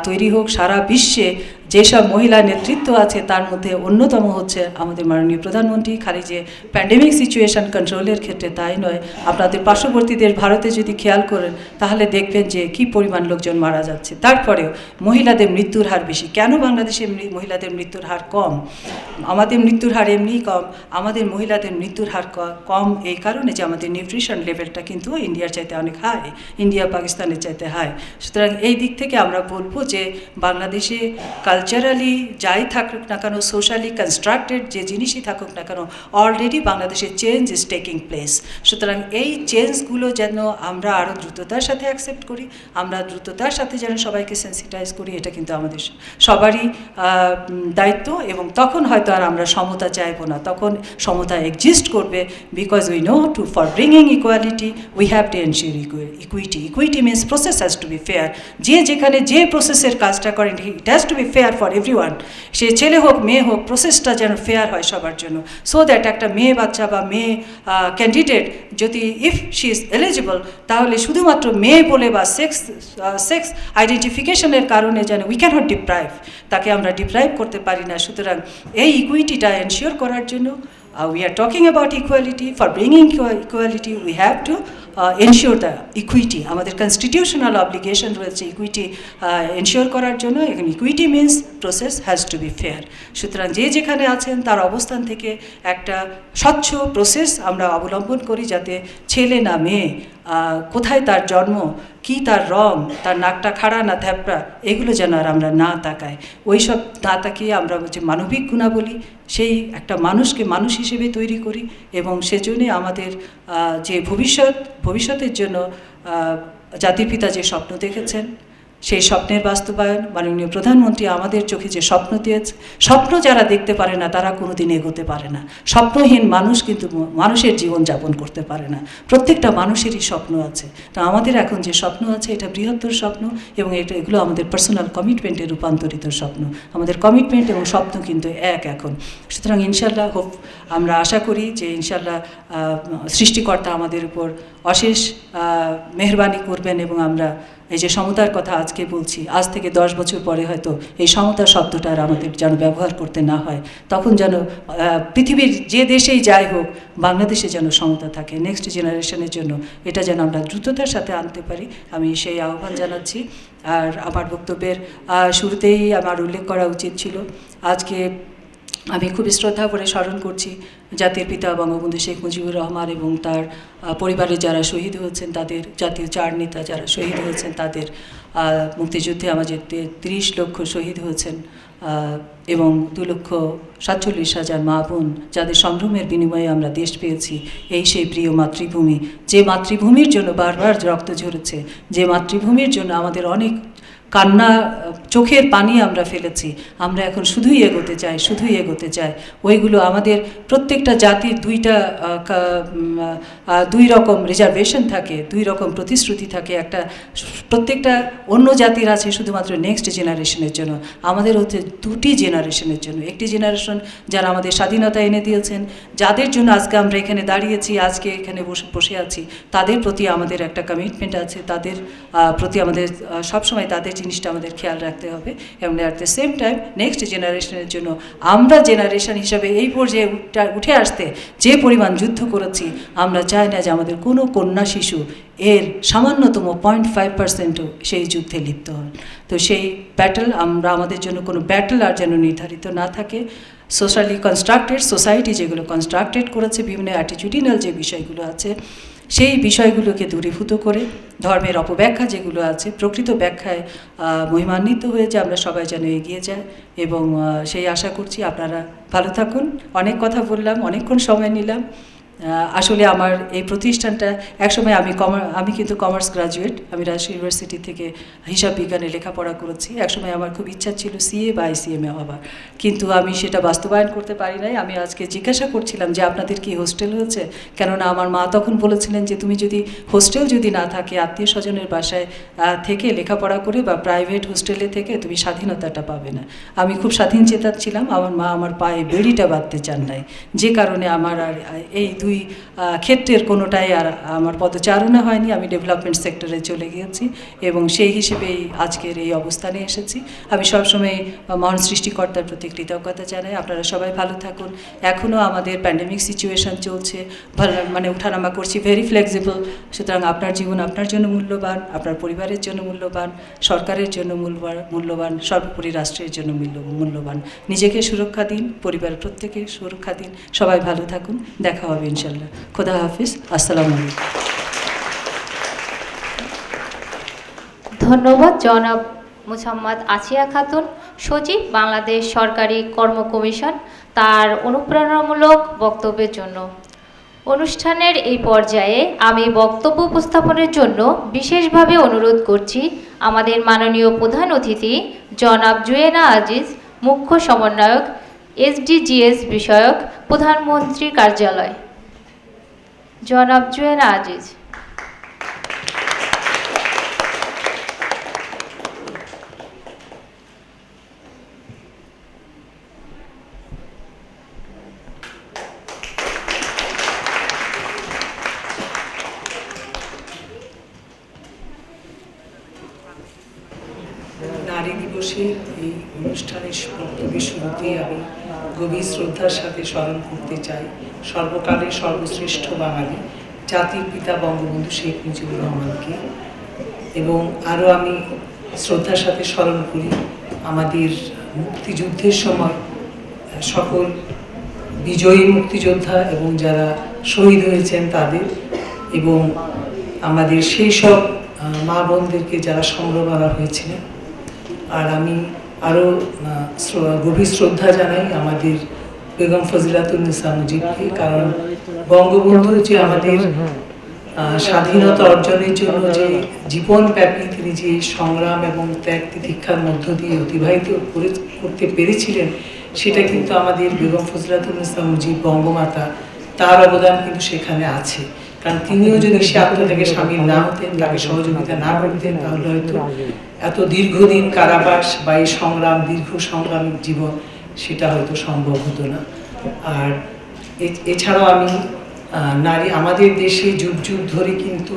তৈরি হোক। সারা বিশ্বে যেসব মহিলা নেতৃত্ব আছে তার মধ্যে অন্যতম হচ্ছে আমাদের মাননীয় প্রধানমন্ত্রী। খালি যে প্যান্ডেমিক সিচুয়েশন কন্ট্রোলের ক্ষেত্রে তাই নয়, আপনাদের পার্শ্ববর্তী দেশ ভারতে যদি খেয়াল করেন তাহলে দেখবেন যে কী পরিমাণ লোকজন মারা যাচ্ছে। তারপরেও মহিলাদের মৃত্যুর হার বেশি। কেন বাংলাদেশে মহিলাদের মৃত্যুর হার কম? আমাদের মৃত্যুর হার এমনিই কম, আমাদের মহিলাদের মৃত্যুর হার কম এই কারণে যে আমাদের নিউট্রিশন লেভেলটা কিন্তু ইন্ডিয়ার চাইতে অনেক হাই, ইন্ডিয়া পাকিস্তানের চাইতে হাই। সুতরাং এই দিক থেকে আমরা বলবো যে বাংলাদেশে কালচারালি যাই থাকুক না কেন, সোশ্যালি কনস্ট্রাক্টেড যে জিনিসই থাকুক না কেন, অলরেডি বাংলাদেশে চেঞ্জ ইজ টেকিং প্লেস। সুতরাং এই চেঞ্জগুলো যেন আমরা আরও দ্রুততার সাথে অ্যাকসেপ্ট করি, আমরা দ্রুততার সাথে যেন সবাইকে সেন্সিটাইজ করি, এটা কিন্তু আমাদের সবারই দায়িত্ব। এবং তখন হয়তো আর আমরা সমতা চাইবো না, তখন সমতা এক্সিস্ট করবে, because we know to for bringing equality we have to ensure equity. Equity means process has to be fair. যে যেখানে যে প্রসেসের কাজটা করেন, it has to be fair for everyone. সে ছেলে হোক মেয়ে হোক, প্রসেসটা যেন ফেয়ার হয় সবার জন্য, সো দ্যাট একটা মেয়ে বাচ্চা বা মেয়ে ক্যান্ডিডেট যদি ইফ শি ইজ এলিজিবল, তাহলে শুধুমাত্র মেয়ে বলে বা সেক্স আইডেন্টিফিকেশনের কারণে যেন উই ক্যানট ডিপ্রাইভ, তাকে আমরা ডিপ্রাইভ করতে পারি না। সুতরাং এই ইকুইটিটা এনশিওর করার জন্য we are talking about equality. For bringing equality, we have to ensure the equity. আমাদের constitutional obligation রয়েছে ইকুইটি এনশিওর করার জন্য। এখন equity means process has to be fair. সুতরাং যে যেখানে আছেন তার অবস্থান থেকে একটা স্বচ্ছ প্রসেস আমরা অবলম্বন করি, যাতে ছেলে না মেয়ে, কোথায় তার জন্ম, কি তার রং, তার নাকটা খাড়া না থ্যাপড়া, এগুলো যেন আর আমরা না তাকাই। ওই সব না তাকিয়ে আমরা যে মানবিক গুণাবলী, সেই একটা মানুষকে মানুষ হিসেবে তৈরি করি। এবং সেজন্যে আমাদের যে ভবিষ্যতের জন্য জাতির পিতা যে স্বপ্ন দেখেছেন, সেই স্বপ্নের বাস্তবায়ন মাননীয় প্রধানমন্ত্রী আমাদের চোখে যে স্বপ্ন দিয়েছে, স্বপ্ন যারা দেখতে পারে না তারা কোনোদিন এগোতে পারে না। স্বপ্নহীন মানুষ কিন্তু মানুষের জীবন যাপন করতে পারে না। প্রত্যেকটা মানুষেরই স্বপ্ন আছে। তো আমাদের এখন যে স্বপ্ন আছে, এটা বৃহত্তর স্বপ্ন, এবং এগুলো আমাদের পার্সোনাল কমিটমেন্টে রূপান্তরিত স্বপ্ন। আমাদের কমিটমেন্ট এবং স্বপ্ন কিন্তু এক এখন। সুতরাং ইনশাল্লাহ আমরা আশা করি যে ইনশাল্লাহ সৃষ্টিকর্তা আমাদের উপর অশেষ মেহরবানি করবেন, এবং আমরা এই যে সমতার কথা আজকে বলছি, আজ থেকে 10 বছর পরে হয়তো এই সমতা শব্দটা আর আমাদের যেন ব্যবহার করতে না হয়। তখন যেন পৃথিবীর যে দেশেই যাই হোক, বাংলাদেশে যেন সমতা থাকে নেক্সট জেনারেশনের জন্য। এটা যেন আমরা দ্রুততার সাথে আনতে পারি, আমি সেই আহ্বান জানাচ্ছি। আর আমার বক্তব্যের শুরুতেই আমার উল্লেখ করা উচিত ছিল, আজকে আমি খুব শ্রদ্ধা করে স্মরণ করছি জাতির পিতা বঙ্গবন্ধু শেখ মুজিবুর রহমান এবং তার পরিবারে যারা শহীদ হয়েছেন, তাদের জাতীয় 4 নেতা যারা শহীদ হয়েছেন, তাদের মুক্তিযুদ্ধে আমাদের 30 লক্ষ শহীদ হয়েছেন, এবং 2,47,000 মা বোন যাদের সম্ভ্রমের বিনিময়ে আমরা দেশ পেয়েছি। এই সেই প্রিয় মাতৃভূমি, যে মাতৃভূমির জন্য বারবার রক্ত ঝরেছে, যে মাতৃভূমির জন্য আমাদের অনেক কান্না, চোখের পানি আমরা ফেলেছি। আমরা এখন শুধুই এগোতে চাই, শুধুই এগোতে চাই। ওইগুলো আমাদের প্রত্যেকটা জাতির দুই রকম রিজার্ভেশন থাকে, 2 রকম প্রতিশ্রুতি থাকে। একটা প্রত্যেকটা অন্য জাতির আছে শুধুমাত্র নেক্সট জেনারেশনের জন্য, আমাদের হচ্ছে 2টি জেনারেশনের জন্য। একটি জেনারেশন যারা আমাদের স্বাধীনতা এনে দিয়েছেন, যাদের জন্য আজকে আমরা এখানে দাঁড়িয়েছি, আজকে এখানে বসে আছি, তাদের প্রতি আমাদের একটা কমিটমেন্ট আছে, তাদের প্রতি আমাদের সবসময় তাদের জিনিসটা আমাদের খেয়াল রাখতে হবে। এবং at the same time next জেনারেশনের জন্য আমরা জেনারেশন হিসাবে এই পর্যায়ে উঠে আসতে যে পরিমাণ যুদ্ধ করেছি, আমরা চাই না যে আমাদের কোনো কন্যা শিশু এর সামান্যতম 0.5%ও সেই যুদ্ধে লিপ্ত হন। তো সেই ব্যাটল আমরা, আমাদের জন্য কোনো ব্যাটল আর যেন নির্ধারিত না থাকে। সোশ্যালি কনস্ট্রাক্টেড সোসাইটি যেগুলো কনস্ট্রাক্টেড করেছে, বিভিন্ন অ্যাটিটিউডিনাল যে বিষয়গুলো আছে, সেই বিষয়গুলোকে দূরীভূত করে ধর্মের অপব্যাখ্যা যেগুলো আছে, প্রকৃত ব্যাখ্যায় মহিমান্বিত হয়ে যে আমরা সবাই যেন এগিয়ে যাই। এবং সেই আশা করছি আপনারা ভালো থাকুন। অনেক কথা বললাম, অনেকক্ষণ সময় নিলাম। আসলে আমার এই প্রতিষ্ঠানটা একসময় আমি কিন্তু কমার্স গ্রাজুয়েট, আমি রাজশাহী ইউনিভার্সিটি থেকে হিসাব বিজ্ঞানে লেখাপড়া করেছি। একসময় আমার খুব ইচ্ছা ছিল সিএ বা আইসিএমে হবার, কিন্তু আমি সেটা বাস্তবায়ন করতে পারি নাই। আমি আজকে জিজ্ঞাসা করছিলাম যে আপনাদের কি হোস্টেল হয়েছে, কেননা আমার মা তখন বলেছিলেন যে তুমি যদি হোস্টেল যদি না থাকে, আত্মীয় স্বজনের বাসায় থেকে লেখাপড়া করে বা প্রাইভেট হোস্টেলে থেকে তুমি স্বাধীনতাটা পাবে না। আমি খুব স্বাধীন চেতা ছিলাম, আমার মা আমার পায়ে বেড়িটা বাঁধতে চান নাই, যে কারণে আমার আর এই 2 ক্ষেত্রের কোনোটাই আর আমার পদচারণা হয়নি। আমি ডেভেলপমেন্ট সেক্টরে চলে গিয়েছি এবং সেই হিসেবেই আজকের এই অবস্থানে এসেছি। আমি সবসময় মহান সৃষ্টিকর্তার প্রতি কৃতজ্ঞতা জানাই। আপনারা সবাই ভালো থাকুন। এখনও আমাদের প্যান্ডেমিক সিচুয়েশান চলছে, মানে ওঠানামা করছি, ভেরি ফ্লেক্সিবল। সুতরাং আপনার জীবন আপনার জন্য মূল্যবান, আপনার পরিবারের জন্য মূল্যবান, সরকারের জন্য মূল্যবান, সর্বোপরি রাষ্ট্রের জন্য মূল্যবান। নিজেকে সুরক্ষা দিন, পরিবারের প্রত্যেকে সুরক্ষা দিন। সবাই ভালো থাকুন, দেখা হবে ইনশাল্লাহ। খোদা হাফিজ, আসসালামু আলাইকুম। ধন্যবাদ জনাব মুসাম্মদ আসিয়া খাতুন, সচিব, বাংলাদেশ সরকারি কর্ম কমিশন, তার অনুপ্রেরণামূলক বক্তব্যের জন্য। অনুষ্ঠানের এই পর্যায়ে আমি বক্তব্য উপস্থাপনের জন্য বিশেষভাবে অনুরোধ করছি আমাদের মাননীয় প্রধান অতিথি জনাব জুয়েনা আজিজ, মুখ্য সমন্বয়ক, SDGs বিষয়ক, প্রধানমন্ত্রীর কার্যালয়। জনাব জুয়েনা আজিজ। নারী দিবসের এই অনুষ্ঠানের বক্তব্যের শুরুতেই আমি গভীর শ্রদ্ধার সাথে স্মরণ করতে চাই সর্বকালের সর্বশ্রেষ্ঠ বাঙালি জাতির পিতা বঙ্গবন্ধু শেখ মুজিবুর রহমানকে, এবং আরও আমি শ্রদ্ধার সাথে স্মরণ করি আমাদের মুক্তিযুদ্ধের সময় সকল বিজয়ী মুক্তিযোদ্ধা এবং যারা শহীদ হয়েছেন তাদের, এবং আমাদের সেই সব মা বোনদেরকে যারা সংগ্রহ করা হয়েছিলেন। আর আমি আরও গভীর শ্রদ্ধা জানাই আমাদের বেগম ফজিলাতুন্নেসা মুজিবকে, কারণ বঙ্গবন্ধু যে আমাদের স্বাধীনতা অর্জনের জন্য যে জীবনব্যাপী তিনি যে সংগ্রাম এবং ত্যাগ তিতিক্ষার মধ্য দিয়ে অতিবাহিত করতে পেরেছিলেন, সেটা কিন্তু আমাদের বেগম ফজিলাতুন্নেসা মুজিব বঙ্গমাতা, তার অবদান কিন্তু সেখানে আছে। কারণ তিনিও যদি সে আত্মত্যাগে সামিল না হতেন, তাকে সহযোগিতা না করতেন, তাহলে হয়তো এত দীর্ঘদিন কারাবাস বা এই সংগ্রাম, দীর্ঘ সংগ্রামিক জীবন, সেটা হয়তো সম্ভব হতো না। আর এছাড়াও আমি নারী, আমাদের দেশে যুগ যুগ ধরে কিন্তু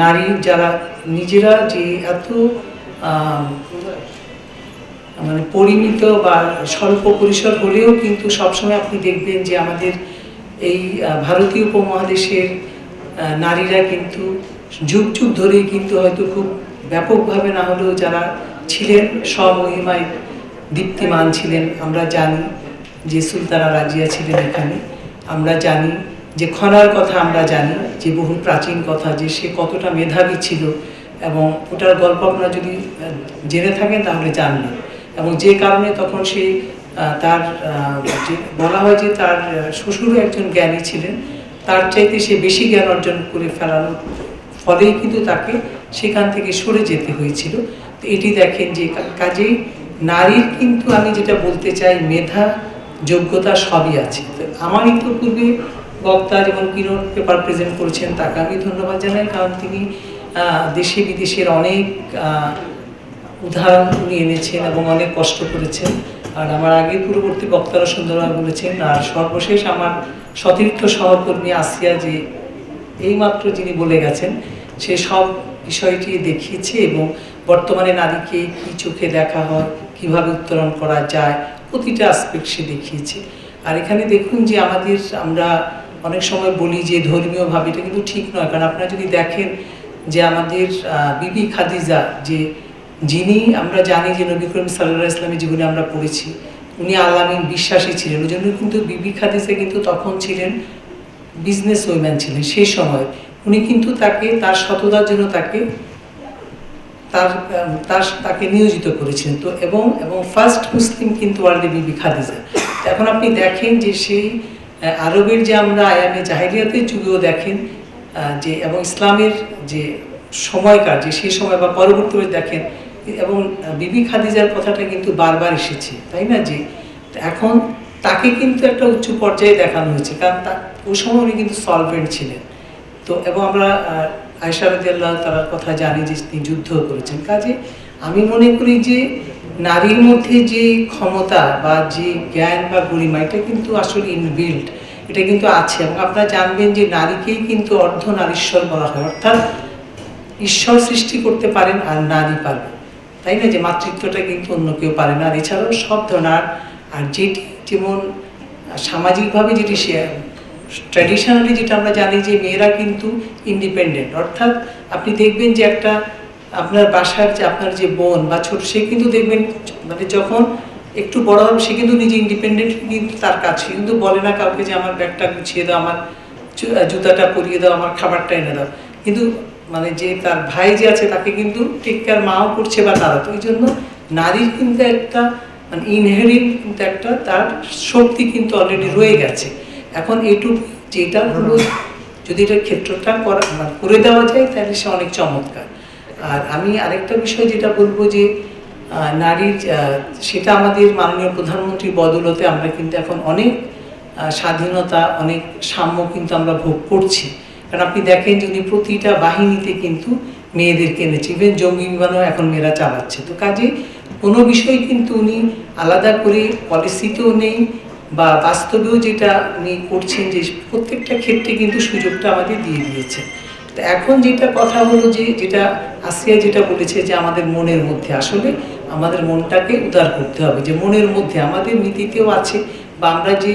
নারী যারা নিজেরা যে এত মানে পরিমিত বা স্বল্প পরিসর হলেও কিন্তু সবসময় আপনি দেখবেন যে আমাদের এই ভারতীয় উপমহাদেশের নারীরা কিন্তু যুগ যুগ ধরেই কিন্তু হয়তো খুব ব্যাপকভাবে না হলেও যারা ছিলেন স্বমহিমায় দীপ্তিমান ছিলেন। আমরা জানি যে সুলতানা রাজিয়া ছিলেন এখানে, আমরা জানি যে খনার কথা, আমরা জানি যে বহু প্রাচীন কথা, যে সে কতটা মেধাবী ছিল, এবং ওটার গল্প আপনারা যদি জেনে থাকেন তাহলে জানবেন। এবং যে কারণে তখন সে তার যে বলা হয় যে তার শ্বশুরও একজন জ্ঞানী ছিলেন, তার চাইতে সে বেশি জ্ঞান অর্জন করে ফেলানোর ফলেই কিন্তু তাকে সেখান থেকে সরে যেতে হয়েছিল। তো এটি দেখেন যে কাজেই নারীর কিন্তু আমি যেটা বলতে চাই, মেধা যোগ্যতা সবই আছে। তো আমার ইতিপূর্বে বক্তা যেমন কিনোট পেপার প্রেজেন্ট করেছেন, তাকে আমি ধন্যবাদ জানাই, কারণ তিনি দেশে বিদেশের অনেক উদাহরণ উনি এনেছেন এবং অনেক কষ্ট করেছেন। আর আমার আগে পূর্ববর্তী বক্তারা সুন্দরভাবে বলেছেন। আর সর্বশেষ আমার সতীর্থ সহকর্মী আসিয়া যে এইমাত্র যিনি বলে গেছেন, সে সব বিষয়টি দেখিয়েছে এবং বর্তমানে নারীকে কী চোখে দেখা হয়, কিভাবে উত্তরণ করা যায়, প্রতিটা অ্যাসপেক্ট সে দেখিয়েছে। আর এখানে দেখুন যে আমরা অনেক সময় বলি যে ধর্মীয়ভাবে, এটা কিন্তু ঠিক নয়। কারণ আপনারা যদি দেখেন যে আমাদের বিবি খাদিজা, যে যিনি আমরা জানি যে নবী করিম সাল্লাল্লাহু আলাইহি ওয়াসাল্লামের জীবনে আমরা পড়েছি, উনি আল্লাহর বিশ্বাসী ছিলেন। ওই জন্য কিন্তু বিবি খাদিজা কিন্তু তখন ছিলেন বিজনেস ওইম্যান ছিলেন। সেই সময় উনি কিন্তু তার সততার জন্য তাকে নিয়োজিত করেছিলেন। তো এবং ফার্স্ট মুসলিম কিন্তু ওয়ার্ল্ডে বিবি খাদিজা। এখন আপনি দেখেন যে সেই আরবের যে আমরা আয়ামে জাহিলিয়াতের যুগেও দেখেন যে, এবং ইসলামের যে সময়কার, যে সেই সময় বা পরবর্তীতে দেখেন, এবং বিবি খাদিজার কথাটা কিন্তু বারবার এসেছে, তাই না? যে এখন তাকে কিন্তু একটা উচ্চ পর্যায়ে দেখানো হয়েছে, কারণ ওই সময় উনি কিন্তু সলভেন্ট ছিলেন। তো এবং আমরা আয়েশা রাদিয়াল্লাহু তাআলার কথা জানি যে তিনি যুদ্ধ করেছেন। কাজে আমি মনে করি যে নারীর মধ্যে যে ক্ষমতা বা যে জ্ঞান বা গরিমা, এটা কিন্তু আসলে ইনবিল্ট, এটা কিন্তু আছে। এবং আপনারা জানবেন যে নারীকেই কিন্তু অর্ধনারীশ্বর বলা হয়, অর্থাৎ ঈশ্বর সৃষ্টি করতে পারেন আর নারী পারবে, তাই না? যে মাতৃত্বটা কিন্তু অন্য কেউ পারে না। আর এছাড়াও সব ধরনের, আর যেটি যেমন সামাজিকভাবে যেটি ট্র্যাডিশনালি যেটা আমরা জানি যে মেয়েরা কিন্তু ইন্ডিপেন্ডেন্ট, অর্থাৎ আপনি দেখবেন যে একটা আপনার বাসার যে আপনার যে বোন বা ছোট, সে কিন্তু দেখবেন মানে যখন একটু বড় হবে সে কিন্তু নিজে ইন্ডিপেন্ডেন্ট, কিন্তু তার কাছে কিন্তু বলে না কাউকে যে আমার ব্যাগটা গুছিয়ে দাও, আমার জুতাটা পরিয়ে দাও, আমার খাবারটা এনে দাও। কিন্তু মানে যে তার ভাই যে আছে তাকে কিন্তু টেক কেয়ার মাও করছে বা তারা, তো এই জন্য নারীর কিন্তু একটা মানে ইনহেরিট কিন্তু একটা তার শক্তি কিন্তু অলরেডি রয়ে গেছে। এখন এইটুকু যেটা হলো যদি এটার ক্ষেত্রটা করে দেওয়া যায় তাহলে সে অনেক চমৎকার। আর আমি আরেকটা বিষয় যেটা বলবো যে নারীর সেটা আমাদের মাননীয় প্রধানমন্ত্রীর বদৌলতে আমরা কিন্তু এখন অনেক স্বাধীনতা, অনেক সাম্য কিন্তু আমরা ভোগ করছি। কারণ আপনি দেখেন যে উনি প্রতিটা বাহিনীতে কিন্তু মেয়েদেরকে এনেছে, ইভেন জঙ্গি বিমানও এখন মেয়েরা চালাচ্ছে। তো কাজে কোনো বিষয় কিন্তু উনি আলাদা করে পলিসিতেও নেই বা বাস্তবেও যেটা উনি করছেন যে প্রত্যেকটা ক্ষেত্রে কিন্তু সুযোগটা আমাদের দিয়ে দিয়েছে। তো এখন যেটা কথা হলো যে যেটা আসিয়া যেটা বলেছে যে আমাদের মনের মধ্যে, আসলে আমাদের মনটাকে উদার করতে হবে, যে মনের মধ্যে আমাদের নীতিতেও আছে বা আমরা যে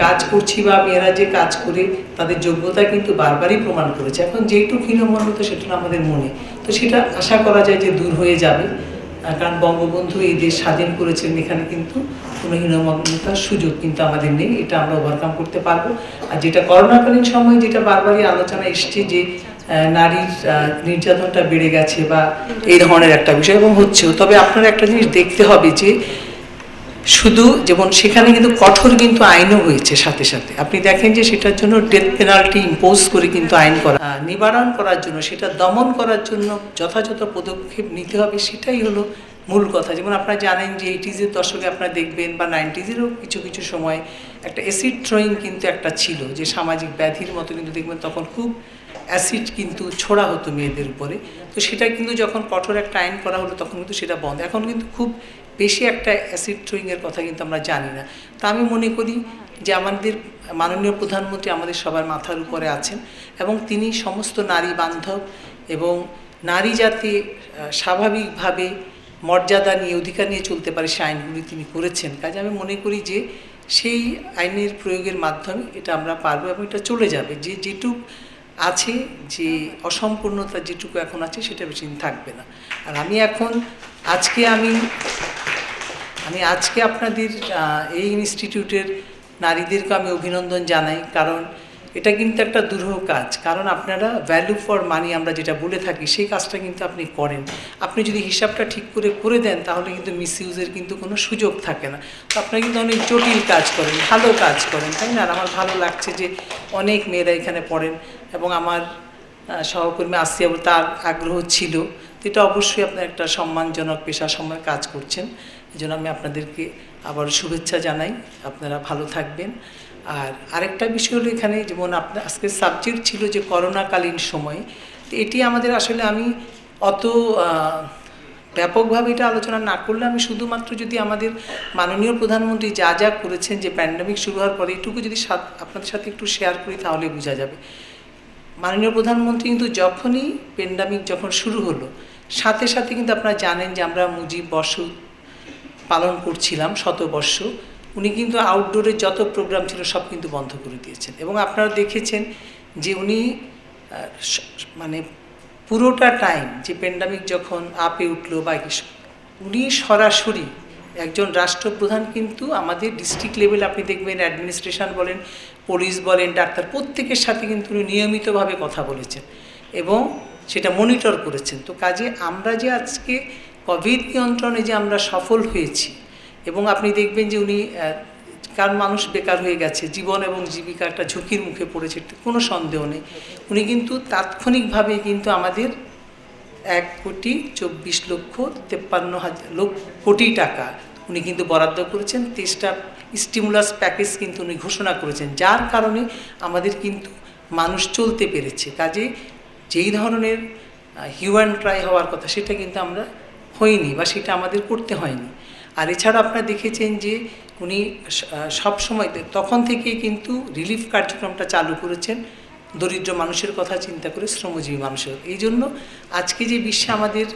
কাজ করছি বা মেয়েরা যে কাজ করে তাদের যোগ্যতা কিন্তু বারবারই প্রমাণ করেছে। এখন যেটুকু হীনমন্যতা সেটা আমাদের মনে, তো সেটা আশা করা যায় যে দূর হয়ে যাবে। কারণ বঙ্গবন্ধু এই দেশ স্বাধীন করেছেন, এখানে কিন্তু কোনো হীনমন্যতার সুযোগ কিন্তু আমাদের নেই, এটা আমরা ওভারকাম করতে পারবো। আর যেটা করোনাকালীন সময় যেটা বারবারই আলোচনা এসছে যে নারীর নির্যাতনটা বেড়ে গেছে বা এই ধরনের একটা বিষয় এবং হচ্ছেও, তবে আপনারা একটা জিনিস দেখতে হবে যে শুধু যেমন সেখানে কিন্তু কঠোর কিন্তু আইনও হয়েছে, সাথে সাথে আপনি দেখেন যে সেটার জন্য ডেথ পেনাল্টি ইম্পোজ করে কিন্তু আইন করা, নিবারণ করার জন্য, সেটা দমন করার জন্য যথাযথ পদক্ষেপ নিতে হবে, সেটাই হলো মূল কথা। যেমন আপনারা জানেন যে 80s দশকে আপনারা দেখবেন বা 90s কিছু কিছু সময় একটা অ্যাসিড থ্রোয়িং কিন্তু একটা ছিল, যে সামাজিক ব্যাধির মতো কিন্তু দেখবেন তখন খুব অ্যাসিড কিন্তু ছোড়া হতো মেয়েদের উপরে। তো সেটা কিন্তু যখন কঠোর একটা আইন করা হলো তখন কিন্তু সেটা বন্ধ। এখন কিন্তু খুব বেশি একটা অ্যাসিড থ্রোয়িংয়ের কথা কিন্তু আমরা জানি না। তা আমি মনে করি যে আমাদের মাননীয় প্রধানমন্ত্রী আমাদের সবার মাথার উপরে আছেন এবং তিনি সমস্ত নারী বান্ধব এবং নারী যাতে স্বাভাবিকভাবে মর্যাদা নিয়ে, অধিকার নিয়ে চলতে পারে সে আইনগুলি তিনি করেছেন। কাজে আমি মনে করি যে সেই আইনের প্রয়োগের মাধ্যমে এটা আমরা পারবো এবং এটা চলে যাবে। যে যেটুক আছে, যে অসম্পূর্ণতা যেটুকু এখন আছে সেটা বেশি দিন থাকবে না। আর আমি আজকে আপনাদের এই ইনস্টিটিউটের নারীদেরকে আমি অভিনন্দন জানাই, কারণ এটা কিন্তু একটা দুরূহ কাজ। কারণ আপনারা ভ্যালু ফর মানি আমরা যেটা বলে থাকি সেই কাজটা কিন্তু আপনি করেন। আপনি যদি হিসাবটা ঠিক করে দেন তাহলে কিন্তু মিসইউজের কিন্তু কোনো সুযোগ থাকে না। তো আপনারা কিন্তু অনেক জটিল কাজ করেন, ভালো কাজ করেন, তাই না? আর আমার ভালো লাগছে যে অনেক মেয়েরা এখানে পড়েন এবং আমার সহকর্মী আসিয়া তার আগ্রহ ছিল। তো এটা অবশ্যই আপনার একটা সম্মানজনক পেশার সময় কাজ করছেন, এই জন্য আমি আপনাদেরকে আবার শুভেচ্ছা জানাই। আপনারা ভালো থাকবেন। আর আরেকটা বিষয় হলো এখানে যেমন আপনার আজকের সাবজেক্ট ছিল যে করোনাকালীন সময়ে, তো এটি আমাদের আসলে আমি অত ব্যাপকভাবে এটা আলোচনা না করলে, আমি শুধুমাত্র যদি আমাদের মাননীয় প্রধানমন্ত্রী যা যা করেছেন যে প্যান্ডেমিক শুরু হওয়ার পরে, এটুকু যদি আপনাদের সাথে একটু শেয়ার করি তাহলে বোঝা যাবে। মাননীয় প্রধানমন্ত্রী কিন্তু যখনই প্যান্ডেমিক যখন শুরু হলো সাথে সাথে কিন্তু আপনারা জানেন যে আমরা মুজিব বর্ষ পালন করছিলাম, শতবর্ষ। উনি কিন্তু আউটডোরে যত প্রোগ্রাম ছিল সব কিন্তু বন্ধ করে দিয়েছেন এবং আপনারা দেখেছেন যে উনি মানে পুরোটা টাইম যে প্যান্ডেমিক যখন আপে উঠলো বা উনি সরাসরি একজন রাষ্ট্রপ্রধান কিন্তু আমাদের ডিস্ট্রিক্ট লেভেলে আপনি দেখবেন অ্যাডমিনিস্ট্রেশন বলেন, পুলিশ বলেন, ডাক্তার, প্রত্যেকের সাথে কিন্তু উনি নিয়মিতভাবে কথা বলেছেন এবং সেটা মনিটর করেছেন। তো কাজে আমরা যে আজকে কোভিড নিয়ন্ত্রণে যে আমরা সফল হয়েছি এবং আপনি দেখবেন যে উনি, কারণ মানুষ বেকার হয়ে গেছে, জীবন এবং জীবিকা একটা ঝুঁকির মুখে পড়েছে, কোনো সন্দেহ নেই। উনি কিন্তু তাৎক্ষণিকভাবে কিন্তু আমাদের 1,24,53,000 টাকা উনি কিন্তু বরাদ্দ করেছেন। 23টা স্টিমুলাস প্যাকেজ কিন্তু উনি ঘোষণা করেছেন, যার কারণে আমাদের কিন্তু মানুষ চলতে পেরেছে। কাজে যেই ধরনের হিউম্যান ট্রাই হওয়ার কথা সেটা কিন্তু আমরা হয়নি বা সেটা আমাদের করতে হয়নি। আর এছাড়া আপনারা দেখেছেন যে উনি সবসময় তখন থেকেই কিন্তু রিলিফ কার্যক্রমটা চালু করেছেন দরিদ্র মানুষের কথা চিন্তা করে, শ্রমজীবী মানুষের। এই জন্য আজকে যে বিশ্বে আমাদের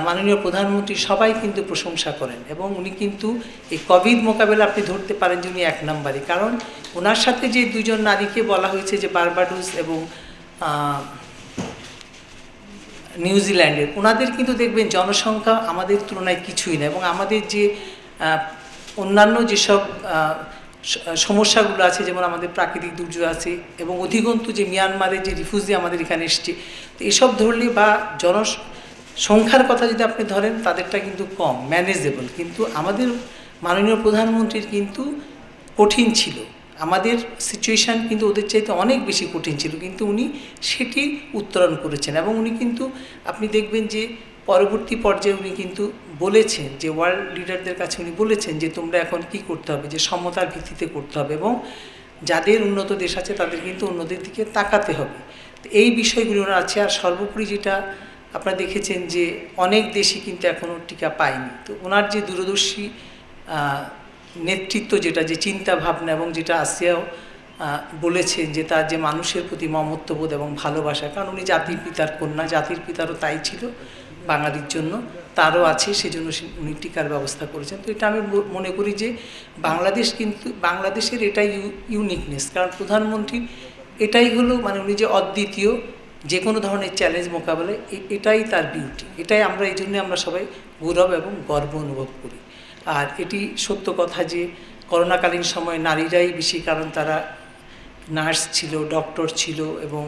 মাননীয় প্রধানমন্ত্রী সবাই কিন্তু প্রশংসা করেন এবং উনি কিন্তু এই কোভিড মোকাবেলা আপনি ধরতে পারেন যে উনি 1 নম্বরে। কারণ ওনার সাথে যে দুজন নারীকে বলা হয়েছে যে বার্বাডোস এবং নিউজিল্যান্ডের, ওনাদের কিন্তু দেখবেন জনসংখ্যা আমাদের তুলনায় কিছুই না এবং আমাদের যে অন্যান্য যেসব সমস্যাগুলো আছে, যেমন আমাদের প্রাকৃতিক দুর্যোগ আছে এবং অধিকন্তু যে মিয়ানমারের যে রিফিউজি আমাদের এখানে এসছে, তো এসব ধরলে বা সংখ্যার কথা যদি আপনি ধরেন তাদেরটা কিন্তু কম ম্যানেজেবল, কিন্তু আমাদের মাননীয় প্রধানমন্ত্রীর কিন্তু কঠিন ছিল, আমাদের সিচুয়েশান কিন্তু ওদের চাইতে অনেক বেশি কঠিন ছিল, কিন্তু উনি সেটি উত্তরণ করেছেন। এবং উনি কিন্তু আপনি দেখবেন যে পরবর্তী পর্যায়ে উনি কিন্তু বলেছেন যে ওয়ার্ল্ড লিডারদের কাছে উনি বলেছেন যে তোমরা এখন কি করতে হবে, যে সমতার ভিত্তিতে করতে হবে এবং যাদের উন্নত দেশ আছে তাদের কিন্তু অন্যদের দিকে তাকাতে হবে। তো এই বিষয়গুলো ওনার আছে। আর সর্বোপরি যেটা আপনারা দেখেছেন যে অনেক দেশই কিন্তু এখনও টিকা পায়নি, তো ওনার যে দূরদর্শী নেতৃত্ব, যেটা যে চিন্তা ভাবনা এবং যেটা আসিয়াও বলেছেন যে তার যে মানুষের প্রতি মমত্ববোধ এবং ভালোবাসা, কারণ উনি জাতির পিতার কন্যা, জাতির পিতারও তাই ছিল বাঙালির জন্য, তারও আছে, সেজন্য উনি টিকার ব্যবস্থা করেছেন। তো এটা আমি মনে করি যে বাংলাদেশের এটাই ইউনিকনেস, কারণ প্রধানমন্ত্রীর এটাই হলো মানে উনি যে অদ্বিতীয়, যে কোনো ধরনের চ্যালেঞ্জ মোকাবেলায় এটাই তার বিউটি, এটাই আমরা এই জন্যে আমরা সবাই গৌরব এবং গর্ব অনুভব করি। আর এটি সত্য কথা যে করোনাকালীন সময়ে নারীরাই বেশি, কারণ তারা নার্স ছিল, ডক্টর ছিল এবং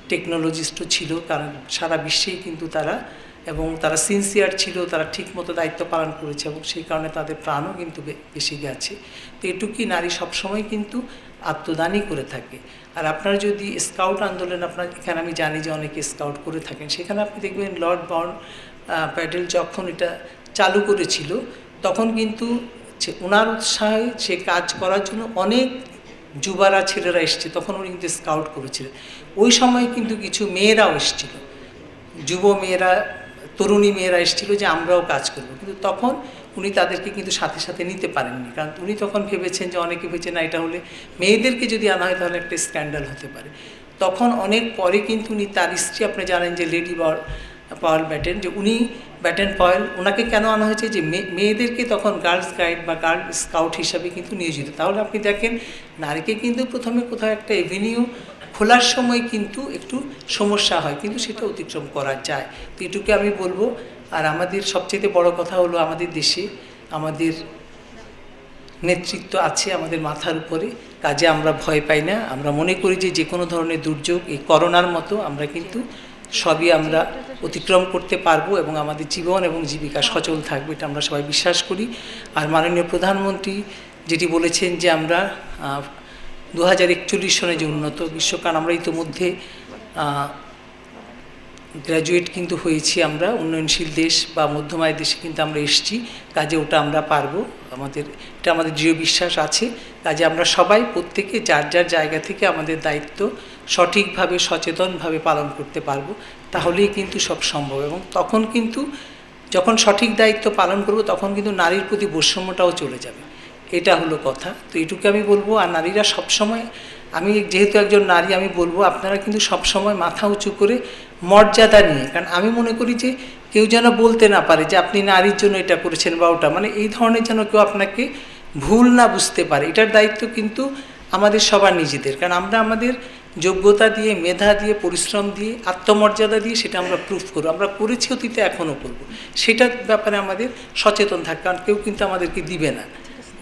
টেকনোলজিস্টও ছিল, কারণ সারা বিশ্বেই কিন্তু তারা সিনসিয়ার ছিল, তারা ঠিকমতো দায়িত্ব পালন করেছে এবং সেই কারণে তাদের প্রাণও কিন্তু বেশি গেছে। তো এটুকুই নারী সবসময় কিন্তু আত্মদানই করে থাকে। আর আপনারা যদি স্কাউট আন্দোলন, আপনার এখানে আমি জানি যে অনেকে স্কাউট করে থাকেন, সেখানে আপনি দেখবেন লর্ড বাউন্ড প্যাডেল যখন এটা চালু করেছিল তখন কিন্তু ওনার উৎসাহে সে কাজ করার জন্য অনেক যুবারা ছেলেরা এসছে, তখন উনি কিন্তু স্কাউট করেছিলেন। ওই সময় কিন্তু কিছু মেয়েরাও এসেছিল, যুব মেয়েরা, তরুণী মেয়েরা এসেছিল যে আমরাও কাজ করব, কিন্তু তখন উনি তাদেরকে কিন্তু সাথে সাথে নিতে পারেননি, কারণ উনি তখন ভেবেছেন যে অনেকে ভেবেছে না এটা হলে মেয়েদেরকে যদি আনা হয় তাহলে একটা স্ক্যান্ডাল হতে পারে। তখন অনেক পরে কিন্তু উনি তার স্ত্রী, আপনি জানেন যে লেডি পাওয়েল ব্যাটেন, যে উনি ব্যাটেন পাওয়েল, ওনাকে কেন আনা হয়েছে যে মেয়েদেরকে তখন গার্লস গাইড বা গার্ল স্কাউট হিসাবে কিন্তু নিয়োজিত। তাহলে আপনি দেখেন নারীকে কিন্তু প্রথমে কোথাও একটা এভিনিউ খোলার সময় কিন্তু একটু সমস্যা হয়, কিন্তু সেটা অতিক্রম করা যায়। তো এটুকু আমি বলবো। আর আমাদের সবচেয়ে বড় কথা হলো আমাদের দেশে আমাদের নেতৃত্ব আছে আমাদের মাথার উপরে, কাজে আমরা ভয় পাই না। আমরা মনে করি যে কোনো ধরনের দুর্যোগ, এই করোনার মতো, আমরা কিন্তু সবই আমরা অতিক্রম করতে পারবো এবং আমাদের জীবন এবং জীবিকা সচল থাকবে, এটা আমরা সবাই বিশ্বাস করি। আর মাননীয় প্রধানমন্ত্রী যেটি বলেছেন যে আমরা 2041 সনে যে উন্নত বিশ্বকান, আমরা ইতিমধ্যে গ্র্যাজুয়েট কিন্তু হয়েছি, আমরা উন্নয়নশীল দেশ বা মধ্যমায় দেশে কিন্তু আমরা এসেছি, কাজে ওটা আমরা পারবো, এটা আমাদের দৃঢ় বিশ্বাস আছে। কাজে আমরা সবাই প্রত্যেকে যার যার জায়গা থেকে আমাদের দায়িত্ব সঠিকভাবে সচেতনভাবে পালন করতে পারবো, তাহলেই কিন্তু সব সম্ভব। এবং তখন কিন্তু যখন সঠিক দায়িত্ব পালন করব তখন কিন্তু নারীর প্রতি বৈষম্যটাও চলে যাবে, এটা হলো কথা। তো এটুকু আমি বলবো। আর নারীরা সবসময়, আমি যেহেতু একজন নারী, আমি বলবো আপনারা কিন্তু সবসময় মাথা উঁচু করে মর্যাদা নিয়ে, কারণ আমি মনে করি যে কেউ যেন বলতে না পারে যে আপনি নারীর জন্য এটা করেছেন বা ওটা, মানে এই ধরনের যেন কেউ আপনাকে ভুল না বুঝতে পারে। এটার দায়িত্ব কিন্তু আমাদের সবার নিজেদের, কারণ আমরা আমাদের যোগ্যতা দিয়ে, মেধা দিয়ে, পরিশ্রম দিয়ে, আত্মমর্যাদা দিয়ে সেটা আমরা প্রুফ করবো, আমরা করেছি অতীতে, এখনও করবো, সেটার ব্যাপারে আমাদের সচেতন থাকা, কারণ কেউ কিন্তু আমাদেরকে দিবে না।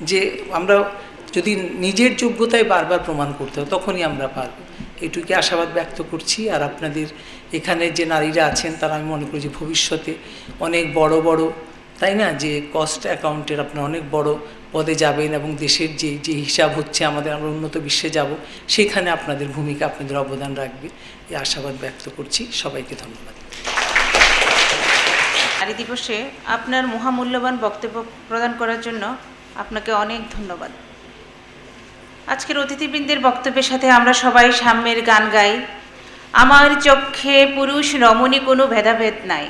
যে আমরা যদি নিজের যোগ্যতায় বারবার প্রমাণ করতে হয় তখনই আমরা পারব, এটুকু আশাবাদ ব্যক্ত করছি। আর আপনাদের এখানে যে নারীরা আছেন তারা আমি মনে করি যে ভবিষ্যতে অনেক বড় বড়, তাই না, যে কস্ট অ্যাকাউন্টের আপনারা অনেক বড় পদে যাবেন এবং দেশের যে হিসাব হচ্ছে আমরা উন্নত বিশ্বে যাব, সেখানে আপনাদের ভূমিকা, আপনাদের অবদান রাখবে, এই আশাবাদ ব্যক্ত করছি। সবাইকে ধন্যবাদ। নারী দিবসে আপনার মহামূল্যবান বক্তব্য প্রদান করার জন্য আপনাকে অনেক ধন্যবাদ। আজকের অতিথিবৃন্দের বক্তব্যের সাথে আমরা সবাই সাম্যের গান গাই। আমার চক্ষে পুরুষ রমণী কোনো ভেদাভেদ নাই,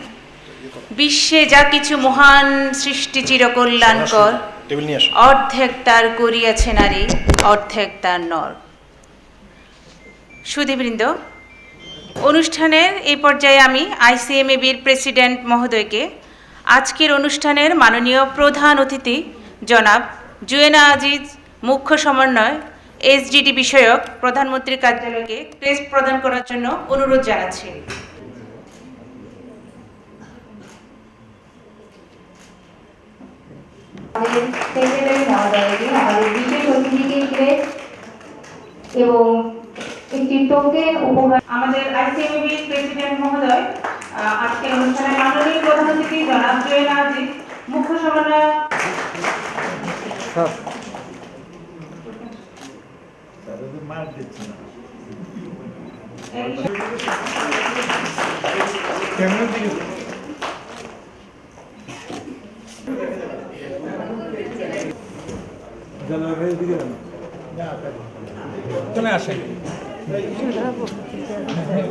বিশ্বে যা কিছু মহান সৃষ্টি চিরকল্যাণকর, অর্ধেক তার করিয়াছে নারী, অর্ধেক তার নর। সুধীবৃন্দ, অনুষ্ঠানের এই পর্যায়ে আমি ICMAB-র প্রেসিডেন্ট মহোদয়কে আজকের অনুষ্ঠানের মাননীয় প্রধান অতিথি জনাব জুয়েনা আজিজ, মুখ্য সমন্বয় SGD বিষয়ক প্রধানমন্ত্রীর কার্যালয়কে ক্রেস্ট প্রদান করার জন্য অনুরোধ জানাচ্ছি। আমাদের সেক্রেটারি মহোদয়কে, আমাদের বিশেষ অতিথিকে এবং একটি টোকেন উপহার। আমাদের আইসিএমএবি প্রেসিডেন্ট মহোদয় আজকের অনুষ্ঠানে মাননীয় প্রধান অতিথি জনাব জুয়েনা আজিজ, মুখ্য সমন্বয়ক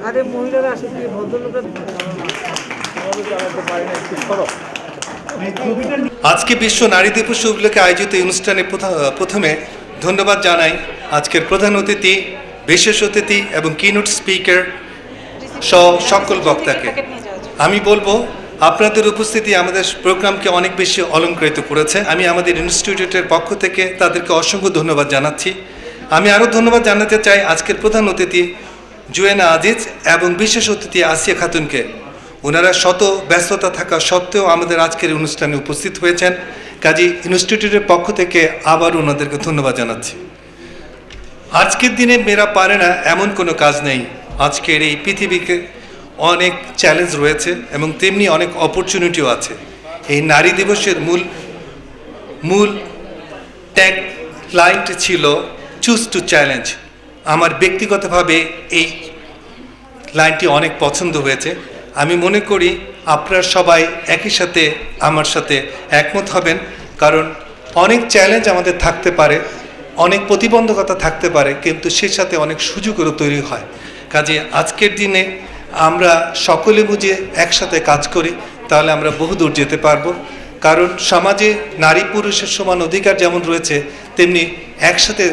আরে মহিলারা আসে কি ভদ্রলোকরা আজকে বিশ্ব নারী দিবস উপলক্ষে আয়োজিত এই অনুষ্ঠানে প্রথমে ধন্যবাদ জানাই আজকের প্রধান অতিথি, বিশেষ অতিথি এবং কিনোট স্পিকার সহ সকল বক্তাকে। আমি বলবো আপনাদের উপস্থিতি আমাদের প্রোগ্রামকে অনেক বেশি অলংকৃত করেছে। আমি আমাদের ইনস্টিটিউটের পক্ষ থেকে তাদেরকে অসংখ্য ধন্যবাদ জানাচ্ছি। আমি আরও ধন্যবাদ জানাতে চাই আজকের প্রধান অতিথি জুয়েনা আজিজ এবং বিশেষ অতিথি আসিয়া খাতুনকে। ওনারা শত ব্যস্ততা থাকা সত্ত্বেও আমাদের আজকের অনুষ্ঠানে উপস্থিত হয়েছেন। কাজী ইনস্টিটিউটের পক্ষ থেকে আবার ওনাদেরকে ধন্যবাদ জানাচ্ছি। আজকের দিনে মেয়েরা পারে না এমন কোনো কাজ নেই। আজকের এই পৃথিবীকে অনেক চ্যালেঞ্জ রয়েছে এবং তেমনি অনেক অপরচুনিটিও আছে। এই নারী দিবসের মূল ট্যাগ লাইনটি ছিল চুজ টু চ্যালেঞ্জ। আমার ব্যক্তিগতভাবে এই লাইনটি অনেক পছন্দ হয়েছে। আমি মনে করি আপনারা সবাই একই সাথে আমার সাথে একমত হবেন, কারণ অনেক চ্যালেঞ্জ আমাদের থাকতে পারে, অনেক প্রতিবন্ধকতা থাকতে পারে, কিন্তু সে সাথে অনেক সুযোগেরও তৈরি হয়। কাজে আজকের দিনে আমরা সকলে বুঝে একসাথে কাজ করি, তাহলে আমরা বহুদূর যেতে পারবো। কারণ সমাজে নারী পুরুষের সমান অধিকার যেমন রয়েছে, তেমনি একসাথে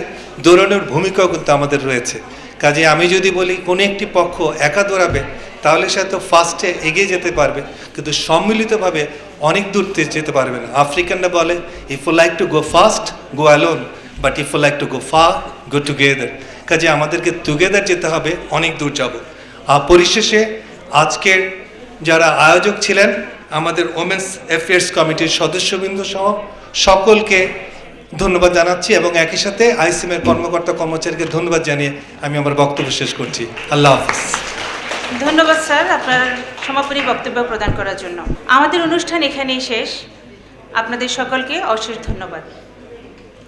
দৌড়ানোর ভূমিকাও কিন্তু আমাদের রয়েছে। কাজে আমি যদি বলি কোনো একটি পক্ষ একা দৌড়াবে, তাহলে সে তো ফার্স্টে এগিয়ে যেতে পারবে, কিন্তু সম্মিলিতভাবে অনেক দূর যেতে পারবে না। আফ্রিকানরা বলে, if you like to go fast go alone, but if you like to go far go together. কাজে আমাদেরকে টুগেদার যেতে হবে, অনেক দূর যাব। আর পরিশেষে আজকের যারা আয়োজক ছিলেন, আমাদের ওমেন্স অ্যাফেয়ার্স কমিটির সদস্যবৃন্দ সহ সকলকে ধন্যবাদ জানাচ্ছি এবং একই সাথে আইসিএমের কর্মকর্তা কর্মচারীকে ধন্যবাদ জানিয়ে আমি আমার বক্তব্য শেষ করছি। আল্লাহ হাফিজ। ধন্যবাদ স্যার আপনার সমাপনী বক্তব্য প্রদান করার জন্য। আমাদের অনুষ্ঠান এখানেই শেষ। আপনাদের সকলকে অশেষ ধন্যবাদ।